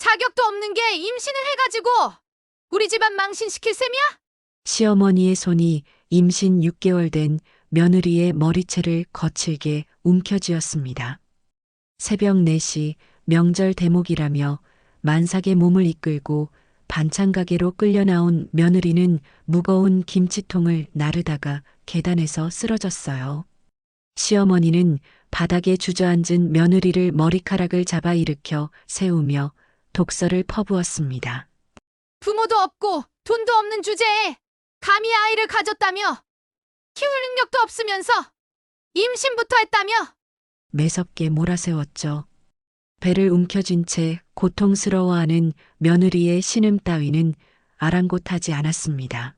자격도 없는 게 임신을 해가지고 우리 집안 망신시킬 셈이야? 시어머니의 손이 임신 6개월 된 며느리의 머리채를 거칠게 움켜쥐었습니다. 새벽 4시 명절 대목이라며 만삭의 몸을 이끌고 반찬 가게로 끌려 나온 며느리는 무거운 김치통을 나르다가 계단에서 쓰러졌어요. 시어머니는 바닥에 주저앉은 며느리를 머리카락을 잡아 일으켜 세우며 독설을 퍼부었습니다. 부모도 없고 돈도 없는 주제에 감히 아이를 가졌다며 키울 능력도 없으면서 임신부터 했다며 매섭게 몰아세웠죠. 배를 움켜쥔 채 고통스러워하는 며느리의 신음 따위는 아랑곳하지 않았습니다.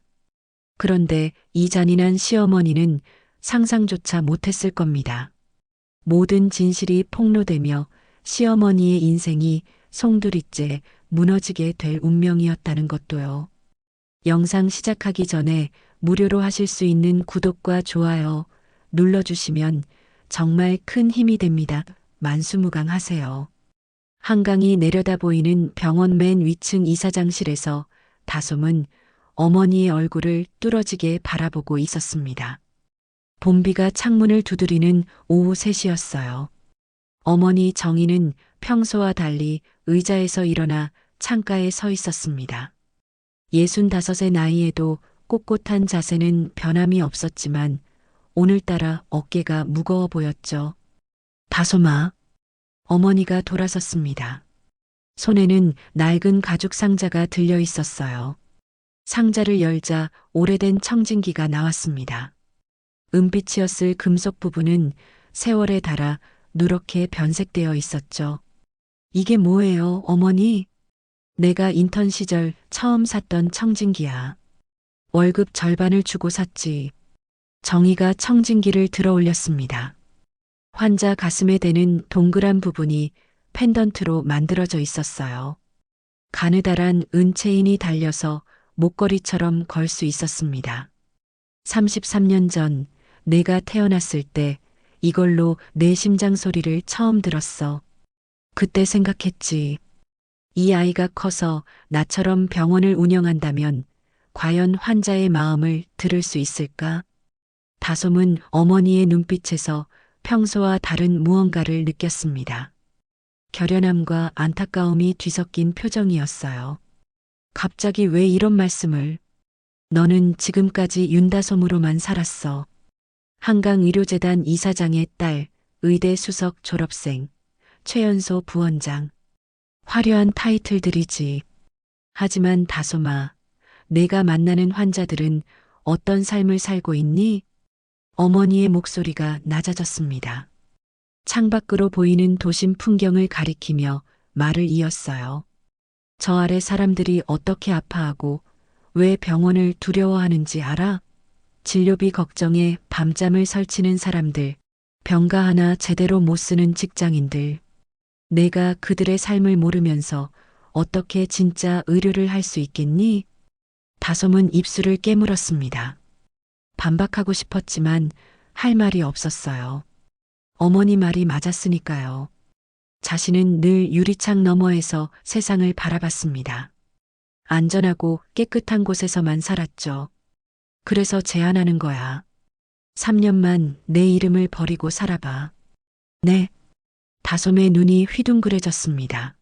그런데 이 잔인한 시어머니는 상상조차 못했을 겁니다. 모든 진실이 폭로되며 시어머니의 인생이 송두리째 무너지게 될 운명이었다는 것도요. 영상 시작하기 전에 무료로 하실 수 있는 구독과 좋아요 눌러주시면 정말 큰 힘이 됩니다. 만수무강하세요. 한강이 내려다 보이는 병원 맨 위층 이사장실에서 다솜은 어머니의 얼굴을 뚫어지게 바라보고 있었습니다. 봄비가 창문을 두드리는 오후 3시였어요. 어머니 정희는 평소와 달리 의자에서 일어나 창가에 서 있었습니다. 65의 나이에도 꼿꼿한 자세는 변함이 없었지만 오늘따라 어깨가 무거워 보였죠. 다솜아. 어머니가 돌아섰습니다. 손에는 낡은 가죽 상자가 들려 있었어요. 상자를 열자 오래된 청진기가 나왔습니다. 은빛이었을 금속 부분은 세월에 닳아 누렇게 변색되어 있었죠. 이게 뭐예요, 어머니? 내가 인턴 시절 처음 샀던 청진기야. 월급 절반을 주고 샀지. 정희가 청진기를 들어 올렸습니다. 환자 가슴에 대는 동그란 부분이 펜던트로 만들어져 있었어요. 가느다란 은체인이 달려서 목걸이처럼 걸 수 있었습니다. 33년 전 내가 태어났을 때 이걸로 내 심장 소리를 처음 들었어. 그때 생각했지. 이 아이가 커서 나처럼 병원을 운영한다면 과연 환자의 마음을 들을 수 있을까? 다솜은 어머니의 눈빛에서 평소와 다른 무언가를 느꼈습니다. 결연함과 안타까움이 뒤섞인 표정이었어요. 갑자기 왜 이런 말씀을? 너는 지금까지 윤다솜으로만 살았어. 한강의료재단 이사장의 딸, 의대 수석 졸업생, 최연소 부원장. 화려한 타이틀들이지. 하지만 다솜아, 내가 만나는 환자들은 어떤 삶을 살고 있니? 어머니의 목소리가 낮아졌습니다. 창밖으로 보이는 도심 풍경을 가리키며 말을 이었어요. 저 아래 사람들이 어떻게 아파하고 왜 병원을 두려워하는지 알아? 진료비 걱정에 밤잠을 설치는 사람들, 병가 하나 제대로 못 쓰는 직장인들. 내가 그들의 삶을 모르면서 어떻게 진짜 의료를 할 수 있겠니? 다솜은 입술을 깨물었습니다. 반박하고 싶었지만 할 말이 없었어요. 어머니 말이 맞았으니까요. 자신은 늘 유리창 너머에서 세상을 바라봤습니다. 안전하고 깨끗한 곳에서만 살았죠. 그래서 제안하는 거야. 3년만 내 이름을 버리고 살아봐. 네. 다솜의 눈이 휘둥그레졌습니다.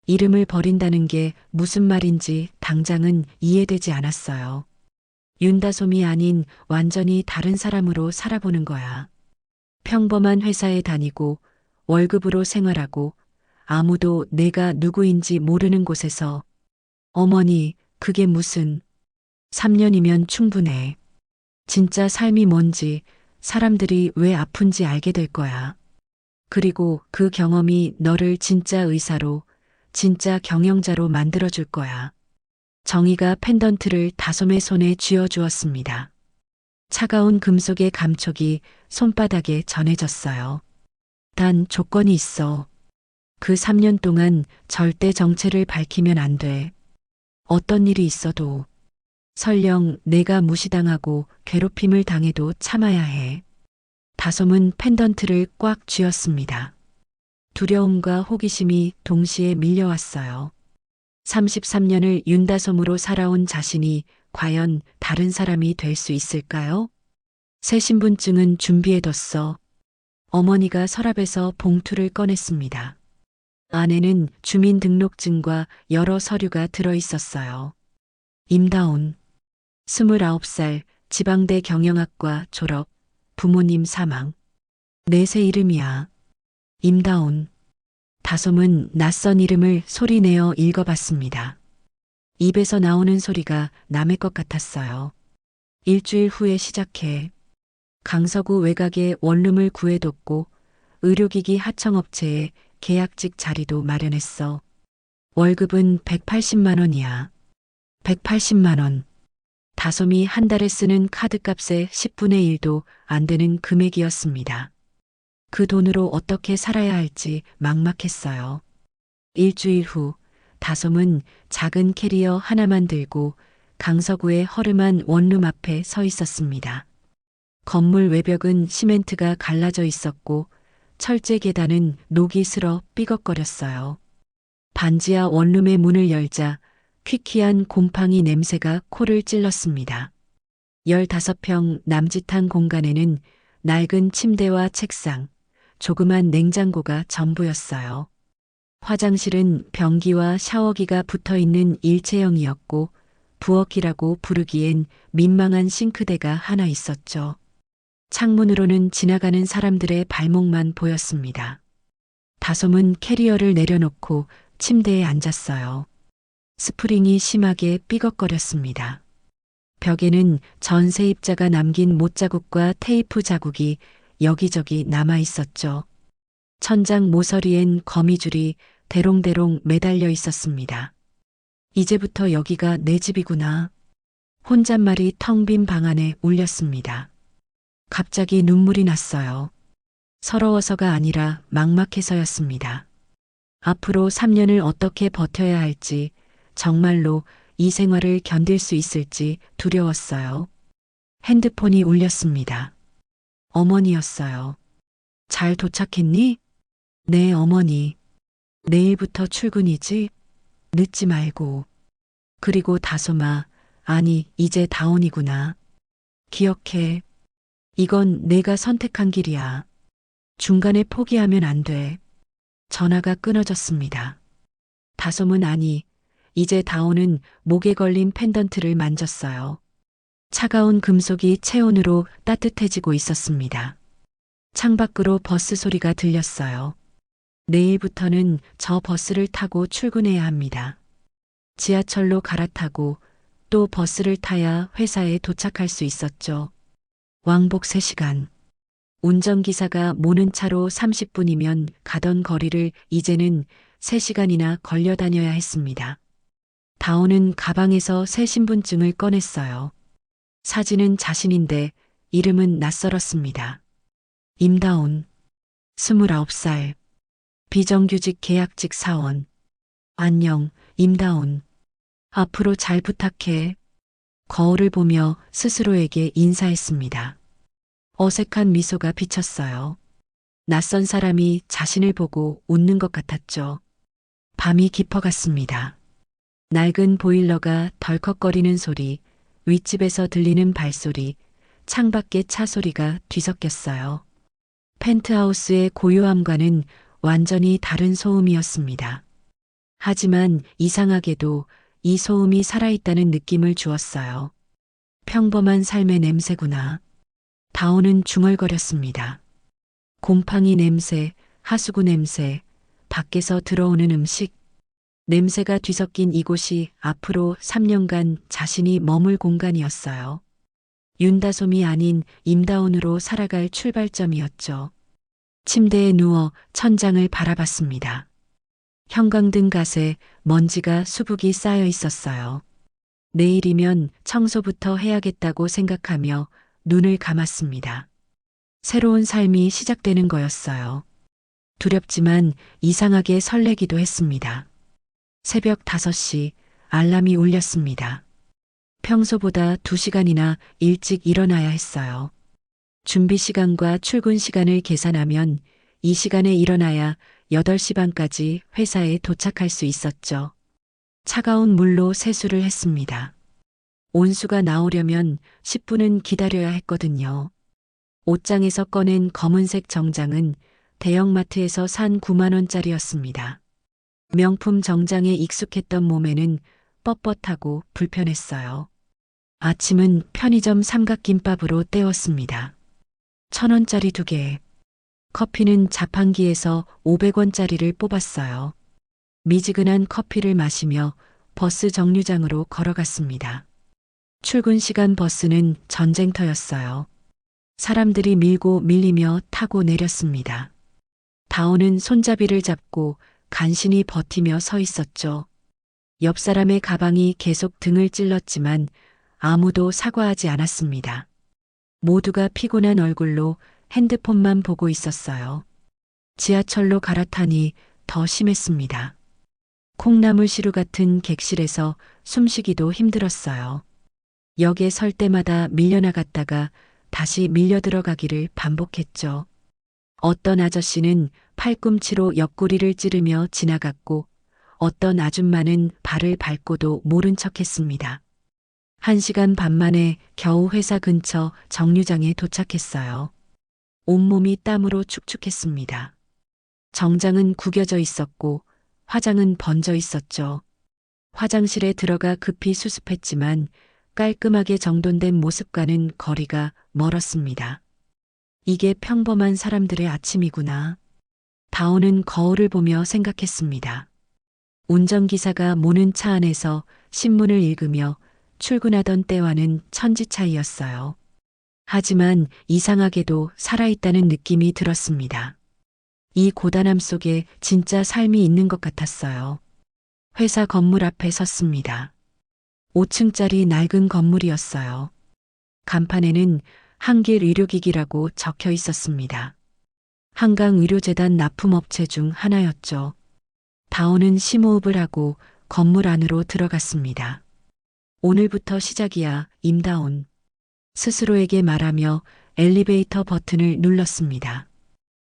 이름을 버린다는 게 무슨 말인지 당장은 이해되지 않았어요. 윤다솜이 아닌 완전히 다른 사람으로 살아보는 거야. 평범한 회사에 다니고 월급으로 생활하고 아무도 내가 누구인지 모르는 곳에서. 어머니, 그게 무슨. 3년이면 충분해. 진짜 삶이 뭔지, 사람들이 왜 아픈지 알게 될 거야. 그리고 그 경험이 너를 진짜 의사로, 진짜 경영자로 만들어줄 거야. 정희가 펜던트를 다솜의 손에 쥐어주었습니다. 차가운 금속의 감촉이 손바닥에 전해졌어요. 단 조건이 있어. 그 3년 동안 절대 정체를 밝히면 안 돼. 어떤 일이 있어도. 설령 내가 무시당하고 괴롭힘을 당해도 참아야 해. 다솜은 펜던트를 꽉 쥐었습니다. 두려움과 호기심이 동시에 밀려왔어요. 33년을 윤다솜으로 살아온 자신이 과연 다른 사람이 될 수 있을까요? 새 신분증은 준비해뒀어. 어머니가 서랍에서 봉투를 꺼냈습니다. 안에는 주민등록증과 여러 서류가 들어있었어요. 임다운, 29살, 지방대 경영학과 졸업, 부모님 사망. 내 새 이름이야. 임다운. 다솜은 낯선 이름을 소리내어 읽어봤습니다. 입에서 나오는 소리가 남의 것 같았어요. 일주일 후에 시작해. 강서구 외곽에 원룸을 구해뒀고 의료기기 하청업체에 계약직 자리도 마련했어. 월급은 180만 원이야. 180만 원. 다솜이 한 달에 쓰는 카드값의 10분의 1도 안 되는 금액이었습니다. 그 돈으로 어떻게 살아야 할지 막막했어요. 일주일 후 다솜은 작은 캐리어 하나만 들고 강서구의 허름한 원룸 앞에 서 있었습니다. 건물 외벽은 시멘트가 갈라져 있었고 철제 계단은 녹이 슬어 삐걱거렸어요. 반지하 원룸의 문을 열자 퀴퀴한 곰팡이 냄새가 코를 찔렀습니다. 15평 남짓한 공간에는 낡은 침대와 책상, 조그만 냉장고가 전부였어요. 화장실은 변기와 샤워기가 붙어 있는 일체형이었고 부엌이라고 부르기엔 민망한 싱크대가 하나 있었죠. 창문으로는 지나가는 사람들의 발목만 보였습니다. 다솜은 캐리어를 내려놓고 침대에 앉았어요. 스프링이 심하게 삐걱거렸습니다. 벽에는 전세입자가 남긴 못자국과 테이프 자국이 여기저기 남아 있었죠. 천장 모서리엔 거미줄이 대롱대롱 매달려 있었습니다. 이제부터 여기가 내 집이구나. 혼잣말이 텅 빈 방 안에 울렸습니다. 갑자기 눈물이 났어요. 서러워서가 아니라 막막해서였습니다. 앞으로 3년을 어떻게 버텨야 할지, 정말로 이 생활을 견딜 수 있을지 두려웠어요. 핸드폰이 울렸습니다. 어머니였어요. 잘 도착했니? 네, 어머니. 내일부터 출근이지? 늦지 말고. 그리고 다솜아, 아니, 이제 다온이구나. 기억해. 이건 내가 선택한 길이야. 중간에 포기하면 안 돼. 전화가 끊어졌습니다. 다솜은 아니, 이제 다온은 목에 걸린 펜던트를 만졌어요. 차가운 금속이 체온으로 따뜻해지고 있었습니다. 창밖으로 버스 소리가 들렸어요. 내일부터는 저 버스를 타고 출근해야 합니다. 지하철로 갈아타고 또 버스를 타야 회사에 도착할 수 있었죠. 왕복 3시간. 운전기사가 모는 차로 30분이면 가던 거리를 이제는 3시간이나 걸려 다녀야 했습니다. 다온은 가방에서 새 신분증을 꺼냈어요. 사진은 자신인데 이름은 낯설었습니다. 임다온, 29살, 비정규직 계약직 사원. 안녕, 임다온. 앞으로 잘 부탁해. 거울을 보며 스스로에게 인사했습니다. 어색한 미소가 비쳤어요. 낯선 사람이 자신을 보고 웃는 것 같았죠. 밤이 깊어갔습니다. 낡은 보일러가 덜컥거리는 소리, 윗집에서 들리는 발소리, 창밖의 차 소리가 뒤섞였어요. 펜트하우스의 고요함과는 완전히 다른 소음이었습니다. 하지만 이상하게도 이 소음이 살아있다는 느낌을 주었어요. 평범한 삶의 냄새구나. 다온은 중얼거렸습니다. 곰팡이 냄새, 하수구 냄새, 밖에서 들어오는 음식. 냄새가 뒤섞인 이곳이 앞으로 3년간 자신이 머물 공간이었어요. 윤다솜이 아닌 임다온으로 살아갈 출발점이었죠. 침대에 누워 천장을 바라봤습니다. 형광등 갓에 먼지가 수북이 쌓여 있었어요. 내일이면 청소부터 해야겠다고 생각하며 눈을 감았습니다. 새로운 삶이 시작되는 거였어요. 두렵지만 이상하게 설레기도 했습니다. 새벽 5시 알람이 울렸습니다. 평소보다 2시간이나 일찍 일어나야 했어요. 준비 시간과 출근 시간을 계산하면 이 시간에 일어나야 8시 반까지 회사에 도착할 수 있었죠. 차가운 물로 세수를 했습니다. 온수가 나오려면 10분은 기다려야 했거든요. 옷장에서 꺼낸 검은색 정장은 대형마트에서 산 9만 원짜리였습니다. 명품 정장에 익숙했던 몸에는 뻣뻣하고 불편했어요. 아침은 편의점 삼각김밥으로 때웠습니다. 1,000원짜리 2개. 커피는 자판기에서 500원짜리를 뽑았어요. 미지근한 커피를 마시며 버스 정류장으로 걸어갔습니다. 출근 시간 버스는 전쟁터였어요. 사람들이 밀고 밀리며 타고 내렸습니다. 다온은 손잡이를 잡고 간신히 버티며 서 있었죠. 옆 사람의 가방이 계속 등을 찔렀지만 아무도 사과하지 않았습니다. 모두가 피곤한 얼굴로 핸드폰만 보고 있었어요. 지하철로 갈아타니 더 심했습니다. 콩나물 시루 같은 객실에서 숨쉬기도 힘들었어요. 역에 설 때마다 밀려나갔다가 다시 밀려 들어가기를 반복했죠. 어떤 아저씨는 팔꿈치로 옆구리를 찌르며 지나갔고 어떤 아줌마는 발을 밟고도 모른 척했습니다. 1시간 반 만에 겨우 회사 근처 정류장에 도착했어요. 온몸이 땀으로 축축했습니다. 정장은 구겨져 있었고 화장은 번져 있었죠. 화장실에 들어가 급히 수습했지만 깔끔하게 정돈된 모습과는 거리가 멀었습니다. 이게 평범한 사람들의 아침이구나. 다온은 거울을 보며 생각했습니다. 운전기사가 모는 차 안에서 신문을 읽으며 출근하던 때와는 천지 차이였어요. 하지만 이상하게도 살아있다는 느낌이 들었습니다. 이 고단함 속에 진짜 삶이 있는 것 같았어요. 회사 건물 앞에 섰습니다. 5층짜리 낡은 건물이었어요. 간판에는 한길 의료기기라고 적혀 있었습니다. 한강의료재단 납품업체 중 하나였죠. 다온은 심호흡을 하고 건물 안으로 들어갔습니다. 오늘부터 시작이야, 임다온. 스스로에게 말하며 엘리베이터 버튼을 눌렀습니다.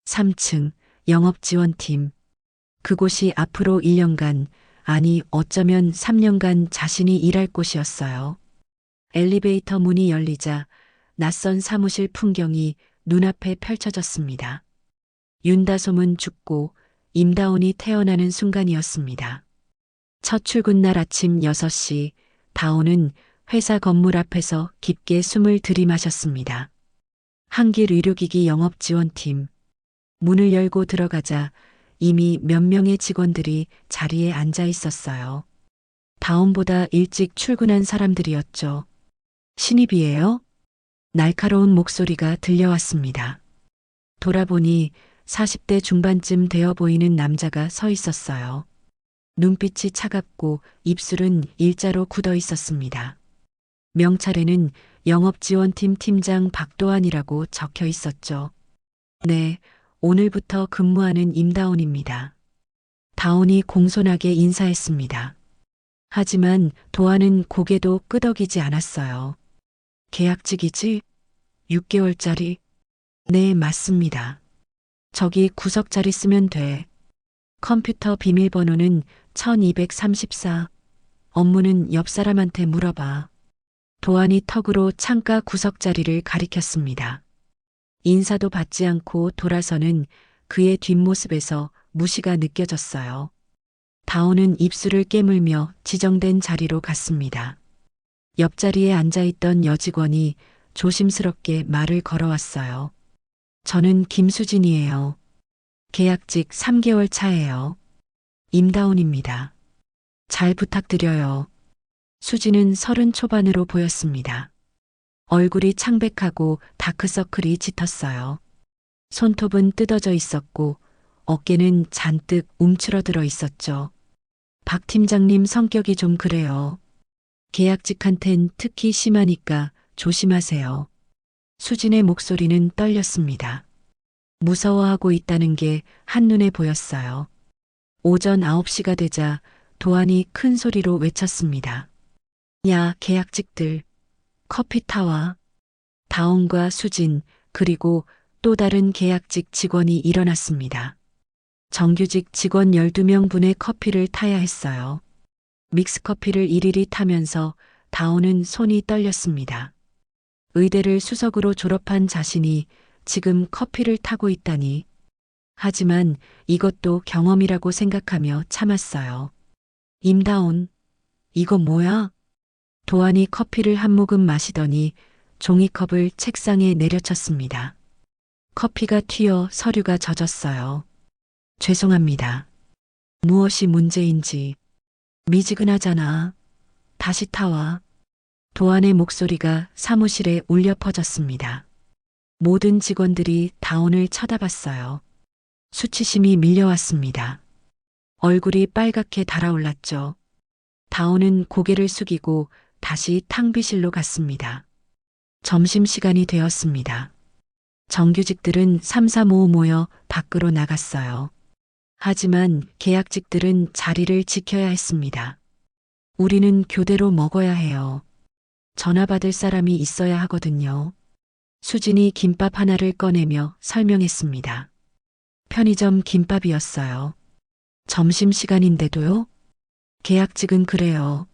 3층 영업지원팀. 그곳이 앞으로 1년간, 아니 어쩌면 3년간 자신이 일할 곳이었어요. 엘리베이터 문이 열리자 낯선 사무실 풍경이 눈앞에 펼쳐졌습니다. 윤다솜은 죽고 임다온이 태어나는 순간이었습니다. 첫 출근 날 아침 6시, 다온은 회사 건물 앞에서 깊게 숨을 들이마셨습니다. 한길 의료기기 영업지원팀. 문을 열고 들어가자 이미 몇 명의 직원들이 자리에 앉아 있었어요. 다온보다 일찍 출근한 사람들이었죠. 신입이에요? 날카로운 목소리가 들려왔습니다. 돌아보니 40대 중반쯤 되어 보이는 남자가 서 있었어요. 눈빛이 차갑고 입술은 일자로 굳어 있었습니다. 명찰에는 영업지원팀 팀장 박도환이라고 적혀 있었죠. 네, 오늘부터 근무하는 임다온입니다. 다온이 공손하게 인사했습니다. 하지만 도환은 고개도 끄덕이지 않았어요. 계약직이지? 6개월짜리? 네, 맞습니다. 저기 구석자리 쓰면 돼. 컴퓨터 비밀번호는 1234. 업무는 옆 사람한테 물어봐. 도안이 턱으로 창가 구석자리를 가리켰습니다. 인사도 받지 않고 돌아서는 그의 뒷모습에서 무시가 느껴졌어요. 다온은 입술을 깨물며 지정된 자리로 갔습니다. 옆자리에 앉아있던 여직원이 조심스럽게 말을 걸어왔어요. 저는 김수진이에요. 계약직 3개월 차예요. 임다온입니다. 잘 부탁드려요. 수진은 30 초반으로 보였습니다. 얼굴이 창백하고 다크서클이 짙었어요. 손톱은 뜯어져 있었고 어깨는 잔뜩 움츠러들어 있었죠. 박 팀장님 성격이 좀 그래요. 계약직한텐 특히 심하니까 조심하세요. 수진의 목소리는 떨렸습니다. 무서워하고 있다는 게 한눈에 보였어요. 오전 9시가 되자 도안이 큰 소리로 외쳤습니다. 야, 계약직들. 커피 타와. 다온과 수진, 그리고 또 다른 계약직 직원이 일어났습니다. 정규직 직원 12명분의 커피를 타야 했어요. 믹스커피를 일일이 타면서 다온은 손이 떨렸습니다. 의대를 수석으로 졸업한 자신이 지금 커피를 타고 있다니. 하지만 이것도 경험이라고 생각하며 참았어요. 임다온, 이거 뭐야? 도안이 커피를 한 모금 마시더니 종이컵을 책상에 내려쳤습니다. 커피가 튀어 서류가 젖었어요. 죄송합니다. 무엇이 문제인지. 미지근하잖아. 다시 타와. 도안의 목소리가 사무실에 울려 퍼졌습니다. 모든 직원들이 다온을 쳐다봤어요. 수치심이 밀려왔습니다. 얼굴이 빨갛게 달아올랐죠. 다온은 고개를 숙이고 다시 탕비실로 갔습니다. 점심시간이 되었습니다. 정규직들은 삼삼오오 모여 밖으로 나갔어요. 하지만 계약직들은 자리를 지켜야 했습니다. 우리는 교대로 먹어야 해요. 전화 받을 사람이 있어야 하거든요. 수진이 김밥 하나를 꺼내며 설명했습니다. 편의점 김밥이었어요. 점심시간인데도요? 계약직은 그래요.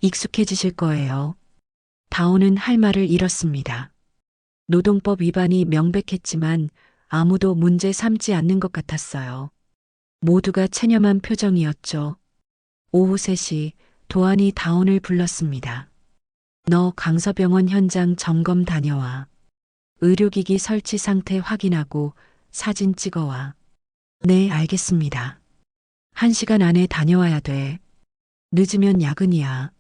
익숙해지실 거예요. 다온은 할 말을 잃었습니다. 노동법 위반이 명백했지만 아무도 문제 삼지 않는 것 같았어요. 모두가 체념한 표정이었죠. 오후 3시 도안이 다온을 불렀습니다. 너 강서병원 현장 점검 다녀와. 의료기기 설치 상태 확인하고 사진 찍어와. 네, 알겠습니다. 1시간 안에 다녀와야 돼. 늦으면 야근이야.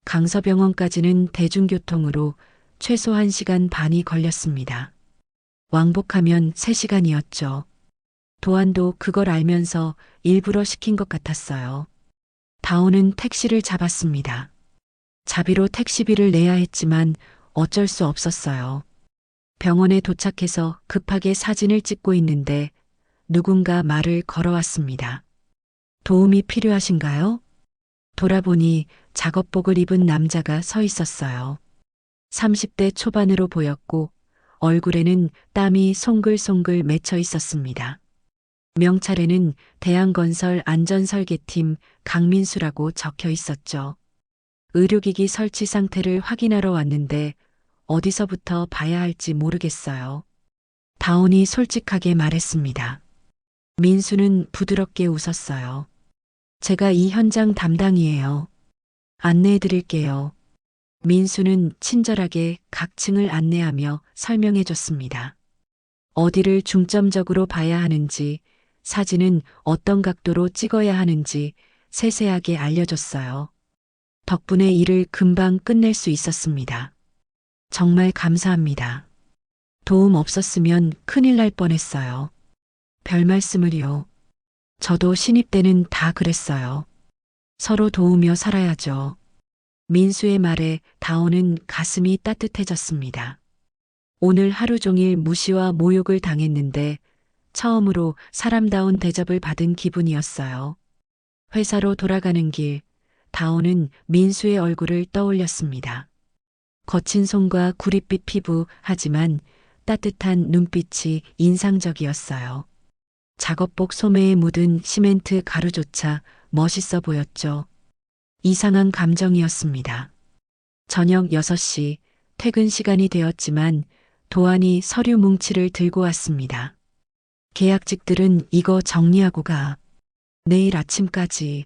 강서병원까지는 대중교통으로 최소 1시간 반이 걸렸습니다. 왕복하면 3시간이었죠. 도안도 그걸 알면서 일부러 시킨 것 같았어요. 다온은 택시를 잡았습니다. 자비로 택시비를 내야 했지만 어쩔 수 없었어요. 병원에 도착해서 급하게 사진을 찍고 있는데 누군가 말을 걸어왔습니다. 도움이 필요하신가요? 돌아보니 작업복을 입은 남자가 서 있었어요. 30대 초반으로 보였고 얼굴에는 땀이 송글송글 맺혀 있었습니다. 명찰에는 대한건설 안전설계팀 강민수라고 적혀 있었죠. 의료기기 설치 상태를 확인하러 왔는데 어디서부터 봐야 할지 모르겠어요. 다온이 솔직하게 말했습니다. 민수는 부드럽게 웃었어요. 제가 이 현장 담당이에요. 안내해 드릴게요. 민수는 친절하게 각 층을 안내하며 설명해 줬습니다. 어디를 중점적으로 봐야 하는지, 사진은 어떤 각도로 찍어야 하는지 세세하게 알려줬어요. 덕분에 일을 금방 끝낼 수 있었습니다. 정말 감사합니다. 도움 없었으면 큰일 날 뻔했어요. 별 말씀을요. 저도 신입 때는 다 그랬어요. 서로 도우며 살아야죠. 민수의 말에 다온은 가슴이 따뜻해졌습니다. 오늘 하루 종일 무시와 모욕을 당했는데 처음으로 사람다운 대접을 받은 기분이었어요. 회사로 돌아가는 길, 다온은 민수의 얼굴을 떠올렸습니다. 거친 손과 구릿빛 피부, 하지만 따뜻한 눈빛이 인상적이었어요. 작업복 소매에 묻은 시멘트 가루조차 멋있어 보였죠. 이상한 감정이었습니다. 저녁 6시 퇴근 시간이 되었지만 도안이 서류 뭉치를 들고 왔습니다. 계약직들은 이거 정리하고 가. 내일 아침까지.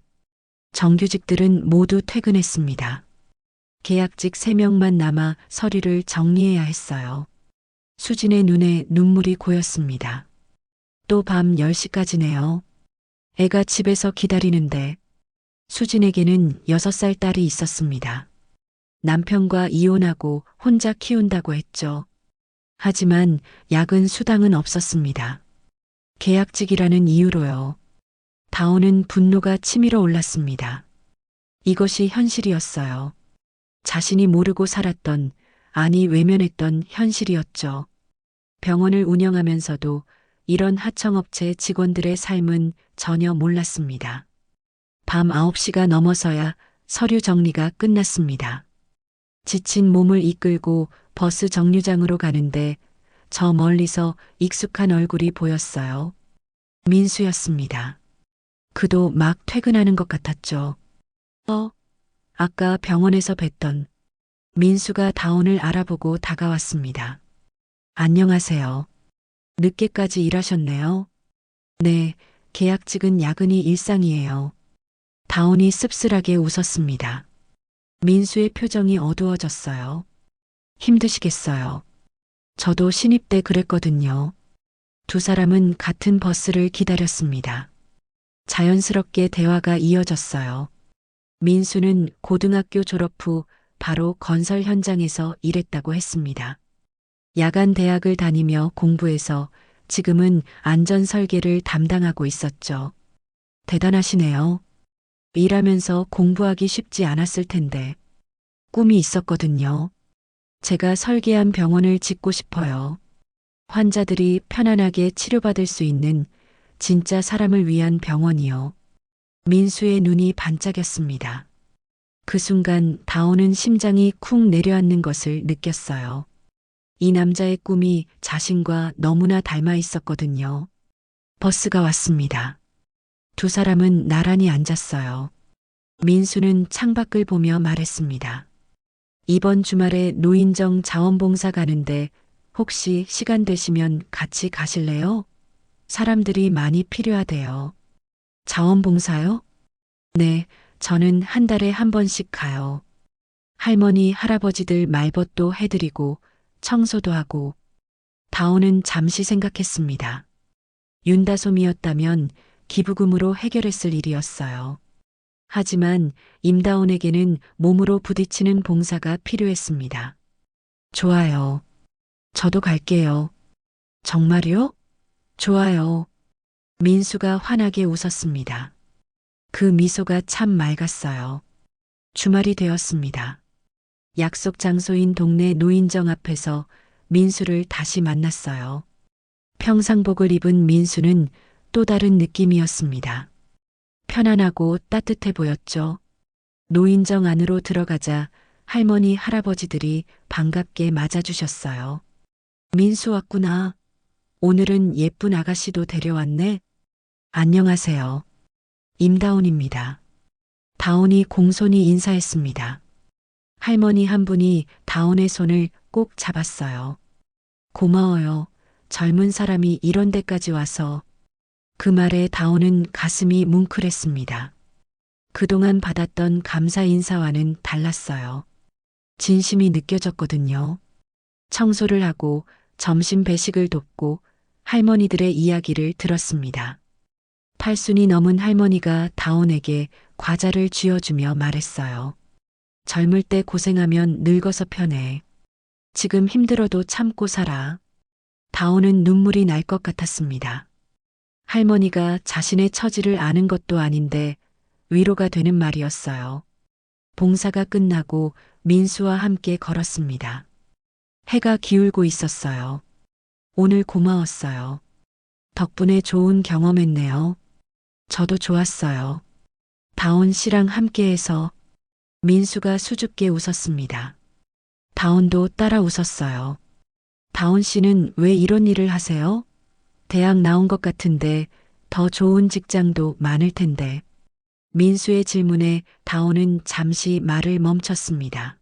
정규직들은 모두 퇴근했습니다. 계약직 3명만 남아 서류를 정리해야 했어요. 수진의 눈에 눈물이 고였습니다. 또 밤 10시까지네요. 애가 집에서 기다리는데. 수진에게는 6살 딸이 있었습니다. 남편과 이혼하고 혼자 키운다고 했죠. 하지만 야근 수당은 없었습니다. 계약직이라는 이유로요. 다온은 분노가 치밀어 올랐습니다. 이것이 현실이었어요. 자신이 모르고 살았던, 아니 외면했던 현실이었죠. 병원을 운영하면서도 이런 하청업체 직원들의 삶은 전혀 몰랐습니다. 밤 9시가 넘어서야 서류 정리가 끝났습니다. 지친 몸을 이끌고 버스 정류장으로 가는데 저 멀리서 익숙한 얼굴이 보였어요. 민수였습니다. 그도 막 퇴근하는 것 같았죠. 아까 병원에서 뵀던 민수가 다온을 알아보고 다가왔습니다. 안녕하세요. 늦게까지 일하셨네요. 네, 계약직은 야근이 일상이에요. 다온이 씁쓸하게 웃었습니다. 민수의 표정이 어두워졌어요. 힘드시겠어요. 저도 신입 때 그랬거든요. 두 사람은 같은 버스를 기다렸습니다. 자연스럽게 대화가 이어졌어요. 민수는 고등학교 졸업 후 바로 건설 현장에서 일했다고 했습니다. 야간 대학을 다니며 공부해서 지금은 안전 설계를 담당하고 있었죠. 대단하시네요. 일하면서 공부하기 쉽지 않았을 텐데. 꿈이 있었거든요. 제가 설계한 병원을 짓고 싶어요. 환자들이 편안하게 치료받을 수 있는 진짜 사람을 위한 병원이요. 민수의 눈이 반짝였습니다. 그 순간 다온은 심장이 쿵 내려앉는 것을 느꼈어요. 이 남자의 꿈이 자신과 너무나 닮아 있었거든요. 버스가 왔습니다. 두 사람은 나란히 앉았어요. 민수는 창밖을 보며 말했습니다. 이번 주말에 노인정 자원봉사 가는데 혹시 시간 되시면 같이 가실래요? 사람들이 많이 필요하대요. 자원봉사요? 네, 저는 한 달에 한 번씩 가요. 할머니, 할아버지들 말벗도 해드리고 청소도 하고. 다온은 잠시 생각했습니다. 윤다솜이었다면 기부금으로 해결했을 일이었어요. 하지만 임다온에게는 몸으로 부딪히는 봉사가 필요했습니다. 좋아요. 저도 갈게요. 정말요? 좋아요. 민수가 환하게 웃었습니다. 그 미소가 참 맑았어요. 주말이 되었습니다. 약속 장소인 동네 노인정 앞에서 민수를 다시 만났어요. 평상복을 입은 민수는 또 다른 느낌이었습니다. 편안하고 따뜻해 보였죠. 노인정 안으로 들어가자 할머니, 할아버지들이 반갑게 맞아주셨어요. 민수 왔구나. 오늘은 예쁜 아가씨도 데려왔네. 안녕하세요. 임다온입니다. 다온이 공손히 인사했습니다. 할머니 한 분이 다온의 손을 꼭 잡았어요. 고마워요. 젊은 사람이 이런 데까지 와서. 그 말에 다온은 가슴이 뭉클했습니다. 그동안 받았던 감사 인사와는 달랐어요. 진심이 느껴졌거든요. 청소를 하고 점심 배식을 돕고 할머니들의 이야기를 들었습니다. 80이 넘은 할머니가 다온에게 과자를 쥐어주며 말했어요. 젊을 때 고생하면 늙어서 편해. 지금 힘들어도 참고 살아. 다온은 눈물이 날 것 같았습니다. 할머니가 자신의 처지를 아는 것도 아닌데 위로가 되는 말이었어요. 봉사가 끝나고 민수와 함께 걸었습니다. 해가 기울고 있었어요. 오늘 고마웠어요. 덕분에 좋은 경험했네요. 저도 좋았어요. 다온 씨랑 함께해서. 민수가 수줍게 웃었습니다. 다온도 따라 웃었어요. 다온 씨는 왜 이런 일을 하세요? 대학 나온 것 같은데 더 좋은 직장도 많을 텐데. 민수의 질문에 다온은 잠시 말을 멈췄습니다.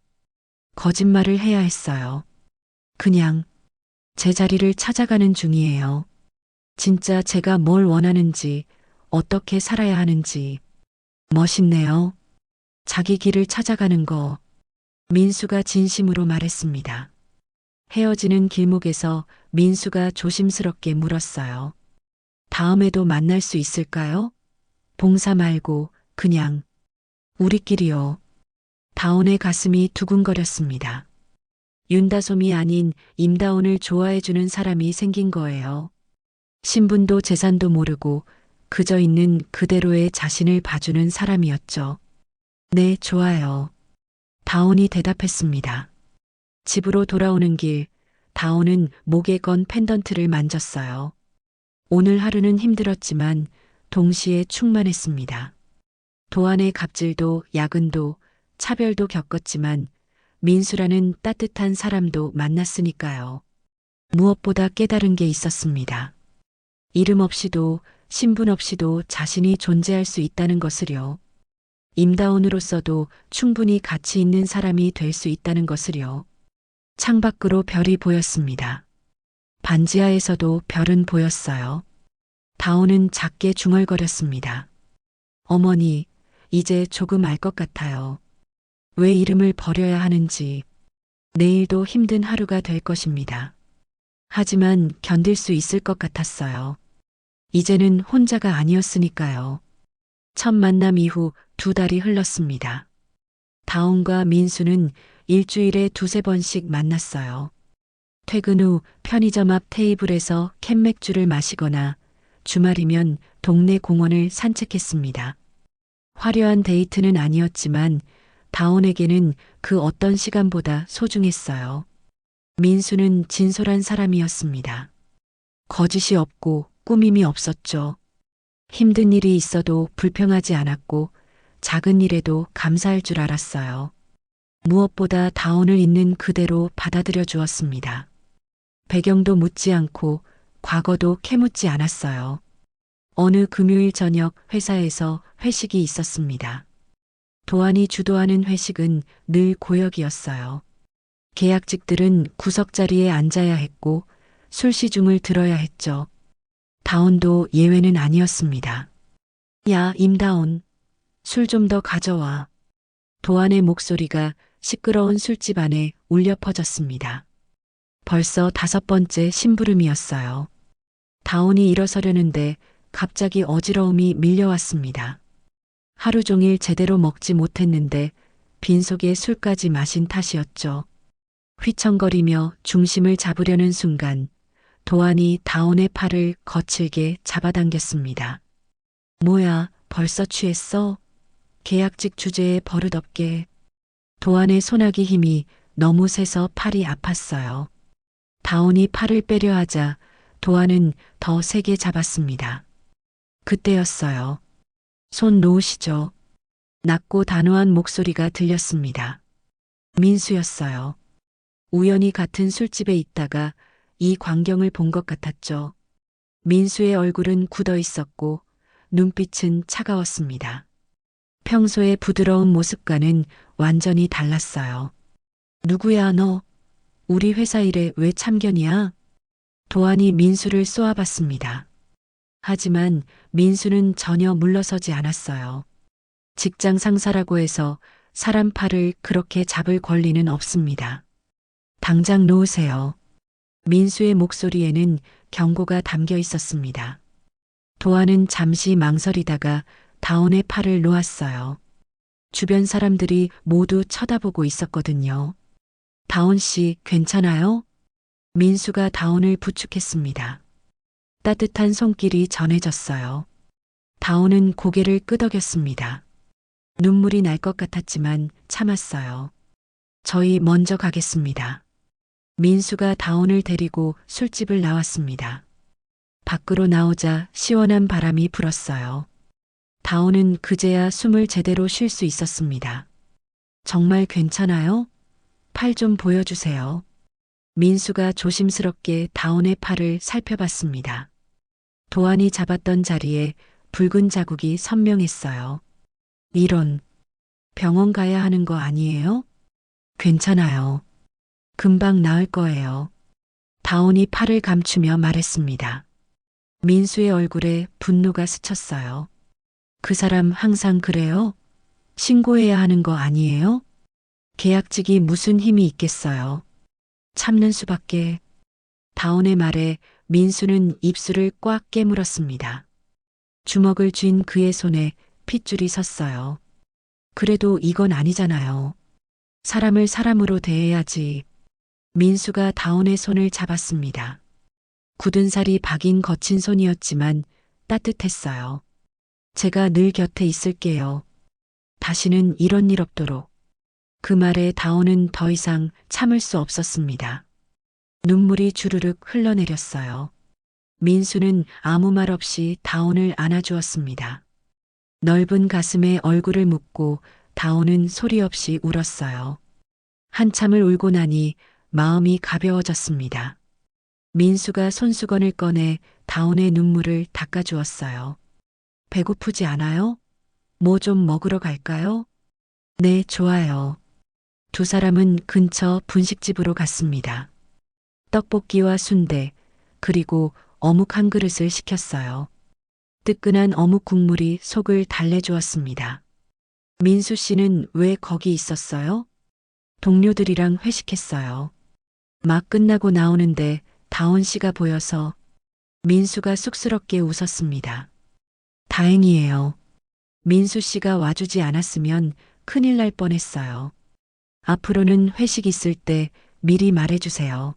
거짓말을 해야 했어요. 그냥 제 자리를 찾아가는 중이에요. 진짜 제가 뭘 원하는지, 어떻게 살아야 하는지. 멋있네요. 자기 길을 찾아가는 거. 민수가 진심으로 말했습니다. 헤어지는 길목에서 민수가 조심스럽게 물었어요. 다음에도 만날 수 있을까요? 봉사 말고 그냥 우리끼리요. 다온의 가슴이 두근거렸습니다. 윤다솜이 아닌 임다온을 좋아해주는 사람이 생긴 거예요. 신분도 재산도 모르고 그저 있는 그대로의 자신을 봐주는 사람이었죠. 네, 좋아요. 다온이 대답했습니다. 집으로 돌아오는 길, 다온은 목에 건 펜던트를 만졌어요. 오늘 하루는 힘들었지만 동시에 충만했습니다. 도안의 갑질도 야근도 차별도 겪었지만 민수라는 따뜻한 사람도 만났으니까요. 무엇보다 깨달은 게 있었습니다. 이름 없이도 신분 없이도 자신이 존재할 수 있다는 것을요. 임다운으로서도 충분히 가치 있는 사람이 될 수 있다는 것을요. 창밖으로 별이 보였습니다. 반지하에서도 별은 보였어요. 다온은 작게 중얼거렸습니다. 어머니, 이제 조금 알 것 같아요. 왜 이름을 버려야 하는지. 내일도 힘든 하루가 될 것입니다. 하지만 견딜 수 있을 것 같았어요. 이제는 혼자가 아니었으니까요. 첫 만남 이후 2달이 흘렀습니다. 다온과 민수는 일주일에 2~3번씩 만났어요. 퇴근 후 편의점 앞 테이블에서 캔맥주를 마시거나 주말이면 동네 공원을 산책했습니다. 화려한 데이트는 아니었지만 다온에게는 그 어떤 시간보다 소중했어요. 민수는 진솔한 사람이었습니다. 거짓이 없고 꾸밈이 없었죠. 힘든 일이 있어도 불평하지 않았고 작은 일에도 감사할 줄 알았어요. 무엇보다 다온을 있는 그대로 받아들여 주었습니다. 배경도 묻지 않고 과거도 캐묻지 않았어요. 어느 금요일 저녁 회사에서 회식이 있었습니다. 도안이 주도하는 회식은 늘 고역이었어요. 계약직들은 구석자리에 앉아야 했고 술시중을 들어야 했죠. 다온도 예외는 아니었습니다. 야, 임다온. 술 좀 더 가져와. 도안의 목소리가 시끄러운 술집 안에 울려 퍼졌습니다. 벌써 5번째 심부름이었어요. 다온이 일어서려는데 갑자기 어지러움이 밀려왔습니다. 하루 종일 제대로 먹지 못했는데 빈속에 술까지 마신 탓이었죠. 휘청거리며 중심을 잡으려는 순간 도안이 다온의 팔을 거칠게 잡아당겼습니다. 뭐야, 벌써 취했어? 계약직 주제에 버릇없게. 도안의 손아귀 힘이 너무 세서 팔이 아팠어요. 다온이 팔을 빼려 하자 도안은 더 세게 잡았습니다. 그때였어요. 손 놓으시죠. 낮고 단호한 목소리가 들렸습니다. 민수였어요. 우연히 같은 술집에 있다가 이 광경을 본 것 같았죠. 민수의 얼굴은 굳어 있었고 눈빛은 차가웠습니다. 평소의 부드러운 모습과는 완전히 달랐어요. 누구야 너? 우리 회사 일에 왜 참견이야? 도안이 민수를 쏘아봤습니다. 하지만 민수는 전혀 물러서지 않았어요. 직장 상사라고 해서 사람 팔을 그렇게 잡을 권리는 없습니다. 당장 놓으세요. 민수의 목소리에는 경고가 담겨 있었습니다. 도안은 잠시 망설이다가 다온의 팔을 놓았어요. 주변 사람들이 모두 쳐다보고 있었거든요. 다온 씨, 괜찮아요? 민수가 다온을 부축했습니다. 따뜻한 손길이 전해졌어요. 다온은 고개를 끄덕였습니다. 눈물이 날 것 같았지만 참았어요. 저희 먼저 가겠습니다. 민수가 다온을 데리고 술집을 나왔습니다. 밖으로 나오자 시원한 바람이 불었어요. 다온은 그제야 숨을 제대로 쉴 수 있었습니다. 정말 괜찮아요? 팔 좀 보여주세요. 민수가 조심스럽게 다온의 팔을 살펴봤습니다. 도안이 잡았던 자리에 붉은 자국이 선명했어요. 이런, 병원 가야 하는 거 아니에요? 괜찮아요. 금방 나을 거예요. 다온이 팔을 감추며 말했습니다. 민수의 얼굴에 분노가 스쳤어요. 그 사람 항상 그래요? 신고해야 하는 거 아니에요? 계약직이 무슨 힘이 있겠어요. 참는 수밖에. 다온의 말에 민수는 입술을 꽉 깨물었습니다. 주먹을 쥔 그의 손에 핏줄이 섰어요. 그래도 이건 아니잖아요. 사람을 사람으로 대해야지. 민수가 다온의 손을 잡았습니다. 굳은 살이 박인 거친 손이었지만 따뜻했어요. 제가 늘 곁에 있을게요. 다시는 이런 일 없도록. 그 말에 다온은 더 이상 참을 수 없었습니다. 눈물이 주르륵 흘러내렸어요. 민수는 아무 말 없이 다온을 안아주었습니다. 넓은 가슴에 얼굴을 묻고 다온은 소리 없이 울었어요. 한참을 울고 나니 마음이 가벼워졌습니다. 민수가 손수건을 꺼내 다온의 눈물을 닦아주었어요. 배고프지 않아요? 뭐 좀 먹으러 갈까요? 네, 좋아요. 두 사람은 근처 분식집으로 갔습니다. 떡볶이와 순대, 그리고 어묵 한 그릇을 시켰어요. 뜨끈한 어묵 국물이 속을 달래주었습니다. 민수 씨는 왜 거기 있었어요? 동료들이랑 회식했어요. 막 끝나고 나오는데 다온 씨가 보여서 민수가 쑥스럽게 웃었습니다. 다행이에요. 민수 씨가 와주지 않았으면 큰일 날 뻔했어요. 앞으로는 회식 있을 때 미리 말해주세요.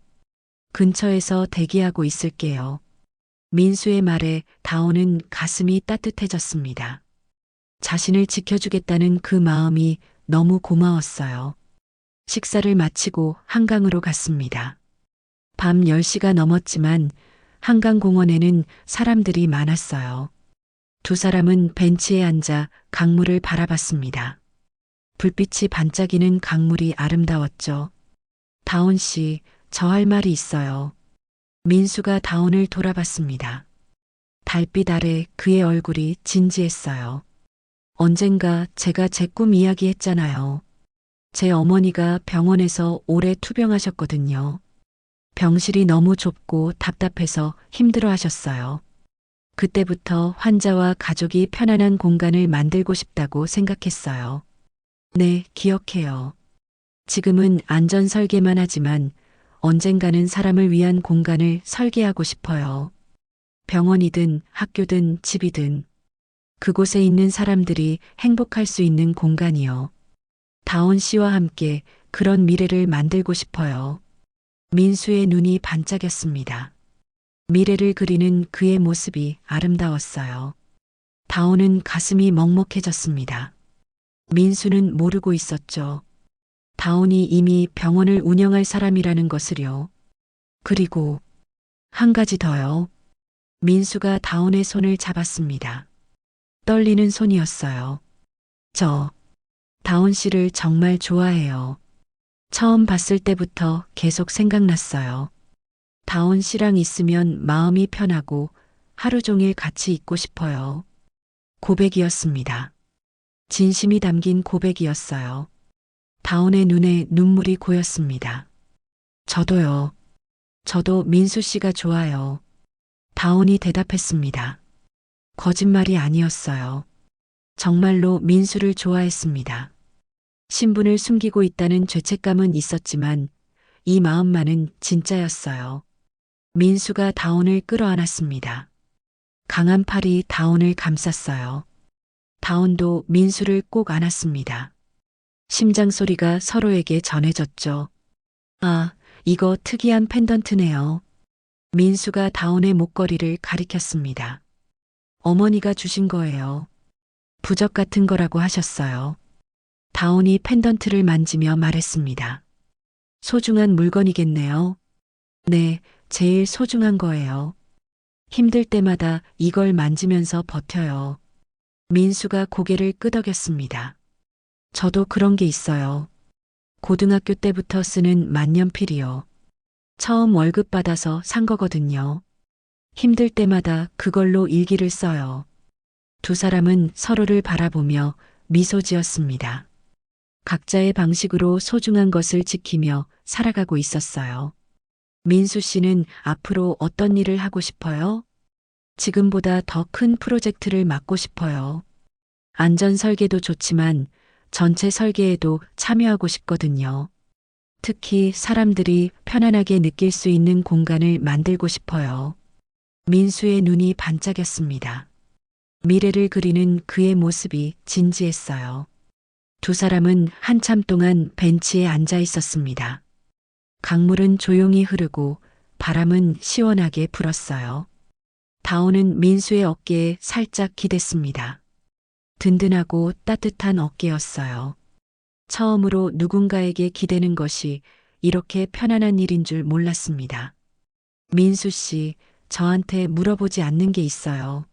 근처에서 대기하고 있을게요. 민수의 말에 다온은 가슴이 따뜻해졌습니다. 자신을 지켜주겠다는 그 마음이 너무 고마웠어요. 식사를 마치고 한강으로 갔습니다. 밤 10시가 넘었지만 한강공원에는 사람들이 많았어요. 두 사람은 벤치에 앉아 강물을 바라봤습니다. 불빛이 반짝이는 강물이 아름다웠죠. 다온 씨, 저 할 말이 있어요. 민수가 다온을 돌아봤습니다. 달빛 아래 그의 얼굴이 진지했어요. 언젠가 제가 제 꿈 이야기했잖아요. 제 어머니가 병원에서 오래 투병하셨거든요. 병실이 너무 좁고 답답해서 힘들어 하셨어요. 그때부터 환자와 가족이 편안한 공간을 만들고 싶다고 생각했어요. 네, 기억해요. 지금은 안전 설계만 하지만 언젠가는 사람을 위한 공간을 설계하고 싶어요. 병원이든 학교든 집이든 그곳에 있는 사람들이 행복할 수 있는 공간이요. 다온 씨와 함께 그런 미래를 만들고 싶어요. 민수의 눈이 반짝였습니다. 미래를 그리는 그의 모습이 아름다웠어요. 다온은 가슴이 먹먹해졌습니다. 민수는 모르고 있었죠. 다온이 이미 병원을 운영할 사람이라는 것을요. 그리고 한 가지 더요. 민수가 다온의 손을 잡았습니다. 떨리는 손이었어요. 저 다온 씨를 정말 좋아해요. 처음 봤을 때부터 계속 생각났어요. 다온 씨랑 있으면 마음이 편하고 하루 종일 같이 있고 싶어요. 고백이었습니다. 진심이 담긴 고백이었어요. 다온의 눈에 눈물이 고였습니다. 저도요. 저도 민수 씨가 좋아요. 다온이 대답했습니다. 거짓말이 아니었어요. 정말로 민수를 좋아했습니다. 신분을 숨기고 있다는 죄책감은 있었지만 이 마음만은 진짜였어요. 민수가 다온을 끌어안았습니다. 강한 팔이 다온을 감쌌어요. 다온도 민수를 꼭 안았습니다. 심장 소리가 서로에게 전해졌죠. 아, 이거 특이한 펜던트네요. 민수가 다온의 목걸이를 가리켰습니다. 어머니가 주신 거예요. 부적 같은 거라고 하셨어요. 다온이 펜던트를 만지며 말했습니다. 소중한 물건이겠네요. 네, 제일 소중한 거예요. 힘들 때마다 이걸 만지면서 버텨요. 민수가 고개를 끄덕였습니다. 저도 그런 게 있어요. 고등학교 때부터 쓰는 만년필이요. 처음 월급 받아서 산 거거든요. 힘들 때마다 그걸로 일기를 써요. 두 사람은 서로를 바라보며 미소 지었습니다. 각자의 방식으로 소중한 것을 지키며 살아가고 있었어요. 민수 씨는 앞으로 어떤 일을 하고 싶어요? 지금보다 더 큰 프로젝트를 맡고 싶어요. 안전 설계도 좋지만 전체 설계에도 참여하고 싶거든요. 특히 사람들이 편안하게 느낄 수 있는 공간을 만들고 싶어요. 민수의 눈이 반짝였습니다. 미래를 그리는 그의 모습이 진지했어요. 두 사람은 한참 동안 벤치에 앉아 있었습니다. 강물은 조용히 흐르고 바람은 시원하게 불었어요. 다온은 민수의 어깨에 살짝 기댔습니다. 든든하고 따뜻한 어깨였어요. 처음으로 누군가에게 기대는 것이 이렇게 편안한 일인 줄 몰랐습니다. 민수 씨, 저한테 물어보지 않는 게 있어요.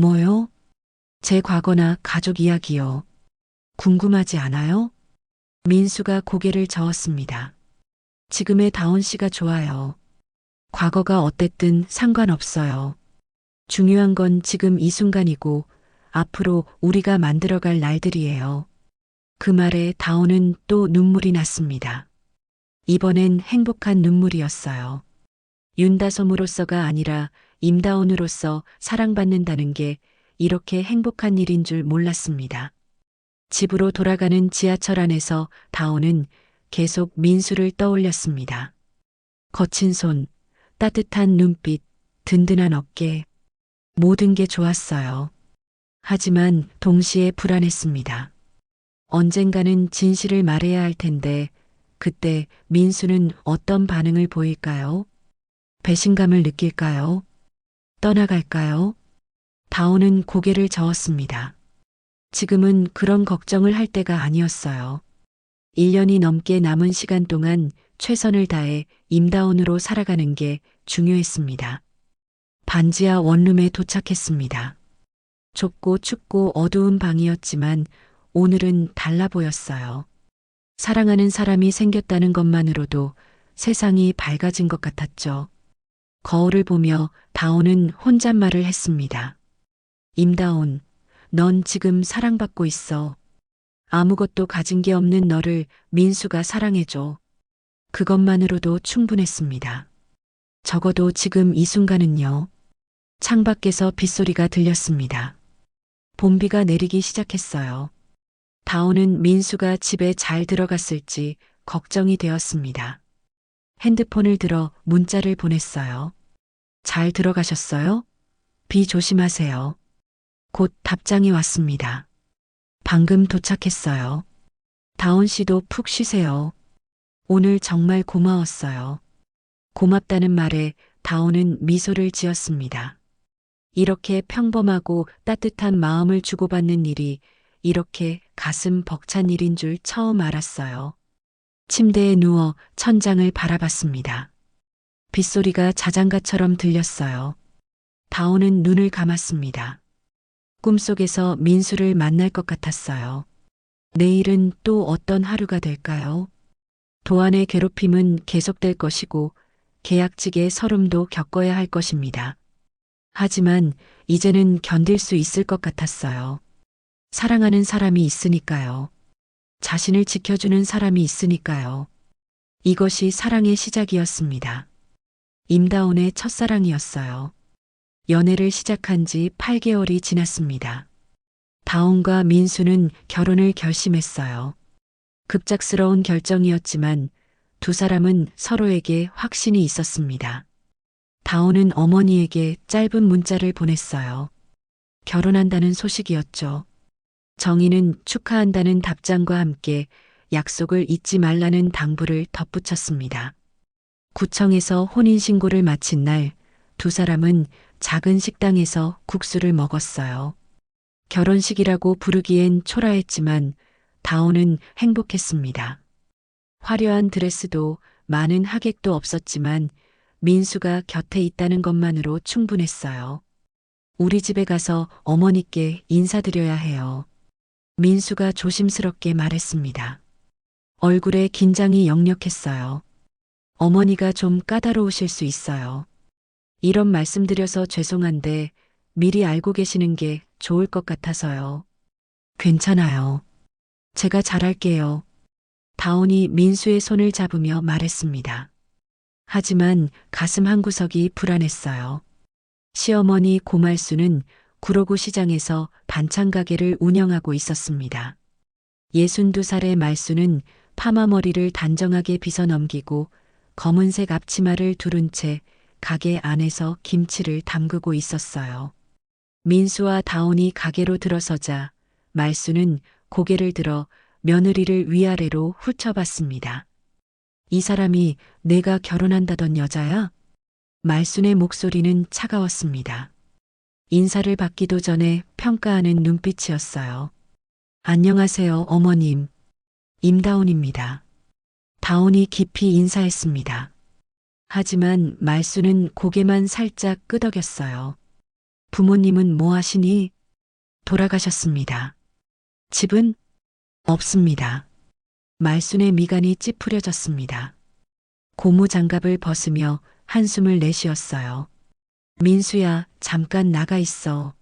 뭐요? 제 과거나 가족 이야기요. 궁금하지 않아요? 민수가 고개를 저었습니다. 지금의 다온 씨가 좋아요. 과거가 어땠든 상관없어요. 중요한 건 지금 이 순간이고 앞으로 우리가 만들어갈 날들이에요. 그 말에 다온은 또 눈물이 났습니다. 이번엔 행복한 눈물이었어요. 윤다솜으로서가 아니라 임다온으로서 사랑받는다는 게 이렇게 행복한 일인 줄 몰랐습니다. 집으로 돌아가는 지하철 안에서 다온은 계속 민수를 떠올렸습니다. 거친 손, 따뜻한 눈빛, 든든한 어깨, 모든 게 좋았어요. 하지만 동시에 불안했습니다. 언젠가는 진실을 말해야 할 텐데 그때 민수는 어떤 반응을 보일까요? 배신감을 느낄까요? 떠나갈까요? 다온은 고개를 저었습니다. 지금은 그런 걱정을 할 때가 아니었어요. 1년이 넘게 남은 시간 동안 최선을 다해 임다온으로 살아가는 게 중요했습니다. 반지하 원룸에 도착했습니다. 좁고 춥고 어두운 방이었지만 오늘은 달라 보였어요. 사랑하는 사람이 생겼다는 것만으로도 세상이 밝아진 것 같았죠. 거울을 보며 다온은 혼잣말을 했습니다. 임다온, 넌 지금 사랑받고 있어. 아무것도 가진 게 없는 너를 민수가 사랑해줘. 그것만으로도 충분했습니다. 적어도 지금 이 순간은요. 창밖에서 빗소리가 들렸습니다. 봄비가 내리기 시작했어요. 다온은 민수가 집에 잘 들어갔을지 걱정이 되었습니다. 핸드폰을 들어 문자를 보냈어요. 잘 들어가셨어요? 비 조심하세요. 곧 답장이 왔습니다. 방금 도착했어요. 다온 씨도 푹 쉬세요. 오늘 정말 고마웠어요. 고맙다는 말에 다온은 미소를 지었습니다. 이렇게 평범하고 따뜻한 마음을 주고받는 일이 이렇게 가슴 벅찬 일인 줄 처음 알았어요. 침대에 누워 천장을 바라봤습니다. 빗소리가 자장가처럼 들렸어요. 다온은 눈을 감았습니다. 꿈속에서 민수를 만날 것 같았어요. 내일은 또 어떤 하루가 될까요? 도안의 괴롭힘은 계속될 것이고 계약직의 서름도 겪어야 할 것입니다. 하지만 이제는 견딜 수 있을 것 같았어요. 사랑하는 사람이 있으니까요. 자신을 지켜주는 사람이 있으니까요. 이것이 사랑의 시작이었습니다. 임다온의 첫사랑이었어요. 연애를 시작한 지 8개월이 지났습니다. 다온과 민수는 결혼을 결심했어요. 급작스러운 결정이었지만 두 사람은 서로에게 확신이 있었습니다. 다온은 어머니에게 짧은 문자를 보냈어요. 결혼한다는 소식이었죠. 정희는 축하한다는 답장과 함께 약속을 잊지 말라는 당부를 덧붙였습니다. 구청에서 혼인신고를 마친 날 두 사람은 작은 식당에서 국수를 먹었어요. 결혼식이라고 부르기엔 초라했지만 다온은 행복했습니다. 화려한 드레스도 많은 하객도 없었지만 민수가 곁에 있다는 것만으로 충분했어요. 우리 집에 가서 어머니께 인사드려야 해요. 민수가 조심스럽게 말했습니다. 얼굴에 긴장이 역력했어요. 어머니가 좀 까다로우실 수 있어요. 이런 말씀드려서 죄송한데 미리 알고 계시는 게 좋을 것 같아서요. 괜찮아요. 제가 잘할게요. 다온이 민수의 손을 잡으며 말했습니다. 하지만 가슴 한구석이 불안했어요. 시어머니 고말수는 구로구 시장에서 반찬 가게를 운영하고 있었습니다. 62살의 말수는 파마머리를 단정하게 빗어 넘기고 검은색 앞치마를 두른 채 가게 안에서 김치를 담그고 있었어요. 민수와 다온이 가게로 들어서자 말수는 고개를 들어 며느리를 위아래로 훑어봤습니다. 이 사람이 내가 결혼한다던 여자야? 말순의 목소리는 차가웠습니다. 인사를 받기도 전에 평가하는 눈빛이었어요. 안녕하세요, 어머님. 임다온입니다. 다온이 깊이 인사했습니다. 하지만 말수는 고개만 살짝 끄덕였어요. 부모님은 뭐 하시니? 돌아가셨습니다. 집은? 없습니다. 말순의 미간이 찌푸려졌습니다. 고무장갑을 벗으며 한숨을 내쉬었어요. 민수야, 잠깐 나가 있어.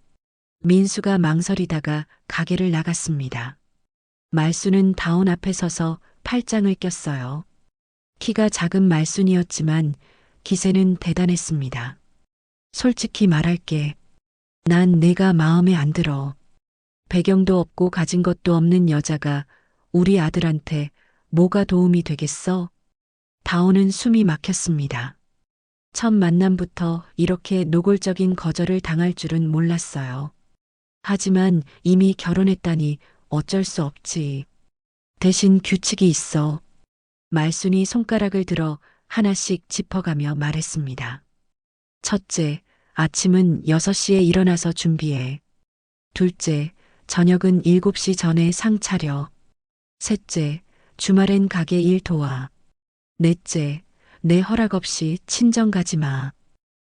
민수가 망설이다가 가게를 나갔습니다. 말순은 다운 앞에 서서 팔짱을 꼈어요. 키가 작은 말순이었지만 기세는 대단했습니다. 솔직히 말할게. 난 내가 마음에 안 들어. 배경도 없고 가진 것도 없는 여자가 우리 아들한테 뭐가 도움이 되겠어? 다온은 숨이 막혔습니다. 첫 만남부터 이렇게 노골적인 거절을 당할 줄은 몰랐어요. 하지만 이미 결혼했다니 어쩔 수 없지. 대신 규칙이 있어. 말순이 손가락을 들어 하나씩 짚어가며 말했습니다. 첫째, 아침은 6시에 일어나서 준비해. 둘째, 저녁은 7시 전에 상 차려. 셋째, 주말엔 가게 일 도와. 넷째, 내 허락 없이 친정 가지 마.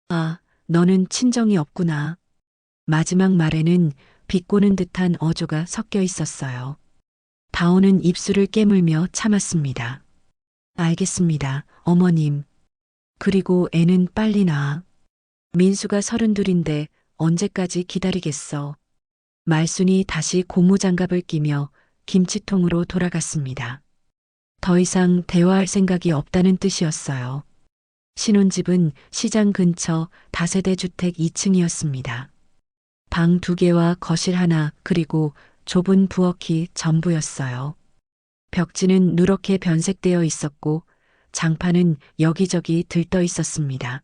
아, 너는 친정이 없구나. 마지막 말에는 비꼬는 듯한 어조가 섞여 있었어요. 다온은 입술을 깨물며 참았습니다. 알겠습니다, 어머님. 그리고 애는 빨리 낳아. 민수가 32인데 언제까지 기다리겠어. 말순이 다시 고무장갑을 끼며 김치통으로 돌아갔습니다. 더 이상 대화할 생각이 없다는 뜻이었어요. 신혼집은 시장 근처 다세대 주택 2층이었습니다. 방 2개와 거실 하나 그리고 좁은 부엌이 전부였어요. 벽지는 누렇게 변색되어 있었고 장판은 여기저기 들떠 있었습니다.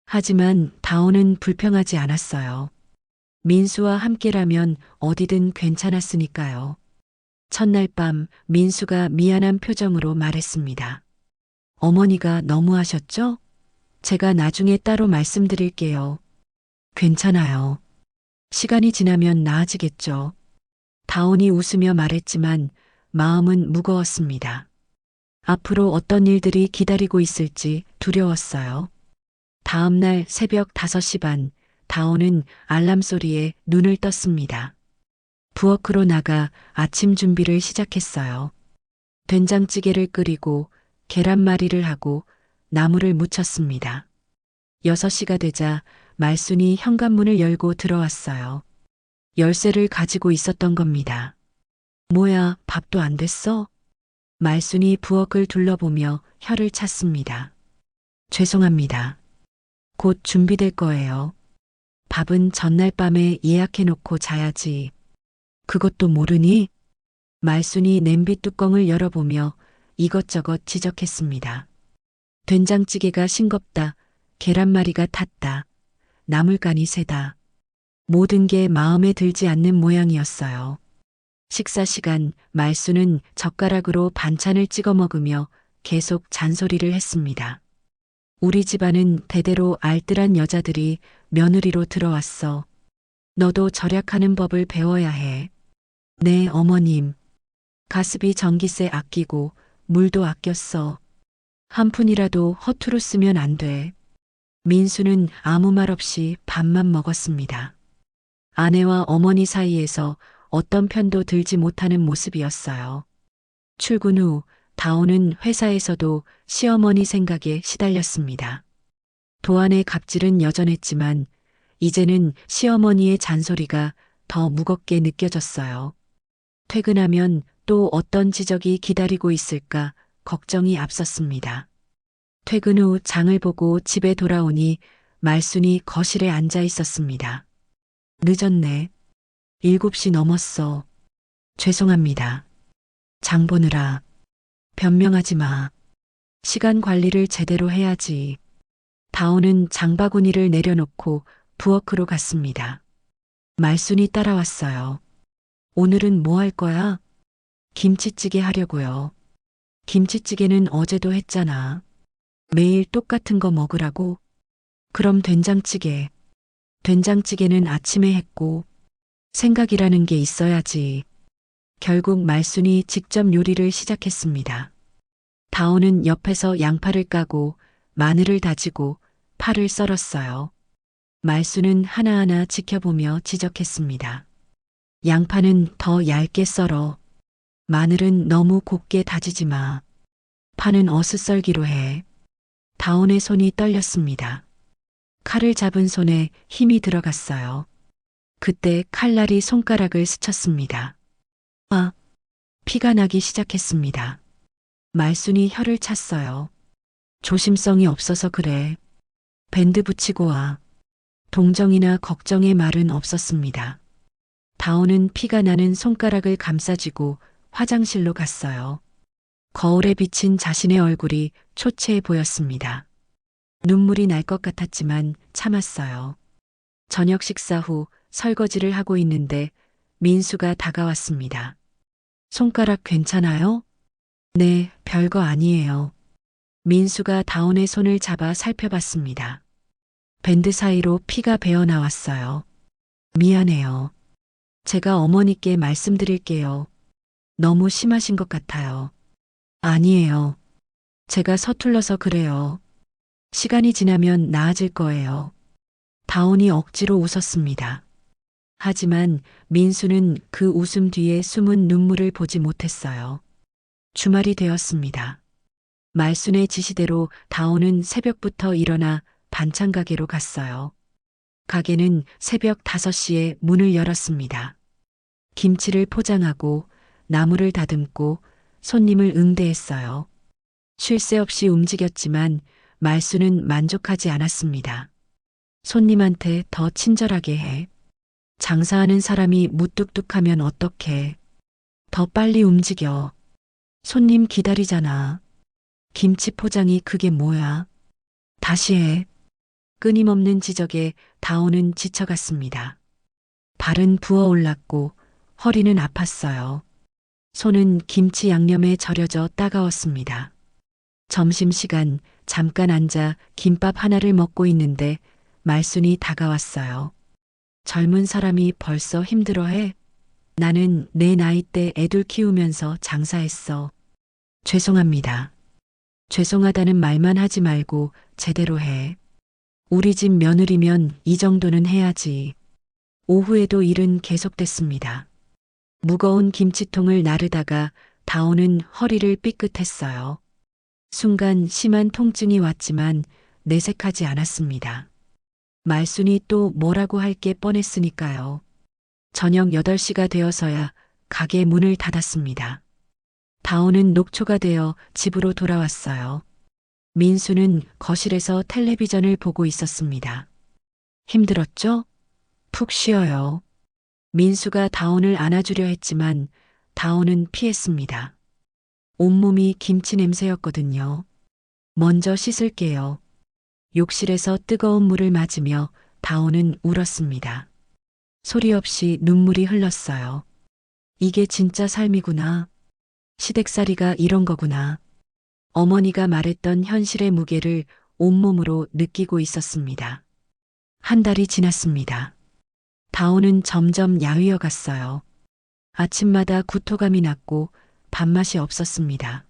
하지만 다온은 불평하지 않았어요. 민수와 함께라면 어디든 괜찮았으니까요. 첫날 밤 민수가 미안한 표정으로 말했습니다. 어머니가 너무하셨죠? 제가 나중에 따로 말씀드릴게요. 괜찮아요. 시간이 지나면 나아지겠죠. 다온이 웃으며 말했지만 마음은 무거웠습니다. 앞으로 어떤 일들이 기다리고 있을지 두려웠어요. 다음 날 새벽 5시 반, 다온은 알람 소리에 눈을 떴습니다. 부엌으로 나가 아침 준비를 시작했어요. 된장찌개를 끓이고 계란말이를 하고 나물을 무쳤습니다. 6시가 되자 말순이 현관문을 열고 들어왔어요. 열쇠를 가지고 있었던 겁니다. 뭐야, 밥도 안 됐어? 말순이 부엌을 둘러보며 혀를 찼습니다. 죄송합니다. 곧 준비될 거예요. 밥은 전날 밤에 예약해놓고 자야지. 그것도 모르니? 말순이 냄비 뚜껑을 열어보며 이것저것 지적했습니다. 된장찌개가 싱겁다. 계란말이가 탔다. 나물간이 세다. 모든 게 마음에 들지 않는 모양이었어요. 식사 시간 말순은 젓가락으로 반찬을 찍어 먹으며 계속 잔소리를 했습니다. 우리 집안은 대대로 알뜰한 여자들이 며느리로 들어왔어. 너도 절약하는 법을 배워야 해. 네, 어머님. 가습기 전기세 아끼고 물도 아꼈어. 한 푼이라도 허투루 쓰면 안 돼. 민수는 아무 말 없이 밥만 먹었습니다. 아내와 어머니 사이에서 어떤 편도 들지 못하는 모습이었어요. 출근 후 다온은 회사에서도 시어머니 생각에 시달렸습니다. 도안의 갑질은 여전했지만 이제는 시어머니의 잔소리가 더 무겁게 느껴졌어요. 퇴근하면 또 어떤 지적이 기다리고 있을까 걱정이 앞섰습니다. 퇴근 후 장을 보고 집에 돌아오니 말순이 거실에 앉아 있었습니다. 늦었네. 7시 넘었어. 죄송합니다. 장 보느라. 변명하지 마. 시간 관리를 제대로 해야지. 다온은 장바구니를 내려놓고 부엌으로 갔습니다. 말순이 따라왔어요. 오늘은 뭐 할 거야? 김치찌개 하려고요. 김치찌개는 어제도 했잖아. 매일 똑같은 거 먹으라고? 그럼 된장찌개. 된장찌개는 아침에 했고 생각이라는 게 있어야지. 결국 말순이 직접 요리를 시작했습니다. 다온은 옆에서 양파를 까고 마늘을 다지고 파를 썰었어요. 말순은 하나하나 지켜보며 지적했습니다. 양파는 더 얇게 썰어. 마늘은 너무 곱게 다지지 마. 파는 어슷 썰기로 해. 다온의 손이 떨렸습니다. 칼을 잡은 손에 힘이 들어갔어요. 그때 칼날이 손가락을 스쳤습니다. 아, 피가 나기 시작했습니다. 말순이 혀를 찼어요. 조심성이 없어서 그래. 밴드 붙이고 와. 동정이나 걱정의 말은 없었습니다. 다온은 피가 나는 손가락을 감싸쥐고 화장실로 갔어요. 거울에 비친 자신의 얼굴이 초췌해 보였습니다. 눈물이 날 것 같았지만 참았어요. 저녁 식사 후 설거지를 하고 있는데 민수가 다가왔습니다. 손가락 괜찮아요? 네, 별거 아니에요. 민수가 다온의 손을 잡아 살펴봤습니다. 밴드 사이로 피가 배어 나왔어요. 미안해요. 제가 어머니께 말씀드릴게요. 너무 심하신 것 같아요. 아니에요. 제가 서툴러서 그래요. 시간이 지나면 나아질 거예요. 다온이 억지로 웃었습니다. 하지만 민수는 그 웃음 뒤에 숨은 눈물을 보지 못했어요. 주말이 되었습니다. 말순의 지시대로 다온은 새벽부터 일어나 반찬 가게로 갔어요. 가게는 새벽 5시에 문을 열었습니다. 김치를 포장하고 나물을 다듬고 손님을 응대했어요. 쉴 새 없이 움직였지만 말순은 만족하지 않았습니다. 손님한테 더 친절하게 해. 장사하는 사람이 무뚝뚝하면 어떡해. 더 빨리 움직여. 손님 기다리잖아. 김치 포장이 그게 뭐야. 다시 해. 끊임없는 지적에 다온은 지쳐갔습니다. 발은 부어올랐고 허리는 아팠어요. 손은 김치 양념에 절여져 따가웠습니다. 점심시간 잠깐 앉아 김밥 하나를 먹고 있는데 말순이 다가왔어요. 젊은 사람이 벌써 힘들어해? 나는 내 나이 때 애들 키우면서 장사했어. 죄송합니다. 죄송하다는 말만 하지 말고 제대로 해. 우리 집 며느리면 이 정도는 해야지. 오후에도 일은 계속됐습니다. 무거운 김치통을 나르다가 다온은 허리를 삐끗했어요. 순간 심한 통증이 왔지만 내색하지 않았습니다. 말순이 또 뭐라고 할 게 뻔했으니까요. 저녁 8시가 되어서야 가게 문을 닫았습니다. 다온은 녹초가 되어 집으로 돌아왔어요. 민수는 거실에서 텔레비전을 보고 있었습니다. 힘들었죠? 푹 쉬어요. 민수가 다온을 안아주려 했지만 다온은 피했습니다. 온몸이 김치 냄새였거든요. 먼저 씻을게요. 욕실에서 뜨거운 물을 맞으며 다온은 울었습니다. 소리 없이 눈물이 흘렀어요. 이게 진짜 삶이구나. 시댁살이가 이런 거구나. 어머니가 말했던 현실의 무게를 온몸으로 느끼고 있었습니다. 한 달이 지났습니다. 다온은 점점 야위어 갔어요. 아침마다 구토감이 났고 밥맛이 없었습니다.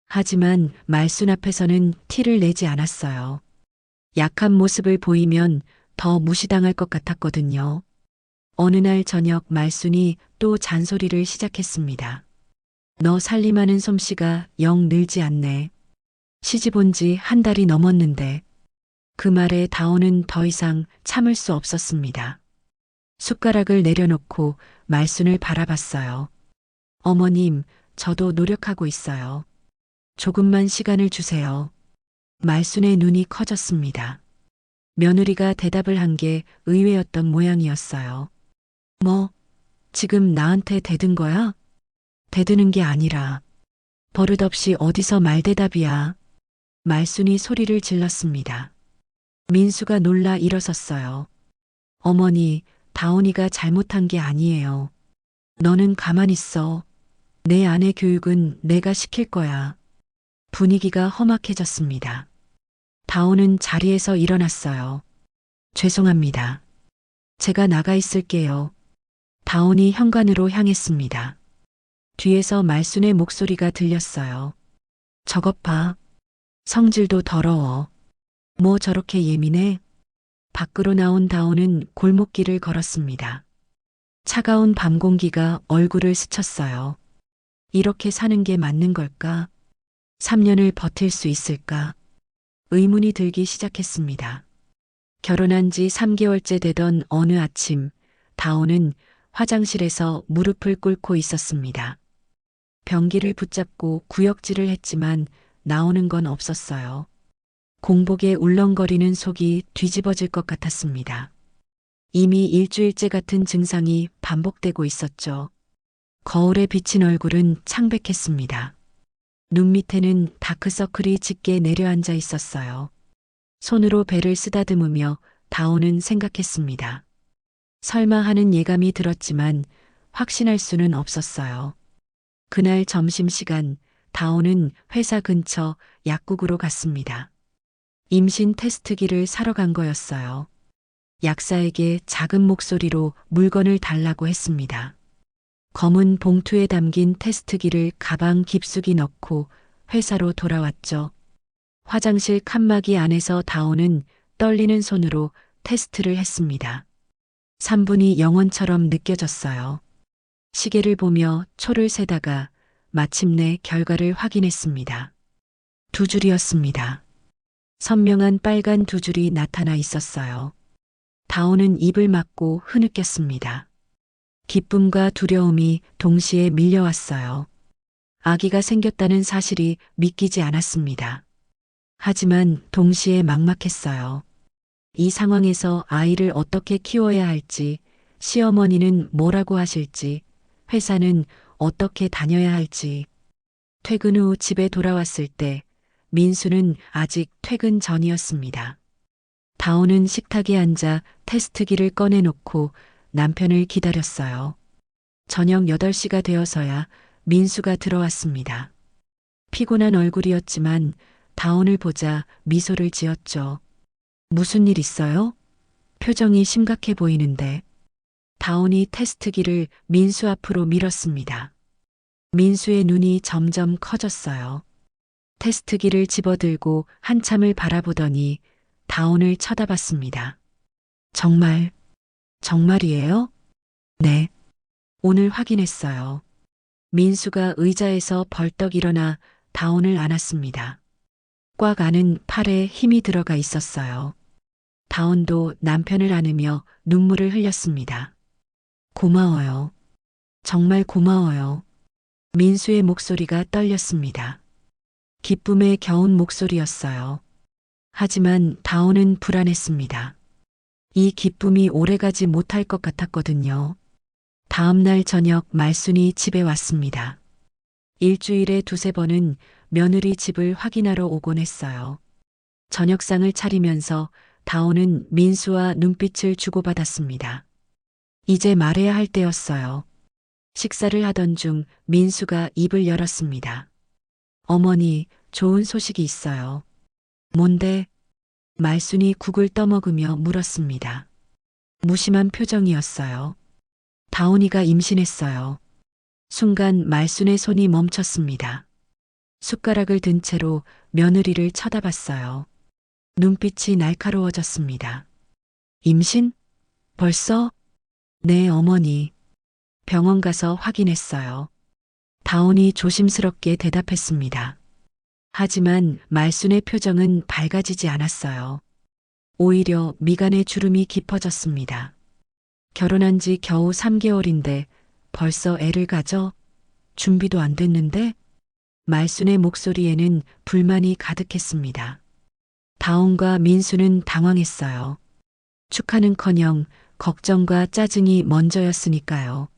하지만 말순 앞에서는 티를 내지 않았어요. 약한 모습을 보이면 더 무시당할 것 같았거든요. 어느 날 저녁 말순이 또 잔소리를 시작했습니다. 너 살림하는 솜씨가 영 늘지 않네. 시집 온 지 한 달이 넘었는데. 그 말에 다온은 더 이상 참을 수 없었습니다. 숟가락을 내려놓고 말순을 바라봤어요. 어머님, 저도 노력하고 있어요. 조금만 시간을 주세요. 말순의 눈이 커졌습니다. 며느리가 대답을 한 게 의외였던 모양이었어요. 뭐, 지금 나한테 대든 거야? 대드는 게 아니라 버릇없이 어디서 말대답이야. 말순이 소리를 질렀습니다. 민수가 놀라 일어섰어요. 어머니, 다온이가 잘못한 게 아니에요. 너는 가만히 있어. 내 아내 교육은 내가 시킬 거야. 분위기가 험악해졌습니다. 다온은 자리에서 일어났어요. 죄송합니다. 제가 나가 있을게요. 다온이 현관으로 향했습니다. 뒤에서 말순의 목소리가 들렸어요. 저것 봐. 성질도 더러워. 뭐 저렇게 예민해? 밖으로 나온 다온은 골목길을 걸었습니다. 차가운 밤 공기가 얼굴을 스쳤어요. 이렇게 사는 게 맞는 걸까? 3년을 버틸 수 있을까? 의문이 들기 시작했습니다. 결혼한 지 3개월째 되던 어느 아침, 다온은 화장실에서 무릎을 꿇고 있었습니다. 변기를 붙잡고 구역질을 했지만 나오는 건 없었어요. 공복에 울렁거리는 속이 뒤집어질 것 같았습니다. 이미 일주일째 같은 증상이 반복되고 있었죠. 거울에 비친 얼굴은 창백했습니다. 눈 밑에는 다크서클이 짙게 내려앉아 있었어요. 손으로 배를 쓰다듬으며 다온은 생각했습니다. 설마 하는 예감이 들었지만 확신할 수는 없었어요. 그날 점심시간 다온은 회사 근처 약국으로 갔습니다. 임신 테스트기를 사러 간 거였어요. 약사에게 작은 목소리로 물건을 달라고 했습니다. 검은 봉투에 담긴 테스트기를 가방 깊숙이 넣고 회사로 돌아왔죠. 화장실 칸막이 안에서 다온은 떨리는 손으로 테스트를 했습니다. 3분이 영원처럼 느껴졌어요. 시계를 보며 초를 세다가 마침내 결과를 확인했습니다. 2줄이었습니다. 선명한 빨간 2줄이 나타나 있었어요. 다온은 입을 막고 흐느꼈습니다. 기쁨과 두려움이 동시에 밀려왔어요. 아기가 생겼다는 사실이 믿기지 않았습니다. 하지만 동시에 막막했어요. 이 상황에서 아이를 어떻게 키워야 할지, 시어머니는 뭐라고 하실지, 회사는 어떻게 다녀야 할지. 퇴근 후 집에 돌아왔을 때 민수는 아직 퇴근 전이었습니다. 다온은 식탁에 앉아 테스트기를 꺼내놓고 남편을 기다렸어요. 저녁 8시가 되어서야 민수가 들어왔습니다. 피곤한 얼굴이었지만 다온을 보자 미소를 지었죠. 무슨 일 있어요? 표정이 심각해 보이는데. 다온이 테스트기를 민수 앞으로 밀었습니다. 민수의 눈이 점점 커졌어요. 테스트기를 집어들고 한참을 바라보더니 다온을 쳐다봤습니다. 정말이에요? 네. 오늘 확인했어요. 민수가 의자에서 벌떡 일어나 다온을 안았습니다. 꽉 안은 팔에 힘이 들어가 있었어요. 다온도 남편을 안으며 눈물을 흘렸습니다. 고마워요. 정말 고마워요. 민수의 목소리가 떨렸습니다. 기쁨에 겨운 목소리였어요. 하지만 다온은 불안했습니다. 이 기쁨이 오래가지 못할 것 같았거든요. 다음 날 저녁 말순이 집에 왔습니다. 일주일에 2~3번은 며느리 집을 확인하러 오곤 했어요. 저녁상을 차리면서 다온은 민수와 눈빛을 주고받았습니다. 이제 말해야 할 때였어요. 식사를 하던 중 민수가 입을 열었습니다. 어머니, 좋은 소식이 있어요. 뭔데? 말순이 국을 떠먹으며 물었습니다. 무심한 표정이었어요. 다온이가 임신했어요. 순간 말순의 손이 멈췄습니다. 숟가락을 든 채로 며느리를 쳐다봤어요. 눈빛이 날카로워졌습니다. 임신? 벌써? 네, 어머니. 병원 가서 확인했어요. 다온이 조심스럽게 대답했습니다. 하지만 말순의 표정은 밝아지지 않았어요. 오히려 미간의 주름이 깊어졌습니다. 결혼한 지 겨우 3개월인데 벌써 애를 가져? 준비도 안 됐는데? 말순의 목소리에는 불만이 가득했습니다. 다온과 민수는 당황했어요. 축하는커녕 걱정과 짜증이 먼저였으니까요.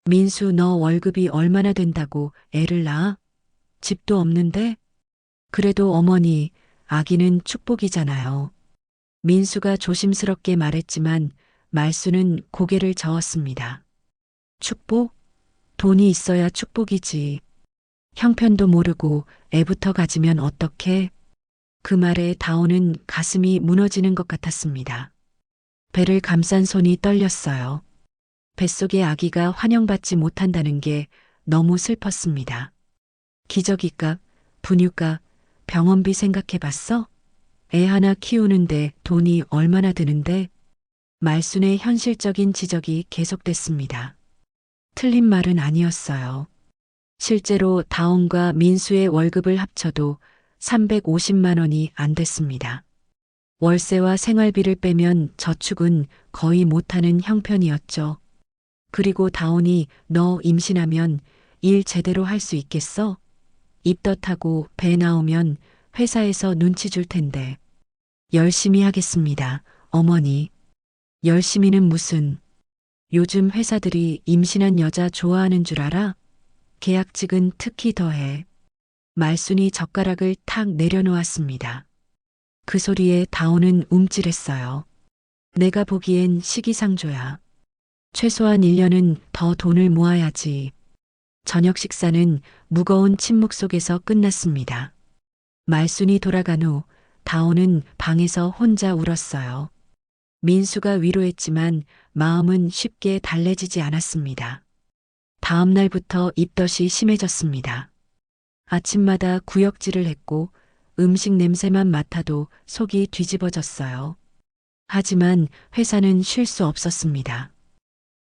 민수, 너 월급이 얼마나 된다고 애를 낳아? 집도 없는데? 그래도 어머니, 아기는 축복이잖아요. 민수가 조심스럽게 말했지만 말수는 고개를 저었습니다. 축복? 돈이 있어야 축복이지. 형편도 모르고 애부터 가지면 어떡해? 그 말에 다온은 가슴이 무너지는 것 같았습니다. 배를 감싼 손이 떨렸어요. 뱃속의 아기가 환영받지 못한다는 게 너무 슬펐습니다. 기저귀값, 분유값, 병원비 생각해봤어? 애 하나 키우는데 돈이 얼마나 드는데? 말순의 현실적인 지적이 계속됐습니다. 틀린 말은 아니었어요. 실제로 다온과 민수의 월급을 합쳐도 350만 원이 안 됐습니다. 월세와 생활비를 빼면 저축은 거의 못하는 형편이었죠. 그리고 다온이 너 임신하면 일 제대로 할 수 있겠어? 입덧하고 배 나오면 회사에서 눈치 줄 텐데. 열심히 하겠습니다, 어머니. 열심히는 무슨. 요즘 회사들이 임신한 여자 좋아하는 줄 알아? 계약직은 특히 더해. 말순이 젓가락을 탁 내려놓았습니다. 그 소리에 다온은 움찔했어요. 내가 보기엔 시기상조야. 최소한 1년은 더 돈을 모아야지. 저녁 식사는 무거운 침묵 속에서 끝났습니다. 말순이 돌아간 후 다온은 방에서 혼자 울었어요. 민수가 위로했지만 마음은 쉽게 달래지지 않았습니다. 다음 날부터 입덧이 심해졌습니다. 아침마다 구역질을 했고 음식 냄새만 맡아도 속이 뒤집어졌어요. 하지만 회사는 쉴 수 없었습니다.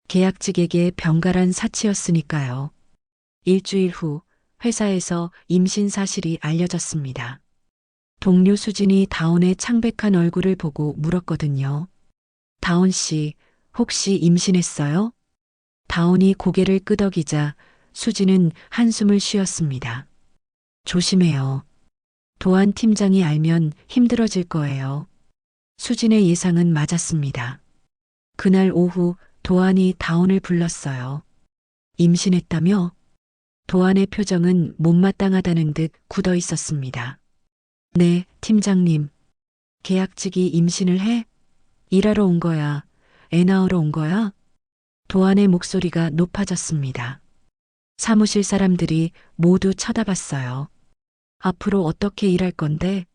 계약직에게 병갈한 사치였으니까요. 일주일 후 회사에서 임신 사실이 알려졌습니다. 동료 수진이 다온의 창백한 얼굴을 보고 물었거든요. 다온 씨, 혹시 임신했어요? 다온이 고개를 끄덕이자 수진은 한숨을 쉬었습니다. 조심해요. 도안 팀장이 알면 힘들어질 거예요. 수진의 예상은 맞았습니다. 그날 오후 도안이 다온을 불렀어요. 임신했다며? 도안의 표정은 못마땅하다는 듯 굳어 있었습니다. 네, 팀장님. 계약직이 임신을 해? 일하러 온 거야? 애 낳으러 온 거야? 도안의 목소리가 높아졌습니다. 사무실 사람들이 모두 쳐다봤어요. 앞으로 어떻게 일할 건데?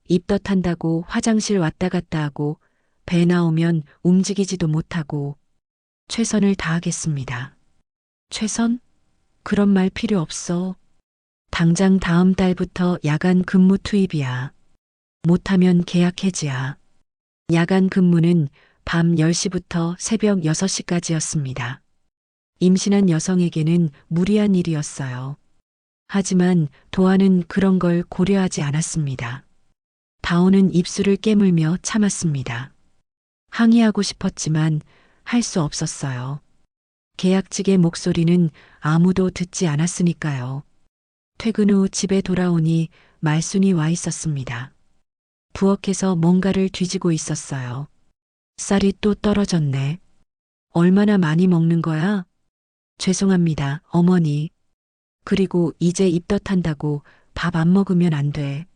입덧한다고 화장실 왔다 갔다 하고 배 나오면 움직이지도 못하고 최선을 다하겠습니다. 최선? 그런 말 필요 없어. 당장 다음 달부터 야간 근무 투입이야. 못하면 계약 해지야. 야간 근무는 밤 10시부터 새벽 6시까지였습니다. 임신한 여성에게는 무리한 일이었어요. 하지만 도안은 그런 걸 고려하지 않았습니다. 다온은 입술을 깨물며 참았습니다. 항의하고 싶었지만 할 수 없었어요. 계약직의 목소리는 아무도 듣지 않았으니까요. 퇴근 후 집에 돌아오니 말순이 와 있었습니다. 부엌에서 뭔가를 뒤지고 있었어요. 쌀이 또 떨어졌네. 얼마나 많이 먹는 거야? 죄송합니다, 어머니. 그리고 이제 입덧한다고 밥 안 먹으면 안 돼.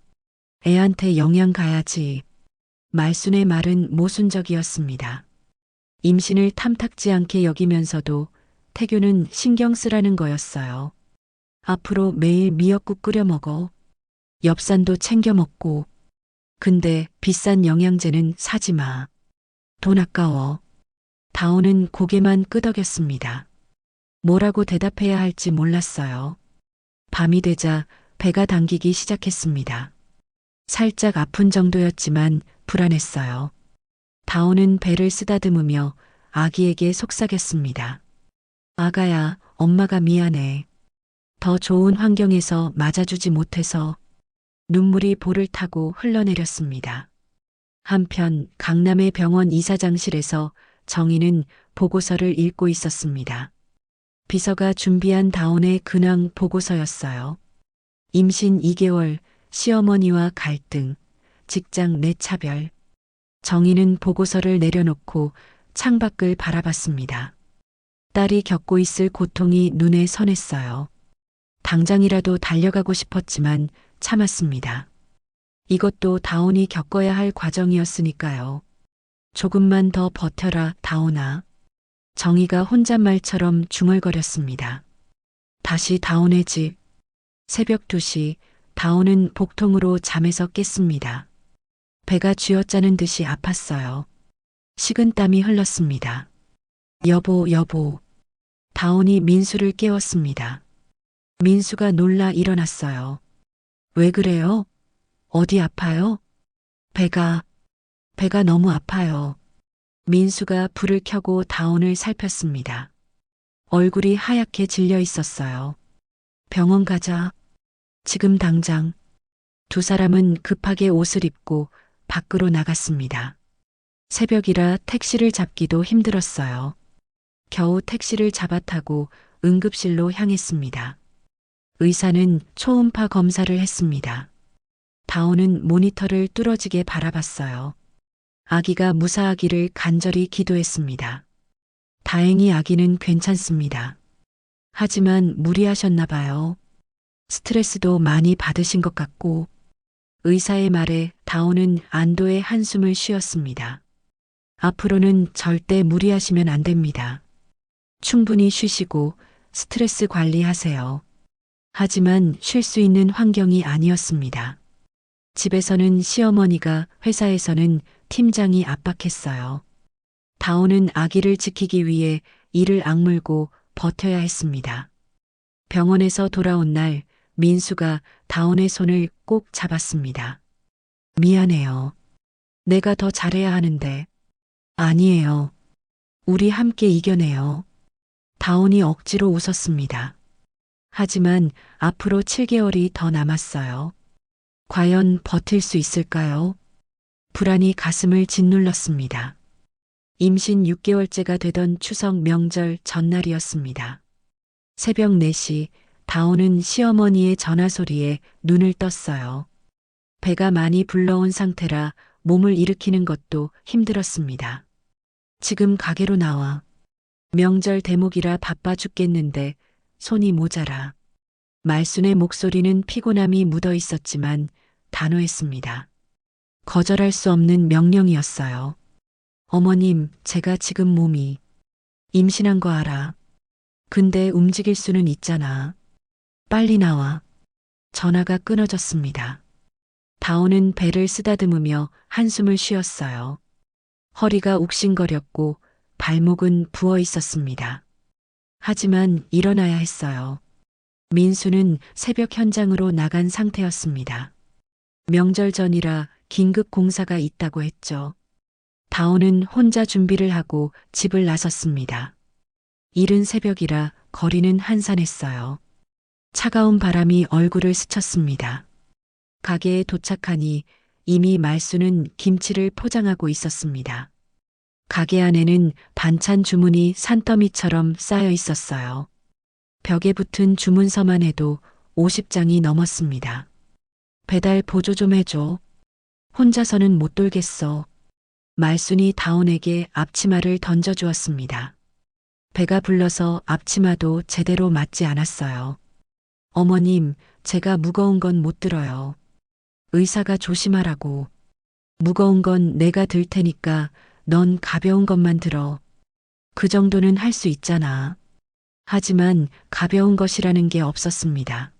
애한테 영양 가야지. 말순의 말은 모순적이었습니다. 임신을 탐탁지 않게 여기면서도 태교는 신경 쓰라는 거였어요. 앞으로 매일 미역국 끓여 먹어. 엽산도 챙겨 먹고. 근데 비싼 영양제는 사지 마. 돈 아까워. 다온은 고개만 끄덕였습니다. 뭐라고 대답해야 할지 몰랐어요. 밤이 되자 배가 당기기 시작했습니다. 살짝 아픈 정도였지만 불안했어요. 다온은 배를 쓰다듬으며 아기에게 속삭였습니다. 아가야, 엄마가 미안해. 더 좋은 환경에서 맞아주지 못해서. 눈물이 볼을 타고 흘러내렸습니다. 한편 강남의 병원 이사장실에서 정희는 보고서를 읽고 있었습니다. 비서가 준비한 다온의 근황 보고서였어요. 임신 2개월, 시어머니와 갈등, 직장 내 차별. 정희는 보고서를 내려놓고 창밖을 바라봤습니다. 딸이 겪고 있을 고통이 눈에 선했어요. 당장이라도 달려가고 싶었지만 참았습니다. 이것도 다온이 겪어야 할 과정이었으니까요. 조금만 더 버텨라, 다온아. 정희가 혼잣말처럼 중얼거렸습니다. 다시 다온의 집. 새벽 2시, 다온은 복통으로 잠에서 깼습니다. 배가 쥐어짜는 듯이 아팠어요. 식은땀이 흘렀습니다. 여보, 여보. 다온이 민수를 깨웠습니다. 민수가 놀라 일어났어요. 왜 그래요? 어디 아파요? 배가 너무 아파요. 민수가 불을 켜고 다온을 살폈습니다. 얼굴이 하얗게 질려 있었어요. 병원 가자. 지금 당장. 두 사람은 급하게 옷을 입고 밖으로 나갔습니다. 새벽이라 택시를 잡기도 힘들었어요. 겨우 택시를 잡아 타고 응급실로 향했습니다. 의사는 초음파 검사를 했습니다. 다온은 모니터를 뚫어지게 바라봤어요. 아기가 무사하기를 간절히 기도했습니다. 다행히 아기는 괜찮습니다. 하지만 무리하셨나 봐요. 스트레스도 많이 받으신 것 같고. 의사의 말에 다온은 안도의 한숨을 쉬었습니다. 앞으로는 절대 무리하시면 안 됩니다. 충분히 쉬시고 스트레스 관리하세요. 하지만 쉴 수 있는 환경이 아니었습니다. 집에서는 시어머니가, 회사에서는 팀장이 압박했어요. 다온은 아기를 지키기 위해 이를 악물고 버텨야 했습니다. 병원에서 돌아온 날 민수가 다온의 손을 꼭 잡았습니다. 미안해요. 내가 더 잘해야 하는데. 아니에요. 우리 함께 이겨내요. 다온이 억지로 웃었습니다. 하지만 앞으로 7개월이 더 남았어요. 과연 버틸 수 있을까요? 불안이 가슴을 짓눌렀습니다. 임신 6개월째가 되던 추석 명절 전날이었습니다. 새벽 4시 다온은 시어머니의 전화 소리에 눈을 떴어요. 배가 많이 불러온 상태라 몸을 일으키는 것도 힘들었습니다. 지금 가게로 나와. 명절 대목이라 바빠 죽겠는데 손이 모자라. 말순의 목소리는 피곤함이 묻어 있었지만 단호했습니다. 거절할 수 없는 명령이었어요. 어머님, 제가 지금 몸이 임신한 거 알아. 근데 움직일 수는 있잖아. 빨리 나와. 전화가 끊어졌습니다. 다온은 배를 쓰다듬으며 한숨을 쉬었어요. 허리가 욱신거렸고 발목은 부어 있었습니다. 하지만 일어나야 했어요. 민수는 새벽 현장으로 나간 상태였습니다. 명절 전이라 긴급 공사가 있다고 했죠. 다온은 혼자 준비를 하고 집을 나섰습니다. 이른 새벽이라 거리는 한산했어요. 차가운 바람이 얼굴을 스쳤습니다. 가게에 도착하니 이미 말수는 김치를 포장하고 있었습니다. 가게 안에는 반찬 주문이 산더미처럼 쌓여 있었어요. 벽에 붙은 주문서만 해도 50장이 넘었습니다. 배달 보조 좀 해줘. 혼자서는 못 돌겠어. 말순이 다온에게 앞치마를 던져주었습니다. 배가 불러서 앞치마도 제대로 맞지 않았어요. 어머님, 제가 무거운 건 못 들어요. 의사가 조심하라고. 무거운 건 내가 들 테니까 넌 가벼운 것만 들어. 그 정도는 할 수 있잖아. 하지만 가벼운 것이라는 게 없었습니다.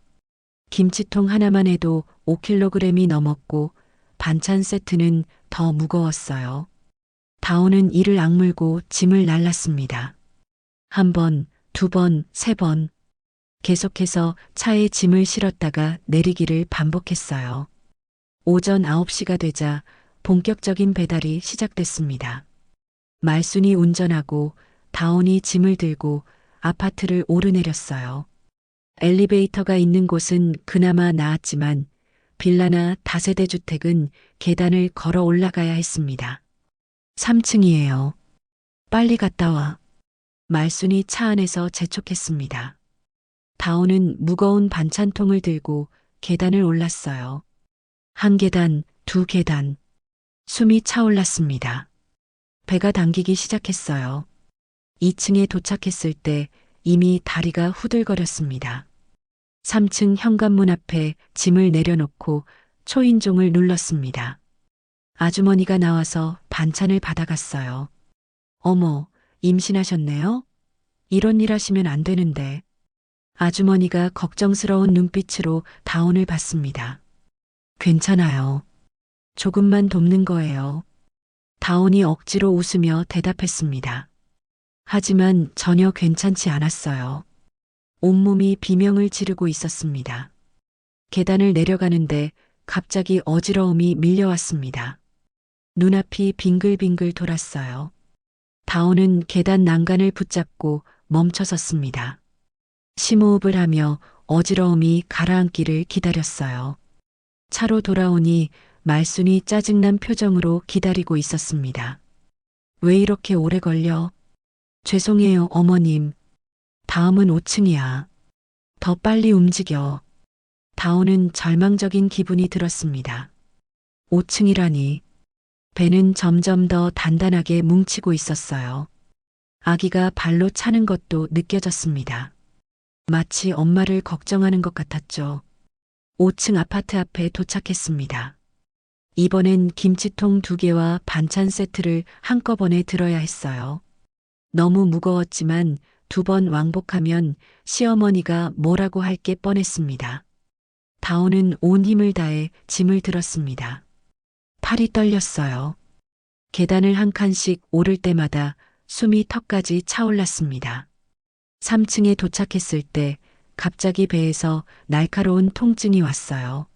김치통 하나만 해도 5kg이 넘었고 반찬 세트는 더 무거웠어요. 다온은 이를 악물고 짐을 날랐습니다. 1번, 2번, 3번. 계속해서 차에 짐을 실었다가 내리기를 반복했어요. 오전 9시가 되자 본격적인 배달이 시작됐습니다. 말순이 운전하고 다온이 짐을 들고 아파트를 오르내렸어요. 엘리베이터가 있는 곳은 그나마 나았지만 빌라나 다세대 주택은 계단을 걸어 올라가야 했습니다. 3층이에요. 빨리 갔다 와. 말순이 차 안에서 재촉했습니다. 다온은 무거운 반찬통을 들고 계단을 올랐어요. 1계단, 2계단. 숨이 차올랐습니다. 배가 당기기 시작했어요. 2층에 도착했을 때 이미 다리가 후들거렸습니다. 3층 현관문 앞에 짐을 내려놓고 초인종을 눌렀습니다. 아주머니가 나와서 반찬을 받아갔어요. 어머, 임신하셨네요? 이런 일 하시면 안 되는데. 아주머니가 걱정스러운 눈빛으로 다온을 봤습니다. 괜찮아요. 조금만 돕는 거예요. 다온이 억지로 웃으며 대답했습니다. 하지만 전혀 괜찮지 않았어요. 온몸이 비명을 지르고 있었습니다. 계단을 내려가는데 갑자기 어지러움이 밀려왔습니다. 눈앞이 빙글빙글 돌았어요. 다온은 계단 난간을 붙잡고 멈춰섰습니다. 심호흡을 하며 어지러움이 가라앉기를 기다렸어요. 차로 돌아오니 말순이 짜증난 표정으로 기다리고 있었습니다. 왜 이렇게 오래 걸려? 죄송해요, 어머님. 다음은 5층이야. 더 빨리 움직여. 다온은 절망적인 기분이 들었습니다. 5층이라니. 배는 점점 더 단단하게 뭉치고 있었어요. 아기가 발로 차는 것도 느껴졌습니다. 마치 엄마를 걱정하는 것 같았죠. 5층 아파트 앞에 도착했습니다. 이번엔 김치통 2개와 반찬 세트를 한꺼번에 들어야 했어요. 너무 무거웠지만 2번 왕복하면 시어머니가 뭐라고 할 게 뻔했습니다. 다온은 온 힘을 다해 짐을 들었습니다. 팔이 떨렸어요. 계단을 한 칸씩 오를 때마다 숨이 턱까지 차올랐습니다. 3층에 도착했을 때 갑자기 배에서 날카로운 통증이 왔어요.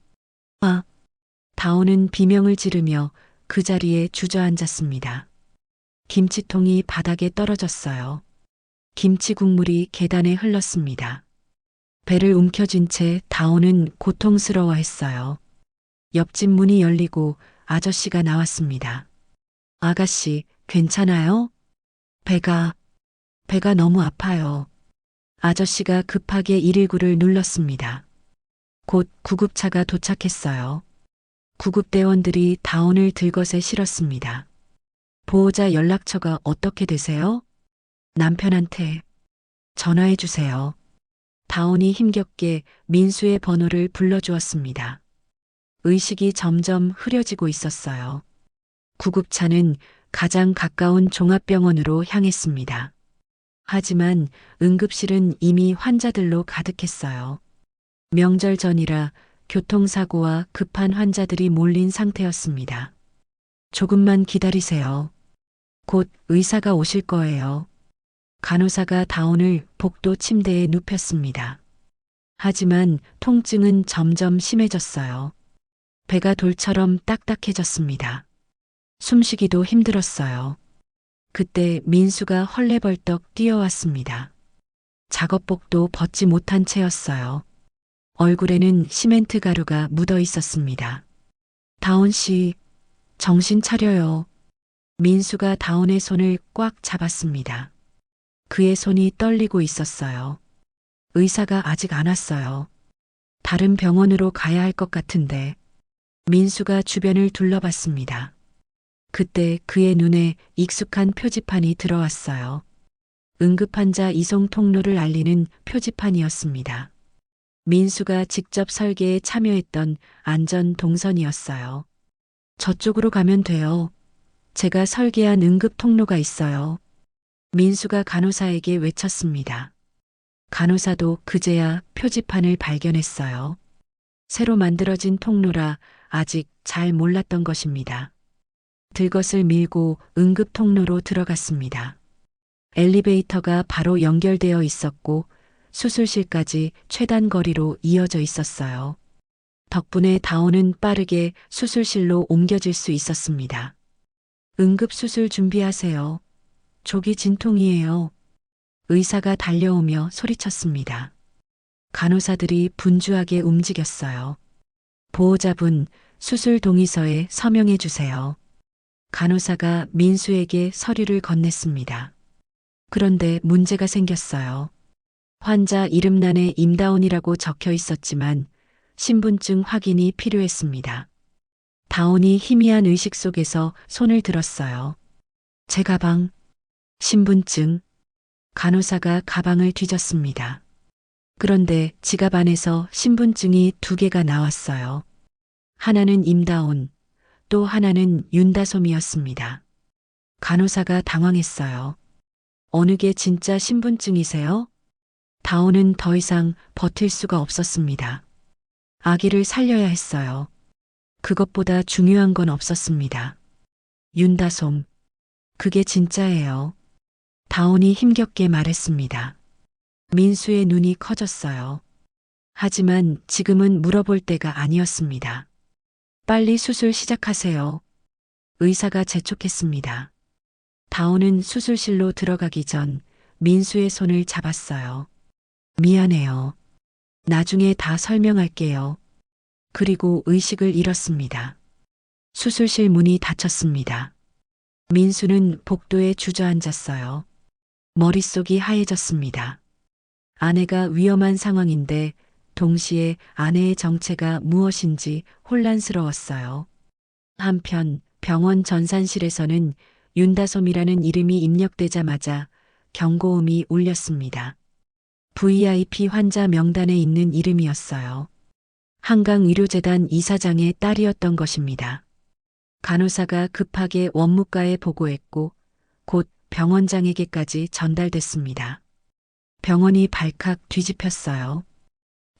아! 다온은 비명을 지르며 그 자리에 주저앉았습니다. 김치통이 바닥에 떨어졌어요. 김치 국물이 계단에 흘렀습니다. 배를 움켜쥔 채 다온은 고통스러워했어요. 옆집 문이 열리고 아저씨가 나왔습니다. 아가씨, 괜찮아요? 배가 너무 아파요. 아저씨가 급하게 119를 눌렀습니다. 곧 구급차가 도착했어요. 구급대원들이 다온을 들것에 실었습니다. 보호자 연락처가 어떻게 되세요? 남편한테 전화해 주세요. 다온이 힘겹게 민수의 번호를 불러주었습니다. 의식이 점점 흐려지고 있었어요. 구급차는 가장 가까운 종합병원으로 향했습니다. 하지만 응급실은 이미 환자들로 가득했어요. 명절 전이라 교통사고와 급한 환자들이 몰린 상태였습니다. 조금만 기다리세요. 곧 의사가 오실 거예요. 간호사가 다온을 복도 침대에 눕혔습니다. 하지만 통증은 점점 심해졌어요. 배가 돌처럼 딱딱해졌습니다. 숨쉬기도 힘들었어요. 그때 민수가 헐레벌떡 뛰어왔습니다. 작업복도 벗지 못한 채였어요. 얼굴에는 시멘트 가루가 묻어 있었습니다. 다온 씨, 정신 차려요. 민수가 다온의 손을 꽉 잡았습니다. 그의 손이 떨리고 있었어요. 의사가 아직 안 왔어요. 다른 병원으로 가야 할 것 같은데. 민수가 주변을 둘러봤습니다. 그때 그의 눈에 익숙한 표지판이 들어왔어요. 응급환자 이송 통로를 알리는 표지판이었습니다. 민수가 직접 설계에 참여했던 안전 동선이었어요. 저쪽으로 가면 돼요. 제가 설계한 응급 통로가 있어요. 민수가 간호사에게 외쳤습니다. 간호사도 그제야 표지판을 발견했어요. 새로 만들어진 통로라 아직 잘 몰랐던 것입니다. 들것을 밀고 응급 통로로 들어갔습니다. 엘리베이터가 바로 연결되어 있었고 수술실까지 최단 거리로 이어져 있었어요. 덕분에 다온은 빠르게 수술실로 옮겨질 수 있었습니다. 응급수술 준비하세요. 조기 진통이에요. 의사가 달려오며 소리쳤습니다. 간호사들이 분주하게 움직였어요. 보호자분, 수술 동의서에 서명해 주세요. 간호사가 민수에게 서류를 건넸습니다. 그런데 문제가 생겼어요. 환자 이름란에 임다온이라고 적혀 있었지만 신분증 확인이 필요했습니다. 다온이 희미한 의식 속에서 손을 들었어요. 제 가방, 신분증. 간호사가 가방을 뒤졌습니다. 그런데 지갑 안에서 신분증이 2개가 나왔어요. 하나는 임다온, 또 하나는 윤다솜이었습니다. 간호사가 당황했어요. 어느 게 진짜 신분증이세요? 다온은 더 이상 버틸 수가 없었습니다. 아기를 살려야 했어요. 그것보다 중요한 건 없었습니다. 윤다솜, 그게 진짜예요. 다온이 힘겹게 말했습니다. 민수의 눈이 커졌어요. 하지만 지금은 물어볼 때가 아니었습니다. 빨리 수술 시작하세요. 의사가 재촉했습니다. 다온은 수술실로 들어가기 전 민수의 손을 잡았어요. 미안해요. 나중에 다 설명할게요. 그리고 의식을 잃었습니다. 수술실 문이 닫혔습니다. 민수는 복도에 주저앉았어요. 머릿속이 하얘졌습니다. 아내가 위험한 상황인데 동시에 아내의 정체가 무엇인지 혼란스러웠어요. 한편 병원 전산실에서는 윤다솜이라는 이름이 입력되자마자 경고음이 울렸습니다. VIP 환자 명단에 있는 이름이었어요. 한강의료재단 이사장의 딸이었던 것입니다. 간호사가 급하게 원무과에 보고했고 곧 병원장에게까지 전달됐습니다. 병원이 발칵 뒤집혔어요.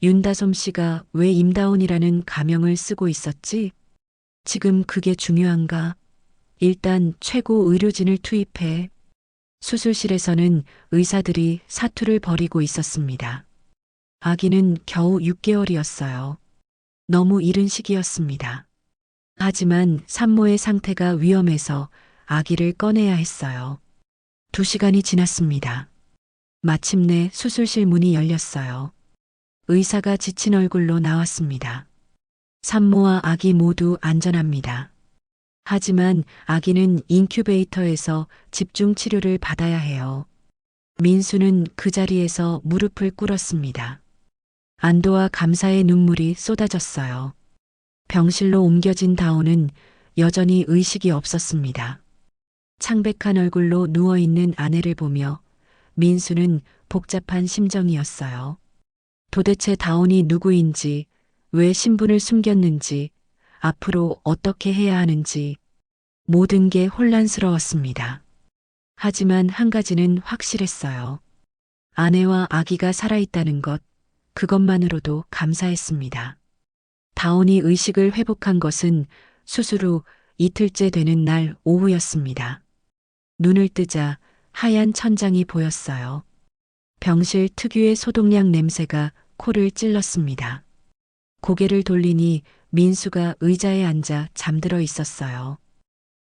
윤다솜 씨가 왜 임다운이라는 가명을 쓰고 있었지? 지금 그게 중요한가? 일단 최고 의료진을 투입해. 수술실에서는 의사들이 사투를 벌이고 있었습니다. 아기는 겨우 6개월이었어요. 너무 이른 시기였습니다. 하지만 산모의 상태가 위험해서 아기를 꺼내야 했어요. 2시간이 지났습니다. 마침내 수술실 문이 열렸어요. 의사가 지친 얼굴로 나왔습니다. 산모와 아기 모두 안전합니다. 하지만 아기는 인큐베이터에서 집중 치료를 받아야 해요. 민수는 그 자리에서 무릎을 꿇었습니다. 안도와 감사의 눈물이 쏟아졌어요. 병실로 옮겨진 다온은 여전히 의식이 없었습니다. 창백한 얼굴로 누워있는 아내를 보며 민수는 복잡한 심정이었어요. 도대체 다온이 누구인지, 왜 신분을 숨겼는지, 앞으로 어떻게 해야 하는지 모든 게 혼란스러웠습니다. 하지만 한 가지는 확실했어요. 아내와 아기가 살아있다는 것, 그것만으로도 감사했습니다. 다온이 의식을 회복한 것은 수술 후 이틀째 되는 날 오후였습니다. 눈을 뜨자 하얀 천장이 보였어요. 병실 특유의 소독약 냄새가 코를 찔렀습니다. 고개를 돌리니 민수가 의자에 앉아 잠들어 있었어요.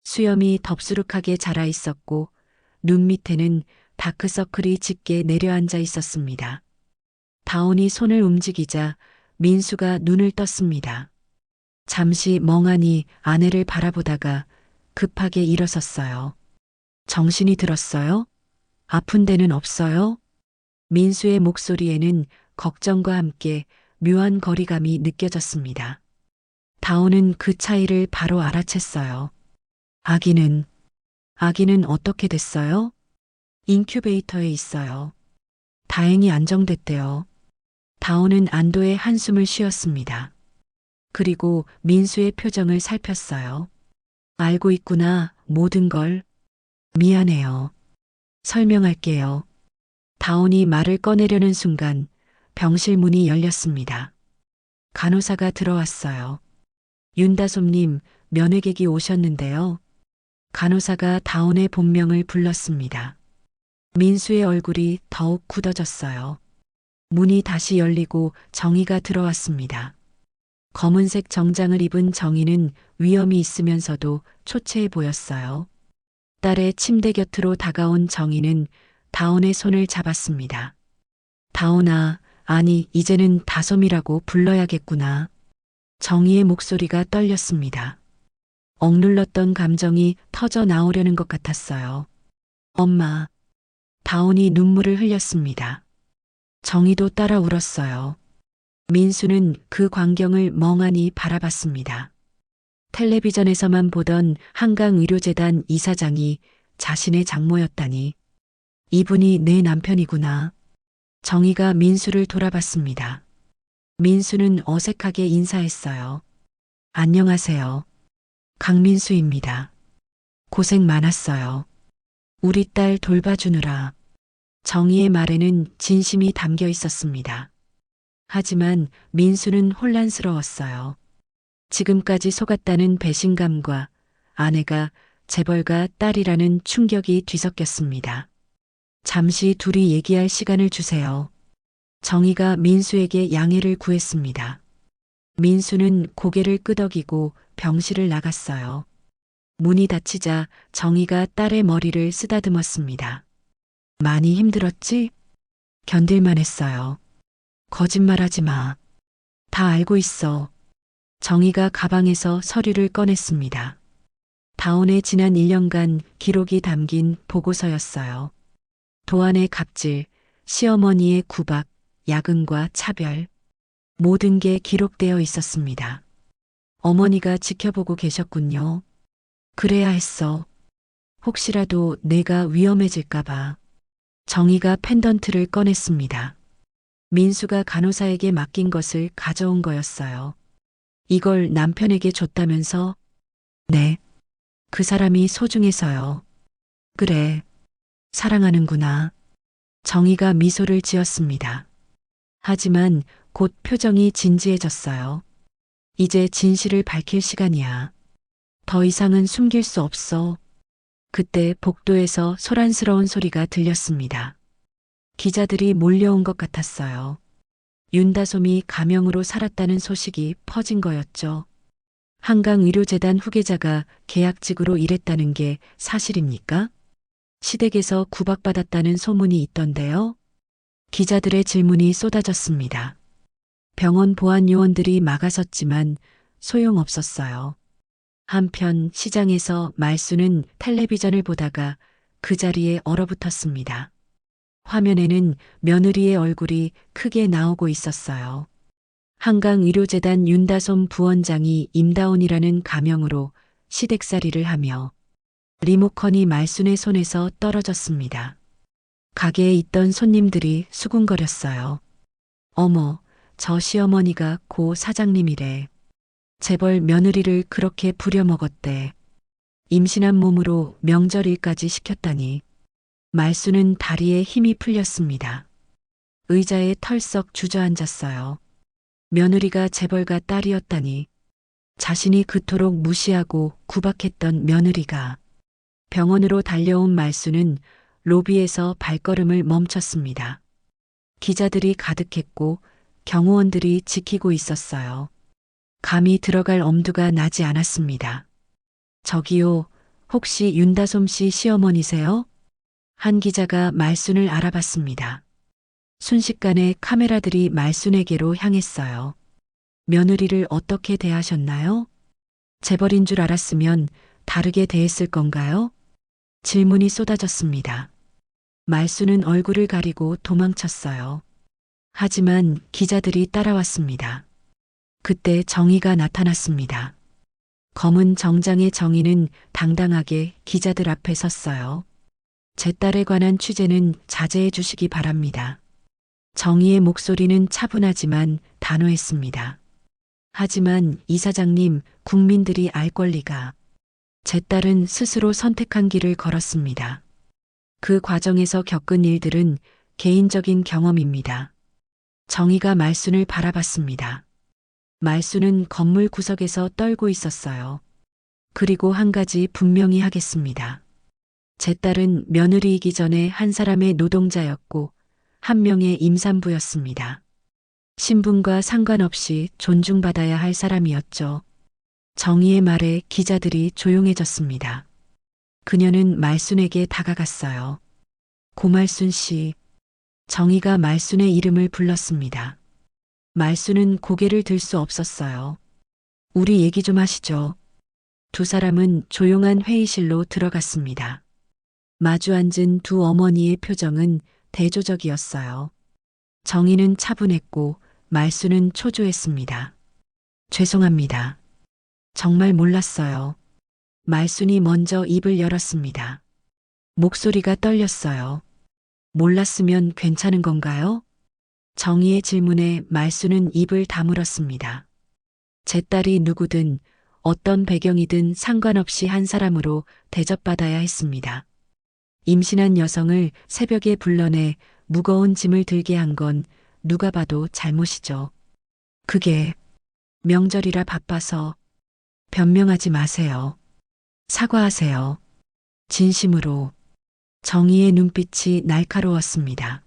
수염이 덥수룩하게 자라 있었고 눈 밑에는 다크서클이 짙게 내려앉아 있었습니다. 다온이 손을 움직이자 민수가 눈을 떴습니다. 잠시 멍하니 아내를 바라보다가 급하게 일어섰어요. 정신이 들었어요? 아픈 데는 없어요? 민수의 목소리에는 걱정과 함께 묘한 거리감이 느껴졌습니다. 다온은 그 차이를 바로 알아챘어요. 아기는 어떻게 됐어요? 인큐베이터에 있어요. 다행히 안정됐대요. 다온은 안도의 한숨을 쉬었습니다. 그리고 민수의 표정을 살폈어요. 알고 있구나, 모든 걸. 미안해요. 설명할게요. 다온이 말을 꺼내려는 순간 병실 문이 열렸습니다. 간호사가 들어왔어요. 윤다솜님, 면회객이 오셨는데요. 간호사가 다온의 본명을 불렀습니다. 민수의 얼굴이 더욱 굳어졌어요. 문이 다시 열리고 정희가 들어왔습니다. 검은색 정장을 입은 정희는 위험이 있으면서도 초췌해 보였어요. 딸의 침대 곁으로 다가온 정희는 다온의 손을 잡았습니다. 다온아, 아니, 이제는 다솜이라고 불러야겠구나. 정희의 목소리가 떨렸습니다. 억눌렀던 감정이 터져 나오려는 것 같았어요. 엄마. 다온이 눈물을 흘렸습니다. 정희도 따라 울었어요. 민수는 그 광경을 멍하니 바라봤습니다. 텔레비전에서만 보던 한강의료재단 이사장이 자신의 장모였다니. 이분이 내 남편이구나. 정희가 민수를 돌아봤습니다. 민수는 어색하게 인사했어요. 안녕하세요. 강민수입니다. 고생 많았어요. 우리 딸 돌봐주느라. 정희의 말에는 진심이 담겨 있었습니다. 하지만 민수는 혼란스러웠어요. 지금까지 속았다는 배신감과 아내가 재벌가 딸이라는 충격이 뒤섞였습니다. 잠시 둘이 얘기할 시간을 주세요. 정희가 민수에게 양해를 구했습니다. 민수는 고개를 끄덕이고 병실을 나갔어요. 문이 닫히자 정희가 딸의 머리를 쓰다듬었습니다. 많이 힘들었지? 견딜만 했어요. 거짓말하지 마. 다 알고 있어. 정희가 가방에서 서류를 꺼냈습니다. 다온의 지난 1년간 기록이 담긴 보고서였어요. 도안의 갑질, 시어머니의 구박, 야근과 차별, 모든 게 기록되어 있었습니다. 어머니가 지켜보고 계셨군요. 그래야 했어. 혹시라도 내가 위험해질까봐. 정희가 펜던트를 꺼냈습니다. 민수가 간호사에게 맡긴 것을 가져온 거였어요. 이걸 남편에게 줬다면서? 네. 그 사람이 소중해서요. 그래. 사랑하는구나. 정희가 미소를 지었습니다. 하지만 곧 표정이 진지해졌어요. 이제 진실을 밝힐 시간이야. 더 이상은 숨길 수 없어. 그때 복도에서 소란스러운 소리가 들렸습니다. 기자들이 몰려온 것 같았어요. 윤다솜이 가명으로 살았다는 소식이 퍼진 거였죠. 한강의료재단 후계자가 계약직으로 일했다는 게 사실입니까? 시댁에서 구박받았다는 소문이 있던데요. 기자들의 질문이 쏟아졌습니다. 병원 보안 요원들이 막아섰지만 소용없었어요. 한편 시장에서 말수는 텔레비전을 보다가 그 자리에 얼어붙었습니다. 화면에는 며느리의 얼굴이 크게 나오고 있었어요. 한강의료재단 윤다솜 부원장이 임다운이라는 가명으로 시댁살이를 하며 리모컨이 말순의 손에서 떨어졌습니다. 가게에 있던 손님들이 수군거렸어요. 어머, 저 시어머니가 고 사장님이래. 재벌 며느리를 그렇게 부려먹었대. 임신한 몸으로 명절일까지 시켰다니. 말수는 다리에 힘이 풀렸습니다. 의자에 털썩 주저앉았어요. 며느리가 재벌가 딸이었다니. 자신이 그토록 무시하고 구박했던 며느리가. 병원으로 달려온 말수는 로비에서 발걸음을 멈췄습니다. 기자들이 가득했고 경호원들이 지키고 있었어요. 감히 들어갈 엄두가 나지 않았습니다. 저기요, 혹시 윤다솜 씨 시어머니세요? 한 기자가 말순을 알아봤습니다. 순식간에 카메라들이 말순에게로 향했어요. 며느리를 어떻게 대하셨나요? 재벌인 줄 알았으면 다르게 대했을 건가요? 질문이 쏟아졌습니다. 말순은 얼굴을 가리고 도망쳤어요. 하지만 기자들이 따라왔습니다. 그때 정의가 나타났습니다. 검은 정장의 정의는 당당하게 기자들 앞에 섰어요. 제 딸에 관한 취재는 자제해 주시기 바랍니다. 정의의 목소리는 차분하지만 단호했습니다. 하지만 이사장님, 국민들이 알 권리가. 제 딸은 스스로 선택한 길을 걸었습니다. 그 과정에서 겪은 일들은 개인적인 경험입니다. 정의가 말순을 바라봤습니다. 말순은 건물 구석에서 떨고 있었어요. 그리고 한 가지 분명히 하겠습니다. 제 딸은 며느리이기 전에 한 사람의 노동자였고 한 명의 임산부였습니다. 신분과 상관없이 존중받아야 할 사람이었죠. 정의의 말에 기자들이 조용해졌습니다. 그녀는 말순에게 다가갔어요. 고말순 씨. 정의가 말순의 이름을 불렀습니다. 말순은 고개를 들 수 없었어요. 우리 얘기 좀 하시죠. 두 사람은 조용한 회의실로 들어갔습니다. 마주 앉은 두 어머니의 표정은 대조적이었어요. 정의는 차분했고 말순은 초조했습니다. 죄송합니다. 정말 몰랐어요. 말순이 먼저 입을 열었습니다. 목소리가 떨렸어요. 몰랐으면 괜찮은 건가요? 정의의 질문에 말순은 입을 다물었습니다. 제 딸이 누구든 어떤 배경이든 상관없이 한 사람으로 대접받아야 했습니다. 임신한 여성을 새벽에 불러내 무거운 짐을 들게 한 건 누가 봐도 잘못이죠. 그게 명절이라 바빠서. 변명하지 마세요. 사과하세요. 진심으로. 정의의 눈빛이 날카로웠습니다.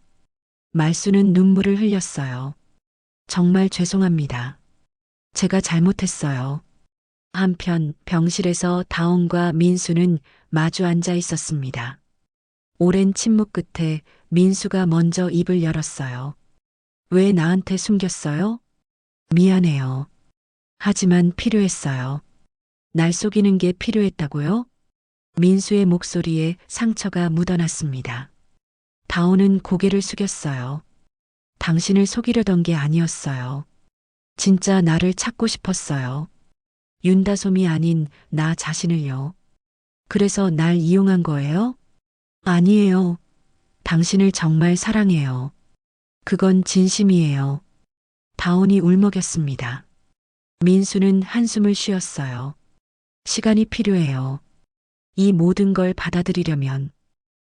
말수는 눈물을 흘렸어요. 정말 죄송합니다. 제가 잘못했어요. 한편 병실에서 다온과 민수는 마주 앉아 있었습니다. 오랜 침묵 끝에 민수가 먼저 입을 열었어요. 왜 나한테 숨겼어요? 미안해요. 하지만 필요했어요. 날 속이는 게 필요했다고요? 민수의 목소리에 상처가 묻어났습니다. 다온은 고개를 숙였어요. 당신을 속이려던 게 아니었어요. 진짜 나를 찾고 싶었어요. 윤다솜이 아닌 나 자신을요. 그래서 날 이용한 거예요? 아니에요. 당신을 정말 사랑해요. 그건 진심이에요. 다온이 울먹였습니다. 민수는 한숨을 쉬었어요. 시간이 필요해요. 이 모든 걸 받아들이려면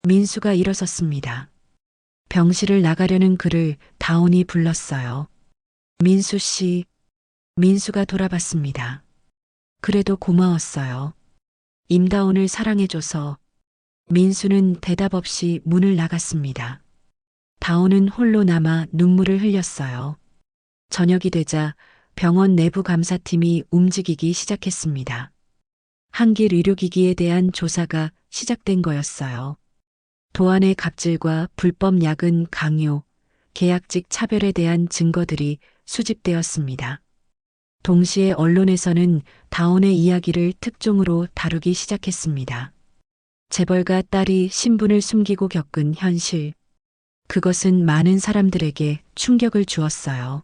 민수가 일어섰습니다. 병실을 나가려는 그를 다온이 불렀어요. 민수 씨, 민수가 돌아봤습니다. 그래도 고마웠어요. 임다온을 사랑해줘서. 민수는 대답 없이 문을 나갔습니다. 다온은 홀로 남아 눈물을 흘렸어요. 저녁이 되자 병원 내부 감사팀이 움직이기 시작했습니다. 한길 의료기기에 대한 조사가 시작된 거였어요. 도안의 갑질과 불법 야근 강요, 계약직 차별에 대한 증거들이 수집되었습니다. 동시에 언론에서는 다온의 이야기를 특종으로 다루기 시작했습니다. 재벌가 딸이 신분을 숨기고 겪은 현실. 그것은 많은 사람들에게 충격을 주었어요.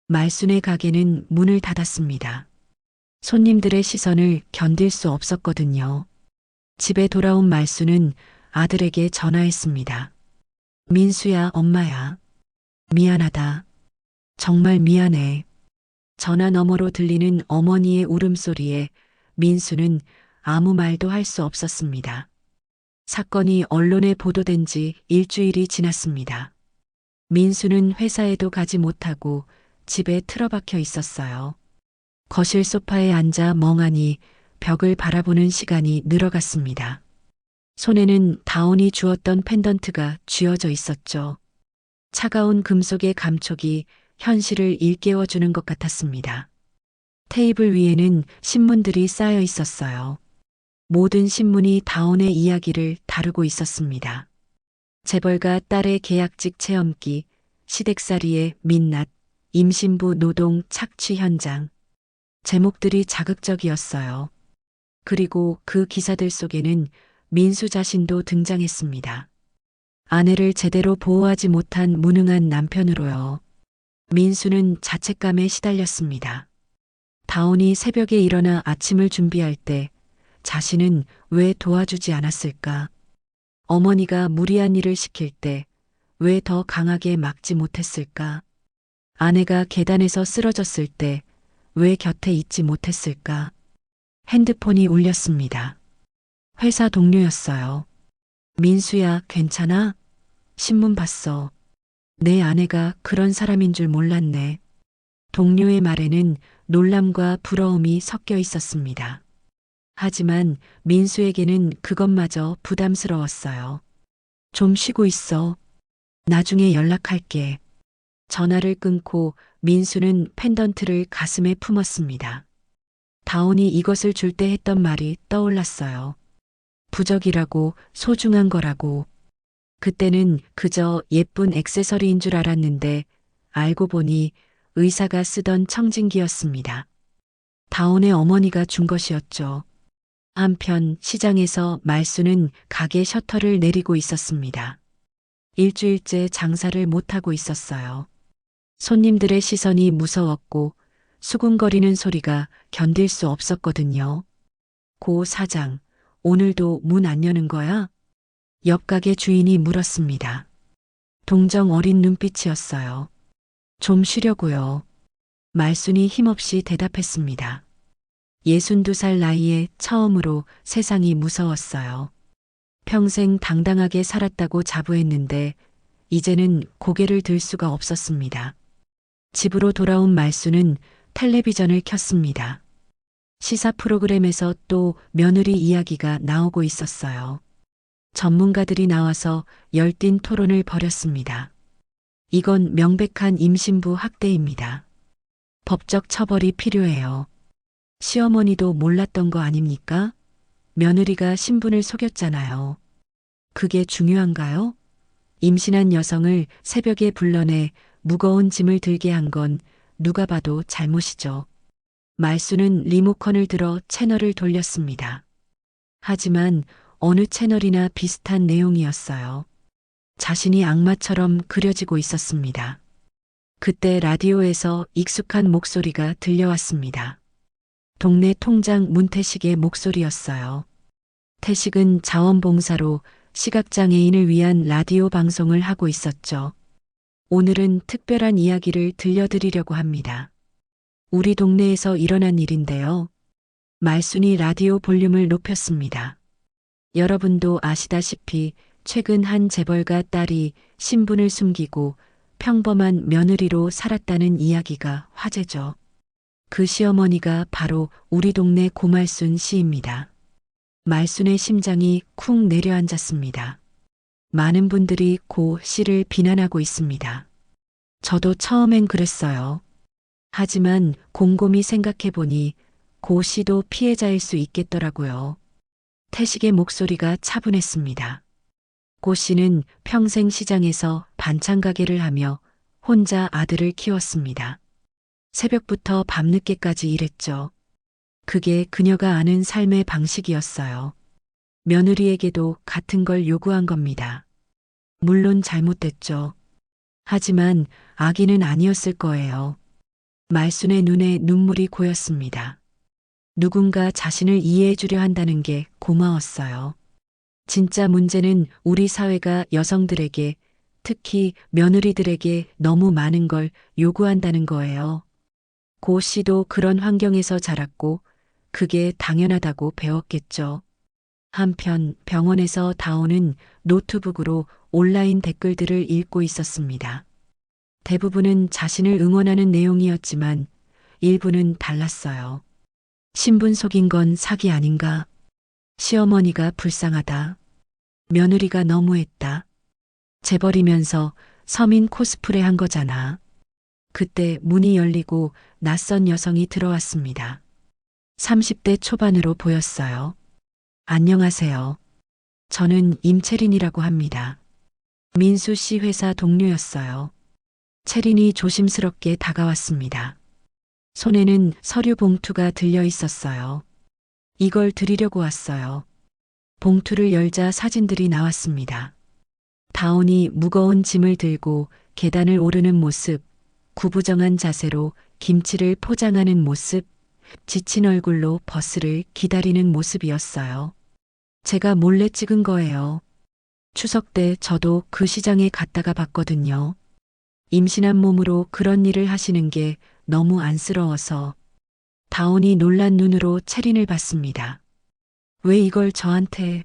말순의 가게는 문을 닫았습니다. 손님들의 시선을 견딜 수 없었거든요. 집에 돌아온 말순은 아들에게 전화했습니다. 민수야, 엄마야. 미안하다. 정말 미안해. 전화 너머로 들리는 어머니의 울음소리에 민수는 아무 말도 할 수 없었습니다. 사건이 언론에 보도된 지 일주일이 지났습니다. 민수는 회사에도 가지 못하고 집에 틀어박혀 있었어요. 거실 소파에 앉아 멍하니 벽을 바라보는 시간이 늘어갔습니다. 손에는 다온이 주었던 펜던트가 쥐어져 있었죠. 차가운 금속의 감촉이 현실을 일깨워주는 것 같았습니다. 테이블 위에는 신문들이 쌓여 있었어요. 모든 신문이 다온의 이야기를 다루고 있었습니다. 재벌가 딸의 계약직 체험기, 시댁살이의 민낯, 임신부 노동 착취 현장. 제목들이 자극적이었어요. 그리고 그 기사들 속에는 민수 자신도 등장했습니다. 아내를 제대로 보호하지 못한 무능한 남편으로요. 민수는 자책감에 시달렸습니다. 다온이 새벽에 일어나 아침을 준비할 때 자신은 왜 도와주지 않았을까? 어머니가 무리한 일을 시킬 때 왜 더 강하게 막지 못했을까? 아내가 계단에서 쓰러졌을 때 왜 곁에 있지 못했을까? 핸드폰이 울렸습니다. 회사 동료였어요. 민수야, 괜찮아? 신문 봤어. 내 아내가 그런 사람인 줄 몰랐네. 동료의 말에는 놀람과 부러움이 섞여 있었습니다. 하지만 민수에게는 그것마저 부담스러웠어요. 좀 쉬고 있어. 나중에 연락할게. 전화를 끊고 민수는 펜던트를 가슴에 품었습니다. 다온이 이것을 줄 때 했던 말이 떠올랐어요. 부적이라고, 소중한 거라고. 그때는 그저 예쁜 액세서리인 줄 알았는데 알고 보니 의사가 쓰던 청진기였습니다. 다온의 어머니가 준 것이었죠. 한편 시장에서 말수는 가게 셔터를 내리고 있었습니다. 일주일째 장사를 못하고 있었어요. 손님들의 시선이 무서웠고 수군거리는 소리가 견딜 수 없었거든요. 고 사장, 오늘도 문 안 여는 거야? 옆 가게 주인이 물었습니다. 동정 어린 눈빛이었어요. 좀 쉬려고요. 말순이 힘없이 대답했습니다. 62살 나이에 처음으로 세상이 무서웠어요. 평생 당당하게 살았다고 자부했는데 이제는 고개를 들 수가 없었습니다. 집으로 돌아온 말순은 텔레비전을 켰습니다. 시사 프로그램에서 또 며느리 이야기가 나오고 있었어요. 전문가들이 나와서 열띤 토론을 벌였습니다. 이건 명백한 임신부 학대입니다. 법적 처벌이 필요해요. 시어머니도 몰랐던 거 아닙니까? 며느리가 신분을 속였잖아요. 그게 중요한가요? 임신한 여성을 새벽에 불러내 무거운 짐을 들게 한 건 누가 봐도 잘못이죠. 말수는 리모컨을 들어 채널을 돌렸습니다. 하지만 어느 채널이나 비슷한 내용이었어요. 자신이 악마처럼 그려지고 있었습니다. 그때 라디오에서 익숙한 목소리가 들려왔습니다. 동네 통장 문태식의 목소리였어요. 태식은 자원봉사로 시각장애인을 위한 라디오 방송을 하고 있었죠. 오늘은 특별한 이야기를 들려드리려고 합니다. 우리 동네에서 일어난 일인데요. 말순이 라디오 볼륨을 높였습니다. 여러분도 아시다시피 최근 한 재벌가 딸이 신분을 숨기고 평범한 며느리로 살았다는 이야기가 화제죠. 그 시어머니가 바로 우리 동네 고말순 씨입니다. 말순의 심장이 쿵 내려앉았습니다. 많은 분들이 고 씨를 비난하고 있습니다. 저도 처음엔 그랬어요. 하지만 곰곰이 생각해보니 고 씨도 피해자일 수 있겠더라고요. 태식의 목소리가 차분했습니다. 고 씨는 평생 시장에서 반찬 가게를 하며 혼자 아들을 키웠습니다. 새벽부터 밤늦게까지 일했죠. 그게 그녀가 아는 삶의 방식이었어요. 며느리에게도 같은 걸 요구한 겁니다. 물론 잘못됐죠. 하지만 악인은 아니었을 거예요. 말순의 눈에 눈물이 고였습니다. 누군가 자신을 이해해 주려 한다는 게 고마웠어요. 진짜 문제는 우리 사회가 여성들에게, 특히 며느리들에게 너무 많은 걸 요구한다는 거예요. 고 씨도 그런 환경에서 자랐고 그게 당연하다고 배웠겠죠. 한편 병원에서 다오는 노트북으로 온라인 댓글들을 읽고 있었습니다. 대부분은 자신을 응원하는 내용이었지만 일부는 달랐어요. 신분 속인 건 사기 아닌가? 시어머니가 불쌍하다. 며느리가 너무했다. 재벌이면서 서민 코스프레 한 거잖아. 그때 문이 열리고 낯선 여성이 들어왔습니다. 30대 초반으로 보였어요. 안녕하세요. 저는 임채린이라고 합니다. 민수 씨 회사 동료였어요. 채린이 조심스럽게 다가왔습니다. 손에는 서류 봉투가 들려 있었어요. 이걸 드리려고 왔어요. 봉투를 열자 사진들이 나왔습니다. 다온이 무거운 짐을 들고 계단을 오르는 모습, 구부정한 자세로 김치를 포장하는 모습, 지친 얼굴로 버스를 기다리는 모습이었어요. 제가 몰래 찍은 거예요. 추석 때 저도 그 시장에 갔다가 봤거든요. 임신한 몸으로 그런 일을 하시는 게 너무 안쓰러워서. 다온이 놀란 눈으로 채린을 봤습니다. 왜 이걸 저한테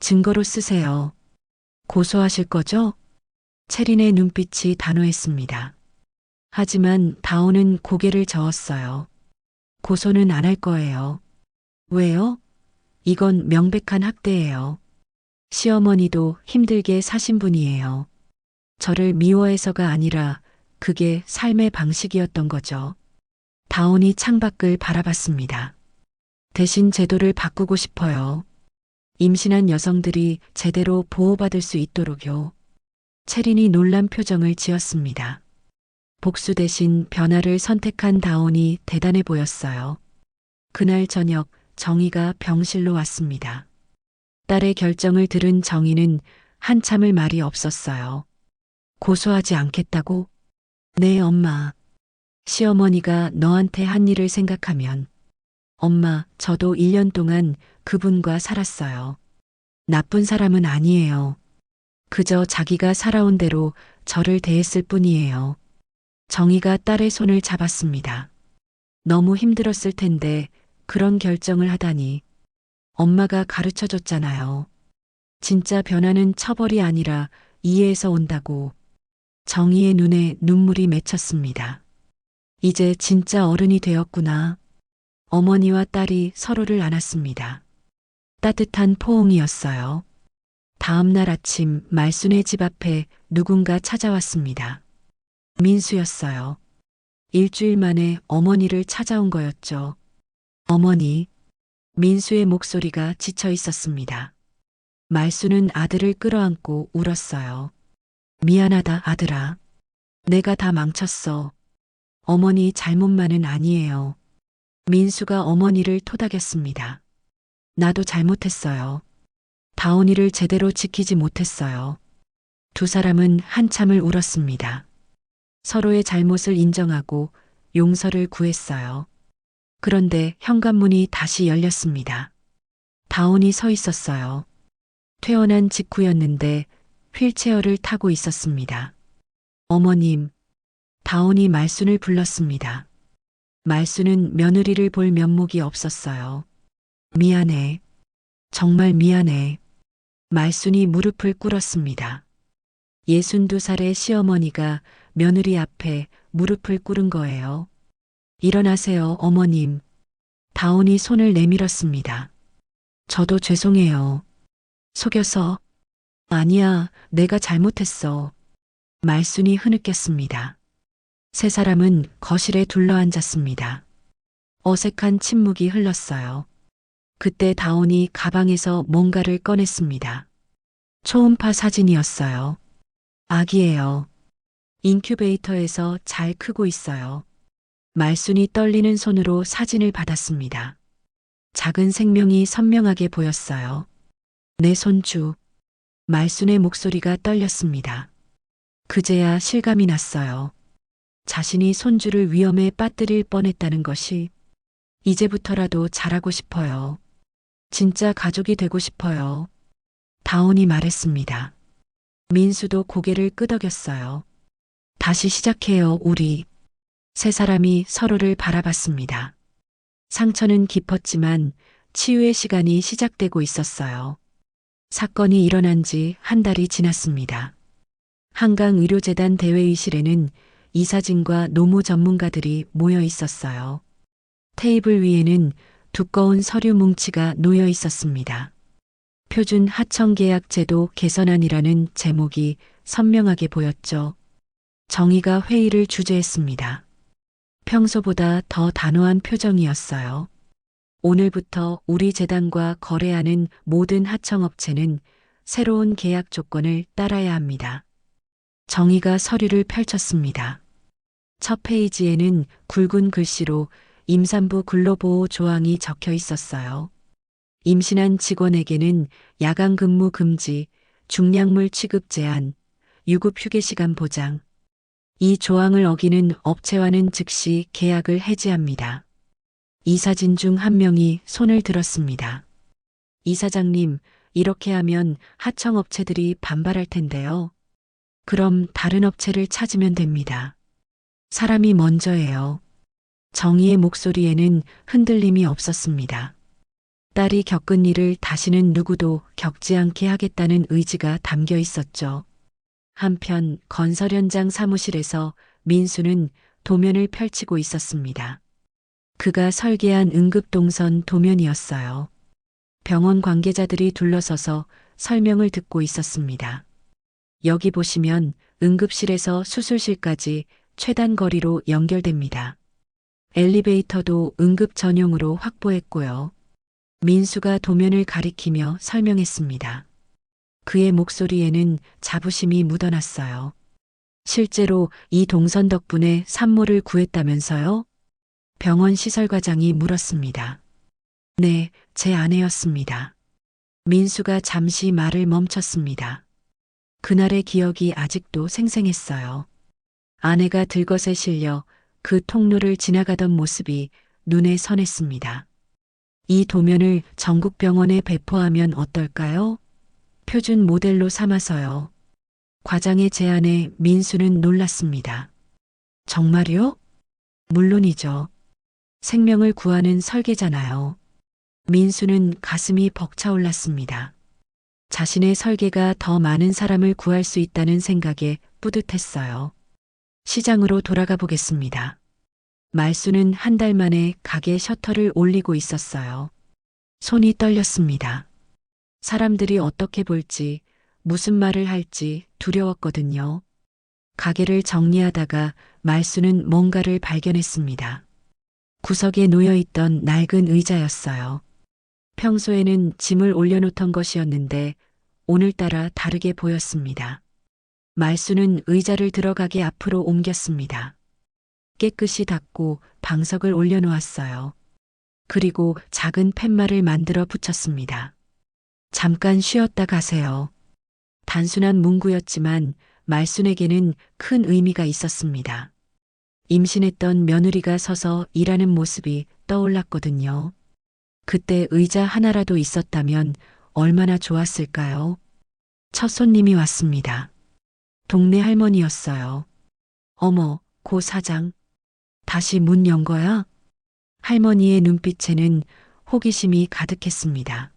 증거로 쓰세요? 고소하실 거죠? 채린의 눈빛이 단호했습니다. 하지만 다온은 고개를 저었어요. 고소는 안 할 거예요. 왜요? 이건 명백한 학대예요. 시어머니도 힘들게 사신 분이에요. 저를 미워해서가 아니라 그게 삶의 방식이었던 거죠. 다온이 창밖을 바라봤습니다. 대신 제도를 바꾸고 싶어요. 임신한 여성들이 제대로 보호받을 수 있도록요. 채린이 놀란 표정을 지었습니다. 복수 대신 변화를 선택한 다온이 대단해 보였어요. 그날 저녁 정희가 병실로 왔습니다. 딸의 결정을 들은 정희는 한참을 말이 없었어요. 고소하지 않겠다고? 네, 엄마. 시어머니가 너한테 한 일을 생각하면. 엄마, 저도 1년 동안 그분과 살았어요. 나쁜 사람은 아니에요. 그저 자기가 살아온 대로 저를 대했을 뿐이에요. 정희가 딸의 손을 잡았습니다. 너무 힘들었을 텐데 그런 결정을 하다니. 엄마가 가르쳐 줬잖아요. 진짜 변화는 처벌이 아니라 이해에서 온다고. 정희의 눈에 눈물이 맺혔습니다. 이제 진짜 어른이 되었구나. 어머니와 딸이 서로를 안았습니다. 따뜻한 포옹이었어요. 다음 날 아침 말순의 집 앞에 누군가 찾아왔습니다. 민수였어요. 일주일 만에 어머니를 찾아온 거였죠. 어머니. 민수의 목소리가 지쳐 있었습니다. 말수는 아들을 끌어안고 울었어요. 미안하다, 아들아. 내가 다 망쳤어. 어머니 잘못만은 아니에요. 민수가 어머니를 토닥였습니다. 나도 잘못했어요. 다온이를 제대로 지키지 못했어요. 두 사람은 한참을 울었습니다. 서로의 잘못을 인정하고 용서를 구했어요. 그런데 현관문이 다시 열렸습니다. 다온이 서 있었어요. 퇴원한 직후였는데 휠체어를 타고 있었습니다. 어머님, 다온이 말순을 불렀습니다. 말순은 며느리를 볼 면목이 없었어요. 미안해. 정말 미안해. 말순이 무릎을 꿇었습니다. 62살의 시어머니가 며느리 앞에 무릎을 꿇은 거예요. 일어나세요, 어머님. 다온이 손을 내밀었습니다. 저도 죄송해요. 속여서. 아니야, 내가 잘못했어. 말순이 흐느꼈습니다. 세 사람은 거실에 둘러앉았습니다. 어색한 침묵이 흘렀어요. 그때 다온이 가방에서 뭔가를 꺼냈습니다. 초음파 사진이었어요. 아기예요. 인큐베이터에서 잘 크고 있어요. 말순이 떨리는 손으로 사진을 받았습니다. 작은 생명이 선명하게 보였어요. 내 손주. 말순의 목소리가 떨렸습니다. 그제야 실감이 났어요. 자신이 손주를 위험에 빠뜨릴 뻔했다는 것이 이제부터라도 잘하고 싶어요. 진짜 가족이 되고 싶어요. 다온이 말했습니다. 민수도 고개를 끄덕였어요. 다시 시작해요, 우리. 세 사람이 서로를 바라봤습니다. 상처는 깊었지만 치유의 시간이 시작되고 있었어요. 사건이 일어난 지 한 달이 지났습니다. 한강의료재단 대회의실에는 이사진과 노무 전문가들이 모여 있었어요. 테이블 위에는 두꺼운 서류 뭉치가 놓여 있었습니다. 표준 하청계약 제도 개선안이라는 제목이 선명하게 보였죠. 정의가 회의를 주재했습니다. 평소보다 더 단호한 표정이었어요. 오늘부터 우리 재단과 거래하는 모든 하청업체는 새로운 계약 조건을 따라야 합니다. 정의가 서류를 펼쳤습니다. 첫 페이지에는 굵은 글씨로 임산부 근로보호 조항이 적혀 있었어요. 임신한 직원에게는 야간 근무 금지, 중량물 취급 제한, 유급 휴게 시간 보장. 이 조항을 어기는 업체와는 즉시 계약을 해지합니다. 이사진 중 한 명이 손을 들었습니다. 이사장님, 이렇게 하면 하청업체들이 반발할 텐데요. 그럼 다른 업체를 찾으면 됩니다. 사람이 먼저예요. 정의의 목소리에는 흔들림이 없었습니다. 딸이 겪은 일을 다시는 누구도 겪지 않게 하겠다는 의지가 담겨 있었죠. 한편 건설 현장 사무실에서 민수는 도면을 펼치고 있었습니다. 그가 설계한 응급동선 도면이었어요. 병원 관계자들이 둘러서서 설명을 듣고 있었습니다. 여기 보시면 응급실에서 수술실까지 최단 거리로 연결됩니다. 엘리베이터도 응급 전용으로 확보했고요. 민수가 도면을 가리키며 설명했습니다. 그의 목소리에는 자부심이 묻어났어요. 실제로 이 동선 덕분에 산모를 구했다면서요? 병원 시설과장이 물었습니다. 네, 제 아내였습니다. 민수가 잠시 말을 멈췄습니다. 그날의 기억이 아직도 생생했어요. 아내가 들것에 실려 그 통로를 지나가던 모습이 눈에 선했습니다. 이 도면을 전국 병원에 배포하면 어떨까요? 표준 모델로 삼아서요. 과장의 제안에 민수는 놀랐습니다. 정말요? 물론이죠. 생명을 구하는 설계잖아요. 민수는 가슴이 벅차올랐습니다. 자신의 설계가 더 많은 사람을 구할 수 있다는 생각에 뿌듯했어요. 시장으로 돌아가 보겠습니다. 말수는 한 달 만에 가게 셔터를 올리고 있었어요. 손이 떨렸습니다. 사람들이 어떻게 볼지, 무슨 말을 할지 두려웠거든요. 가게를 정리하다가 말수는 뭔가를 발견했습니다. 구석에 놓여있던 낡은 의자였어요. 평소에는 짐을 올려놓던 것이었는데 오늘따라 다르게 보였습니다. 말수는 의자를 들어가게 앞으로 옮겼습니다. 깨끗이 닦고 방석을 올려놓았어요. 그리고 작은 팻말을 만들어 붙였습니다. 잠깐 쉬었다 가세요. 단순한 문구였지만 말순에게는 큰 의미가 있었습니다. 임신했던 며느리가 서서 일하는 모습이 떠올랐거든요. 그때 의자 하나라도 있었다면 얼마나 좋았을까요? 첫 손님이 왔습니다. 동네 할머니였어요. 어머, 고 사장. 다시 문 연 거야? 할머니의 눈빛에는 호기심이 가득했습니다.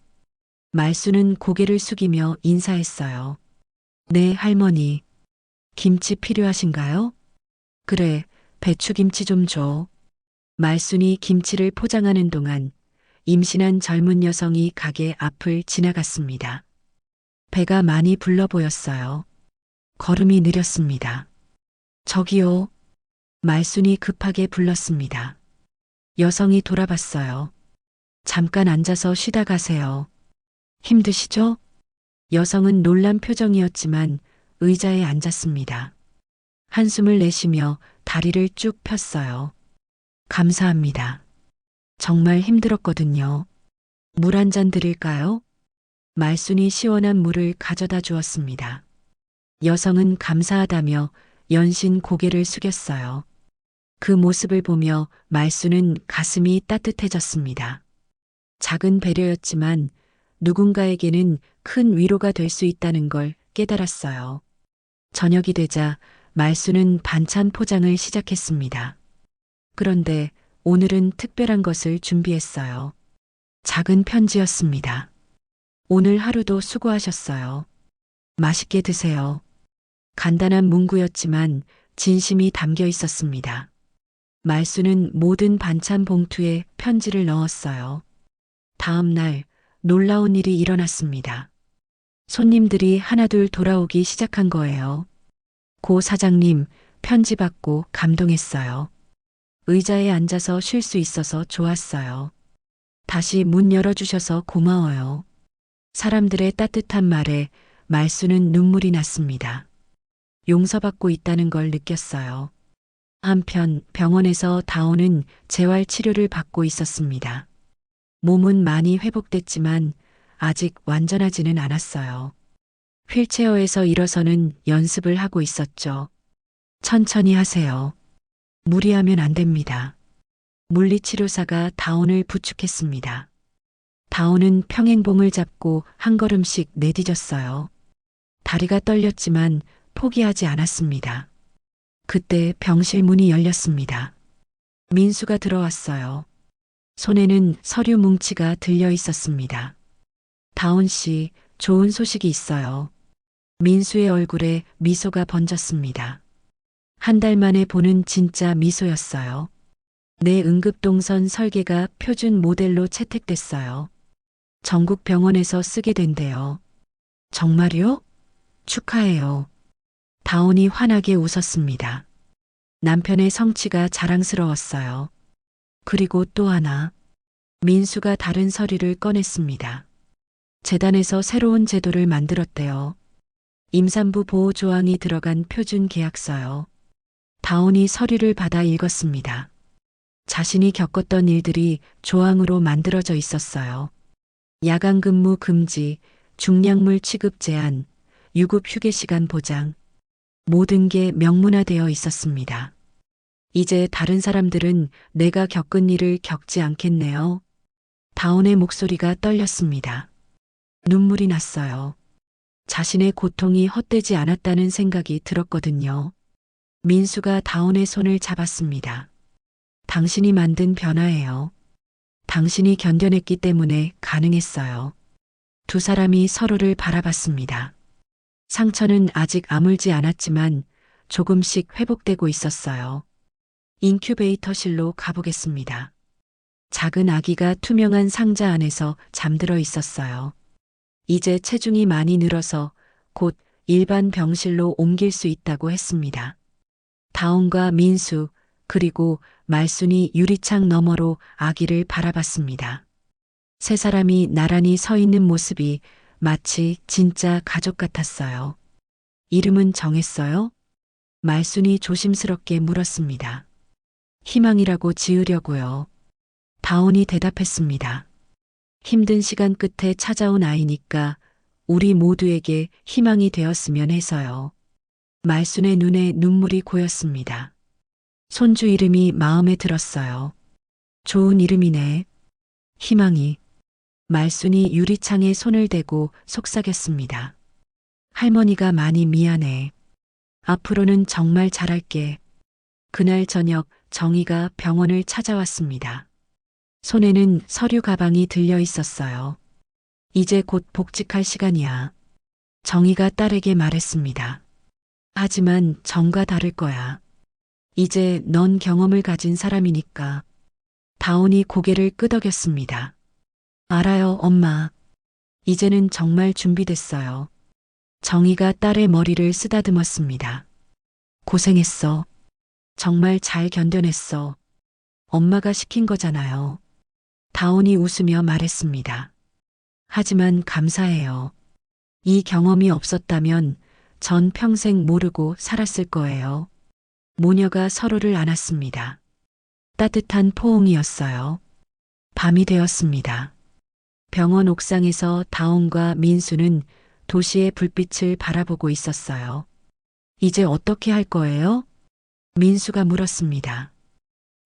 말수는 고개를 숙이며 인사했어요. 네, 할머니. 김치 필요하신가요? 그래, 배추김치 좀 줘. 말순이 김치를 포장하는 동안 임신한 젊은 여성이 가게 앞을 지나갔습니다. 배가 많이 불러 보였어요. 걸음이 느렸습니다. 저기요. 말순이 급하게 불렀습니다. 여성이 돌아봤어요. 잠깐 앉아서 쉬다 가세요. 힘드시죠? 여성은 놀란 표정이었지만 의자에 앉았습니다. 한숨을 내쉬며 다리를 쭉 폈어요. 감사합니다. 정말 힘들었거든요. 물 한 잔 드릴까요? 말순이 시원한 물을 가져다 주었습니다. 여성은 감사하다며 연신 고개를 숙였어요. 그 모습을 보며 말순은 가슴이 따뜻해졌습니다. 작은 배려였지만 누군가에게는 큰 위로가 될 수 있다는 걸 깨달았어요. 저녁이 되자 말순은 반찬 포장을 시작했습니다. 그런데 오늘은 특별한 것을 준비했어요. 작은 편지였습니다. 오늘 하루도 수고하셨어요. 맛있게 드세요. 간단한 문구였지만 진심이 담겨 있었습니다. 말수는 모든 반찬 봉투에 편지를 넣었어요. 다음 날 놀라운 일이 일어났습니다. 손님들이 하나둘 돌아오기 시작한 거예요. 고 사장님, 편지 받고 감동했어요. 의자에 앉아서 쉴 수 있어서 좋았어요. 다시 문 열어주셔서 고마워요. 사람들의 따뜻한 말에 말수는 눈물이 났습니다. 용서받고 있다는 걸 느꼈어요. 한편 병원에서 다온은 재활 치료를 받고 있었습니다. 몸은 많이 회복됐지만 아직 완전하지는 않았어요. 휠체어에서 일어서는 연습을 하고 있었죠. 천천히 하세요. 무리하면 안 됩니다. 물리치료사가 다온을 부축했습니다. 다온은 평행봉을 잡고 한 걸음씩 내디뎠어요. 다리가 떨렸지만 포기하지 않았습니다. 그때 병실 문이 열렸습니다. 민수가 들어왔어요. 손에는 서류 뭉치가 들려 있었습니다. 다온 씨, 좋은 소식이 있어요. 민수의 얼굴에 미소가 번졌습니다. 한 달 만에 보는 진짜 미소였어요. 내 응급동선 설계가 표준 모델로 채택됐어요. 전국 병원에서 쓰게 된대요. 정말요? 축하해요. 다온이 환하게 웃었습니다. 남편의 성취가 자랑스러웠어요. 그리고 또 하나. 민수가 다른 서류를 꺼냈습니다. 재단에서 새로운 제도를 만들었대요. 임산부 보호 조항이 들어간 표준 계약서요. 다온이 서류를 받아 읽었습니다. 자신이 겪었던 일들이 조항으로 만들어져 있었어요. 야간 근무 금지, 중량물 취급 제한, 유급 휴게 시간 보장. 모든 게 명문화되어 있었습니다. 이제 다른 사람들은 내가 겪은 일을 겪지 않겠네요. 다온의 목소리가 떨렸습니다. 눈물이 났어요. 자신의 고통이 헛되지 않았다는 생각이 들었거든요. 민수가 다온의 손을 잡았습니다. 당신이 만든 변화예요. 당신이 견뎌냈기 때문에 가능했어요. 두 사람이 서로를 바라봤습니다. 상처는 아직 아물지 않았지만 조금씩 회복되고 있었어요. 인큐베이터실로 가보겠습니다. 작은 아기가 투명한 상자 안에서 잠들어 있었어요. 이제 체중이 많이 늘어서 곧 일반 병실로 옮길 수 있다고 했습니다. 다온과 민수 그리고 말순이 유리창 너머로 아기를 바라봤습니다. 세 사람이 나란히 서 있는 모습이 마치 진짜 가족 같았어요. 이름은 정했어요? 말순이 조심스럽게 물었습니다. 희망이라고 지으려고요. 다온이 대답했습니다. 힘든 시간 끝에 찾아온 아이니까 우리 모두에게 희망이 되었으면 해서요. 말순의 눈에 눈물이 고였습니다. 손주 이름이 마음에 들었어요. 좋은 이름이네. 희망이. 말순이 유리창에 손을 대고 속삭였습니다. 할머니가 많이 미안해. 앞으로는 정말 잘할게. 그날 저녁 정희가 병원을 찾아왔습니다. 손에는 서류 가방이 들려 있었어요. 이제 곧 복직할 시간이야. 정희가 딸에게 말했습니다. 하지만 전과 다를 거야. 이제 넌 경험을 가진 사람이니까. 다온이 고개를 끄덕였습니다. 알아요, 엄마. 이제는 정말 준비됐어요. 정희가 딸의 머리를 쓰다듬었습니다. 고생했어. 정말 잘 견뎌냈어. 엄마가 시킨 거잖아요. 다온이 웃으며 말했습니다. 하지만 감사해요. 이 경험이 없었다면 전 평생 모르고 살았을 거예요. 모녀가 서로를 안았습니다. 따뜻한 포옹이었어요. 밤이 되었습니다. 병원 옥상에서 다온과 민수는 도시의 불빛을 바라보고 있었어요. 이제 어떻게 할 거예요? 민수가 물었습니다.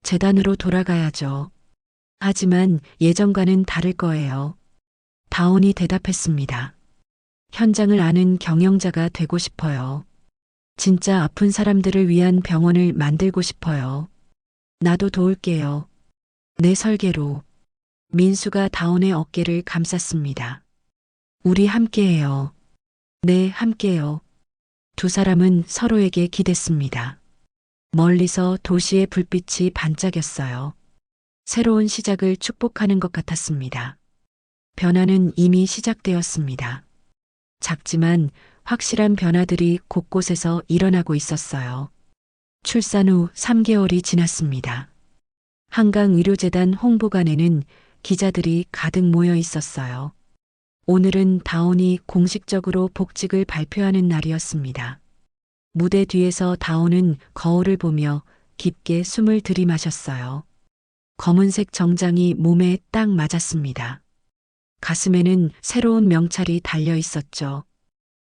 재단으로 돌아가야죠. 하지만 예전과는 다를 거예요. 다온이 대답했습니다. 현장을 아는 경영자가 되고 싶어요. 진짜 아픈 사람들을 위한 병원을 만들고 싶어요. 나도 도울게요. 내 설계로. 민수가 다온의 어깨를 감쌌습니다. 우리 함께해요. 네, 함께요. 두 사람은 서로에게 기댔습니다. 멀리서 도시의 불빛이 반짝였어요. 새로운 시작을 축복하는 것 같았습니다. 변화는 이미 시작되었습니다. 작지만 확실한 변화들이 곳곳에서 일어나고 있었어요. 출산 후 3개월이 지났습니다. 한강의료재단 홍보관에는 기자들이 가득 모여 있었어요. 오늘은 다온이 공식적으로 복직을 발표하는 날이었습니다. 무대 뒤에서 다온은 거울을 보며 깊게 숨을 들이마셨어요. 검은색 정장이 몸에 딱 맞았습니다. 가슴에는 새로운 명찰이 달려 있었죠.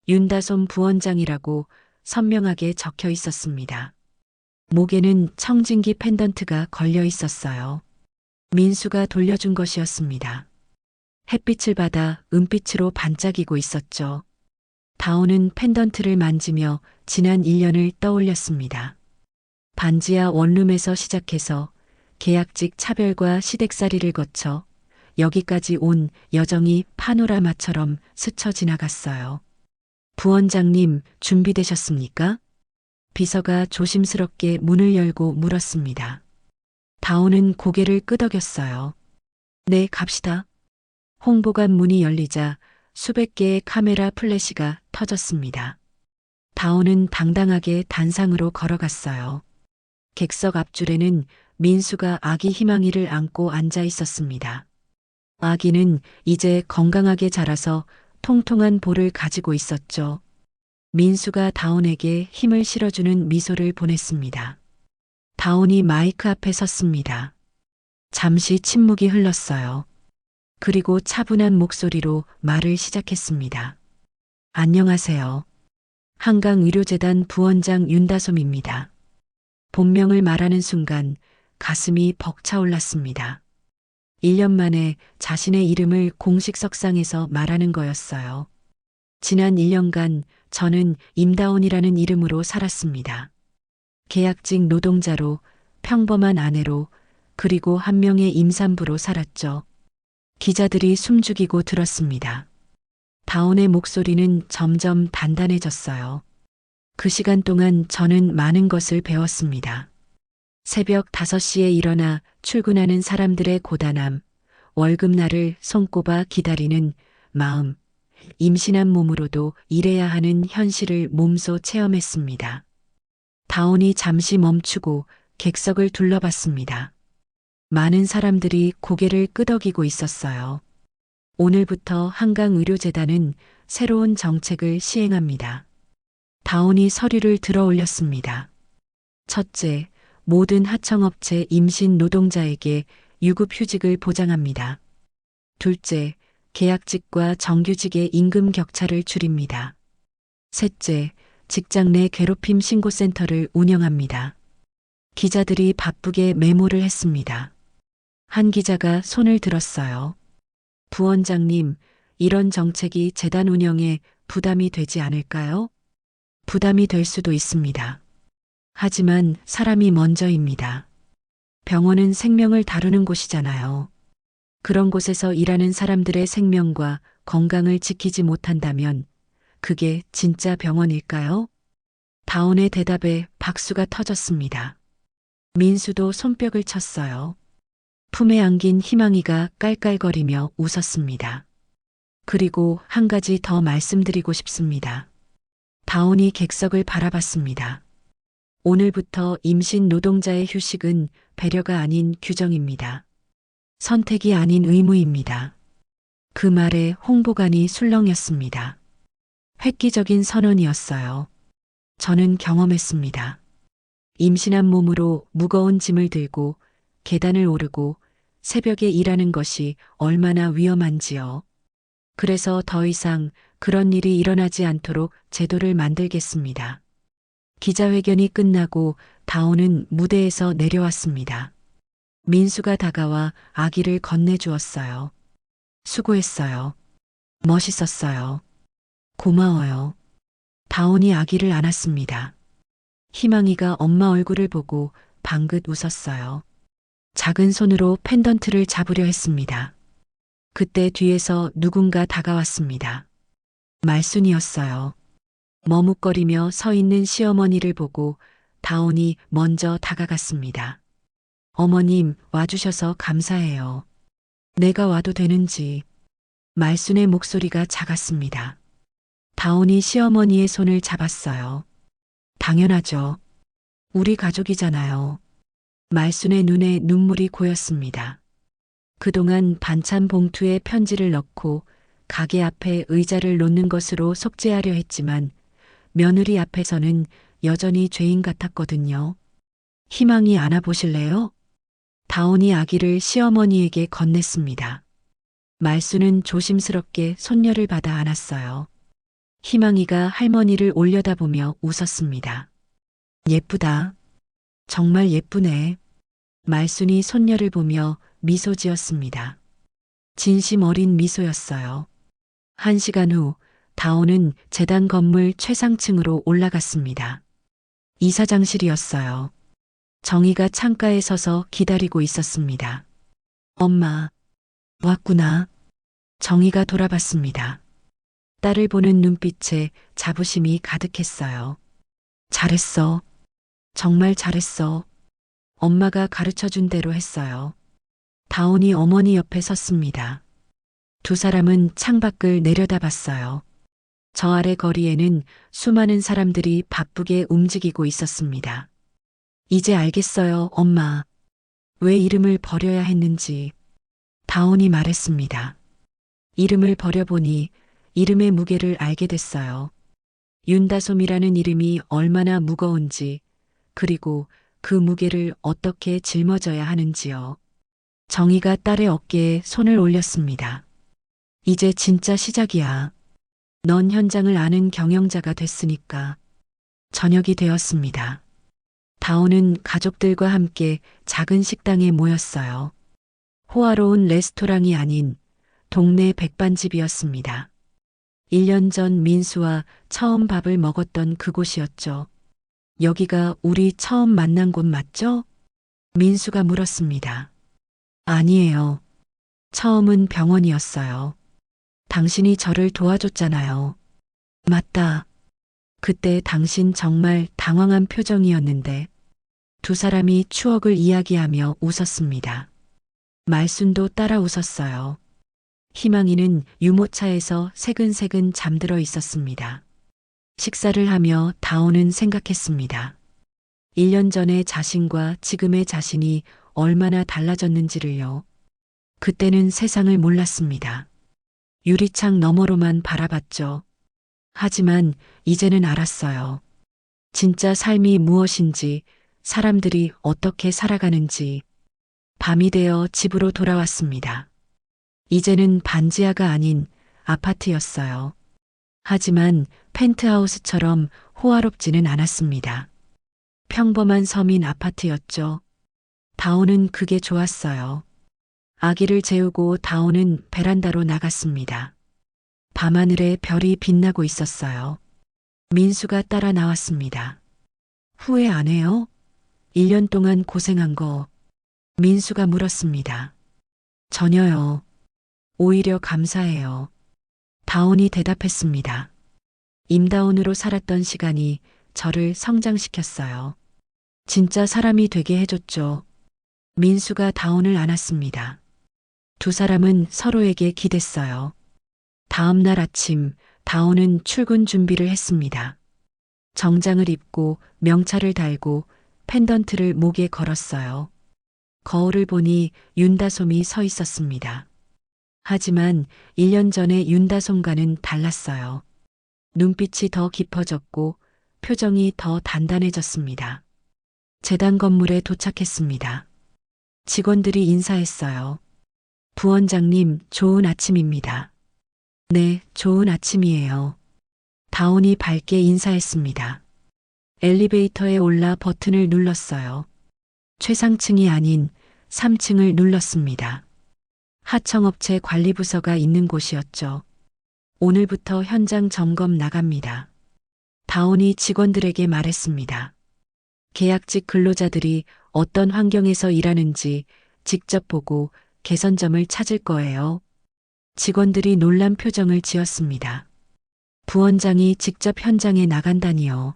윤다솜 부원장이라고 선명하게 적혀 있었습니다. 목에는 청진기 펜던트가 걸려 있었어요. 민수가 돌려준 것이었습니다. 햇빛을 받아 은빛으로 반짝이고 있었죠. 다온은 펜던트를 만지며 지난 1년을 떠올렸습니다. 반지하 원룸에서 시작해서 계약직 차별과 시댁살이를 거쳐 여기까지 온 여정이 파노라마처럼 스쳐 지나갔어요. 부원장님, 준비되셨습니까? 비서가 조심스럽게 문을 열고 물었습니다. 다온은 고개를 끄덕였어요. 네, 갑시다. 홍보관 문이 열리자 수백 개의 카메라 플래시가 터졌습니다. 다온은 당당하게 단상으로 걸어갔어요. 객석 앞줄에는 민수가 아기 희망이를 안고 앉아 있었습니다. 아기는 이제 건강하게 자라서 통통한 볼을 가지고 있었죠. 민수가 다온에게 힘을 실어주는 미소를 보냈습니다. 다온이 마이크 앞에 섰습니다. 잠시 침묵이 흘렀어요. 그리고 차분한 목소리로 말을 시작했습니다. 안녕하세요. 한강의료재단 부원장 윤다솜입니다. 본명을 말하는 순간 가슴이 벅차올랐습니다. 1년 만에 자신의 이름을 공식 석상에서 말하는 거였어요. 지난 1년간 저는 임다온이라는 이름으로 살았습니다. 계약직 노동자로, 평범한 아내로, 그리고 한 명의 임산부로 살았죠. 기자들이 숨죽이고 들었습니다. 다온의 목소리는 점점 단단해졌어요. 그 시간 동안 저는 많은 것을 배웠습니다. 새벽 5시에 일어나 출근하는 사람들의 고단함, 월급날을 손꼽아 기다리는 마음, 임신한 몸으로도 일해야 하는 현실을 몸소 체험했습니다. 다온이 잠시 멈추고 객석을 둘러봤습니다. 많은 사람들이 고개를 끄덕이고 있었어요. 오늘부터 한강의료재단은 새로운 정책을 시행합니다. 다온이 서류를 들어 올렸습니다. 첫째, 모든 하청업체 임신 노동자에게 유급휴직을 보장합니다. 둘째, 계약직과 정규직의 임금 격차를 줄입니다. 셋째, 직장 내 괴롭힘 신고센터를 운영합니다. 기자들이 바쁘게 메모를 했습니다. 한 기자가 손을 들었어요. 부원장님, 이런 정책이 재단 운영에 부담이 되지 않을까요? 부담이 될 수도 있습니다. 하지만 사람이 먼저입니다. 병원은 생명을 다루는 곳이잖아요. 그런 곳에서 일하는 사람들의 생명과 건강을 지키지 못한다면 그게 진짜 병원일까요? 다운의 대답에 박수가 터졌습니다. 민수도 손뼉을 쳤어요. 품에 안긴 희망이가 깔깔거리며 웃었습니다. 그리고 한 가지 더 말씀드리고 싶습니다. 다운이 객석을 바라봤습니다. 오늘부터 임신 노동자의 휴식은 배려가 아닌 규정입니다. 선택이 아닌 의무입니다. 그 말에 홍보관이 술렁였습니다. 획기적인 선언이었어요. 저는 경험했습니다. 임신한 몸으로 무거운 짐을 들고 계단을 오르고 새벽에 일하는 것이 얼마나 위험한지요. 그래서 더 이상 그런 일이 일어나지 않도록 제도를 만들겠습니다. 기자회견이 끝나고 다온은 무대에서 내려왔습니다. 민수가 다가와 아기를 건네주었어요. 수고했어요. 멋있었어요. 고마워요. 다온이 아기를 안았습니다. 희망이가 엄마 얼굴을 보고 방긋 웃었어요. 작은 손으로 펜던트를 잡으려 했습니다. 그때 뒤에서 누군가 다가왔습니다. 말순이었어요. 머뭇거리며 서 있는 시어머니를 보고 다온이 먼저 다가갔습니다. 어머님, 와주셔서 감사해요. 내가 와도 되는지. 말순의 목소리가 작았습니다. 다온이 시어머니의 손을 잡았어요. 당연하죠. 우리 가족이잖아요. 말순의 눈에 눈물이 고였습니다. 그동안 반찬 봉투에 편지를 넣고 가게 앞에 의자를 놓는 것으로 속죄하려 했지만 며느리 앞에서는 여전히 죄인 같았거든요. 희망이 안아보실래요? 다온이 아기를 시어머니에게 건넸습니다. 말순은 조심스럽게 손녀를 받아 안았어요. 희망이가 할머니를 올려다보며 웃었습니다. 예쁘다. 정말 예쁘네. 말순이 손녀를 보며 미소 지었습니다. 진심 어린 미소였어요. 1시간 후 다온은 재단 건물 최상층으로 올라갔습니다. 이사장실이었어요. 정희가 창가에 서서 기다리고 있었습니다. 엄마, 왔구나. 정희가 돌아봤습니다. 딸을 보는 눈빛에 자부심이 가득했어요. 잘했어. 정말 잘했어. 엄마가 가르쳐준 대로 했어요. 다온이 어머니 옆에 섰습니다. 두 사람은 창밖을 내려다봤어요. 저 아래 거리에는 수많은 사람들이 바쁘게 움직이고 있었습니다. 이제 알겠어요, 엄마. 왜 이름을 버려야 했는지. 다온이 말했습니다. 이름을 버려보니 이름의 무게를 알게 됐어요. 윤다솜이라는 이름이 얼마나 무거운지, 그리고 그 무게를 어떻게 짊어져야 하는지요. 정희가 딸의 어깨에 손을 올렸습니다. 이제 진짜 시작이야. 넌 현장을 아는 경영자가 됐으니까. 저녁이 되었습니다. 다온은 가족들과 함께 작은 식당에 모였어요. 호화로운 레스토랑이 아닌 동네 백반집이었습니다. 1년 전 민수와 처음 밥을 먹었던 그곳이었죠. 여기가 우리 처음 만난 곳 맞죠? 민수가 물었습니다. 아니에요. 처음은 병원이었어요. 당신이 저를 도와줬잖아요. 맞다. 그때 당신 정말 당황한 표정이었는데 두 사람이 추억을 이야기하며 웃었습니다. 말순도 따라 웃었어요. 희망이는 유모차에서 새근새근 잠들어 있었습니다. 식사를 하며 다온은 생각했습니다. 1년 전의 자신과 지금의 자신이 얼마나 달라졌는지를요. 그때는 세상을 몰랐습니다. 유리창 너머로만 바라봤죠. 하지만 이제는 알았어요. 진짜 삶이 무엇인지, 사람들이 어떻게 살아가는지. 밤이 되어 집으로 돌아왔습니다. 이제는 반지하가 아닌 아파트였어요. 하지만 펜트하우스처럼 호화롭지는 않았습니다. 평범한 서민 아파트였죠. 다오는 그게 좋았어요. 아기를 재우고 다오는 베란다로 나갔습니다. 밤하늘에 별이 빛나고 있었어요. 민수가 따라 나왔습니다. 후회 안 해요? 1년 동안 고생한 거. 민수가 물었습니다. 전혀요. 오히려 감사해요. 다온이 대답했습니다. 임다운으로 살았던 시간이 저를 성장시켰어요. 진짜 사람이 되게 해줬죠. 민수가 다온을 안았습니다. 두 사람은 서로에게 기댔어요. 다음 날 아침 다온은 출근 준비를 했습니다. 정장을 입고 명찰을 달고 펜던트를 목에 걸었어요. 거울을 보니 윤다솜이 서 있었습니다. 하지만 1년 전에 윤다솜과는 달랐어요. 눈빛이 더 깊어졌고 표정이 더 단단해졌습니다. 재단 건물에 도착했습니다. 직원들이 인사했어요. 부원장님, 좋은 아침입니다. 네, 좋은 아침이에요. 다온이 밝게 인사했습니다. 엘리베이터에 올라 버튼을 눌렀어요. 최상층이 아닌 3층을 눌렀습니다. 하청업체 관리부서가 있는 곳이었죠. 오늘부터 현장 점검 나갑니다. 다온이 직원들에게 말했습니다. 계약직 근로자들이 어떤 환경에서 일하는지 직접 보고 개선점을 찾을 거예요. 직원들이 놀란 표정을 지었습니다. 부원장이 직접 현장에 나간다니요.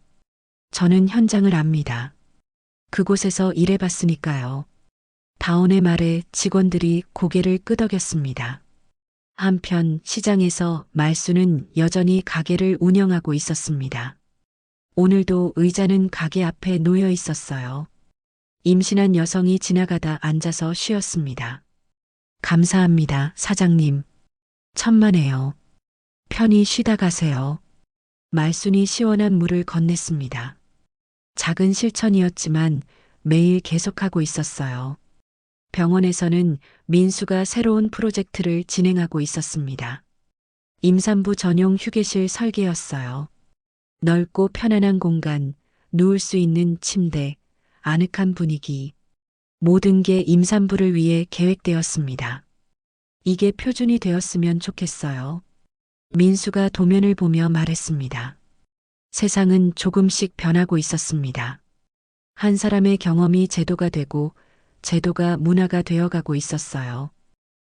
저는 현장을 압니다. 그곳에서 일해봤으니까요. 다온의 말에 직원들이 고개를 끄덕였습니다. 한편 시장에서 말수는 여전히 가게를 운영하고 있었습니다. 오늘도 의자는 가게 앞에 놓여 있었어요. 임신한 여성이 지나가다 앉아서 쉬었습니다. 감사합니다, 사장님. 천만에요. 편히 쉬다 가세요. 말순이 시원한 물을 건넸습니다. 작은 실천이었지만 매일 계속하고 있었어요. 병원에서는 민수가 새로운 프로젝트를 진행하고 있었습니다. 임산부 전용 휴게실 설계였어요. 넓고 편안한 공간, 누울 수 있는 침대, 아늑한 분위기. 모든 게 임산부를 위해 계획되었습니다. 이게 표준이 되었으면 좋겠어요. 민수가 도면을 보며 말했습니다. 세상은 조금씩 변하고 있었습니다. 한 사람의 경험이 제도가 되고 제도가 문화가 되어가고 있었어요.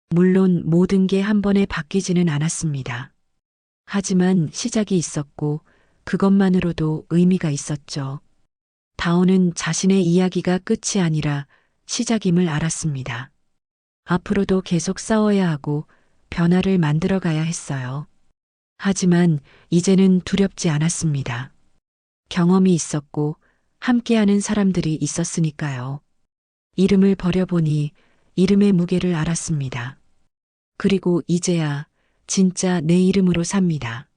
물론 모든 게 한 번에 바뀌지는 않았습니다. 하지만 시작이 있었고 그것만으로도 의미가 있었죠. 다온은 자신의 이야기가 끝이 아니라 시작임을 알았습니다. 앞으로도 계속 싸워야 하고 변화를 만들어가야 했어요. 하지만 이제는 두렵지 않았습니다. 경험이 있었고 함께하는 사람들이 있었으니까요. 이름을 버려보니 이름의 무게를 알았습니다. 그리고 이제야 진짜 내 이름으로 삽니다.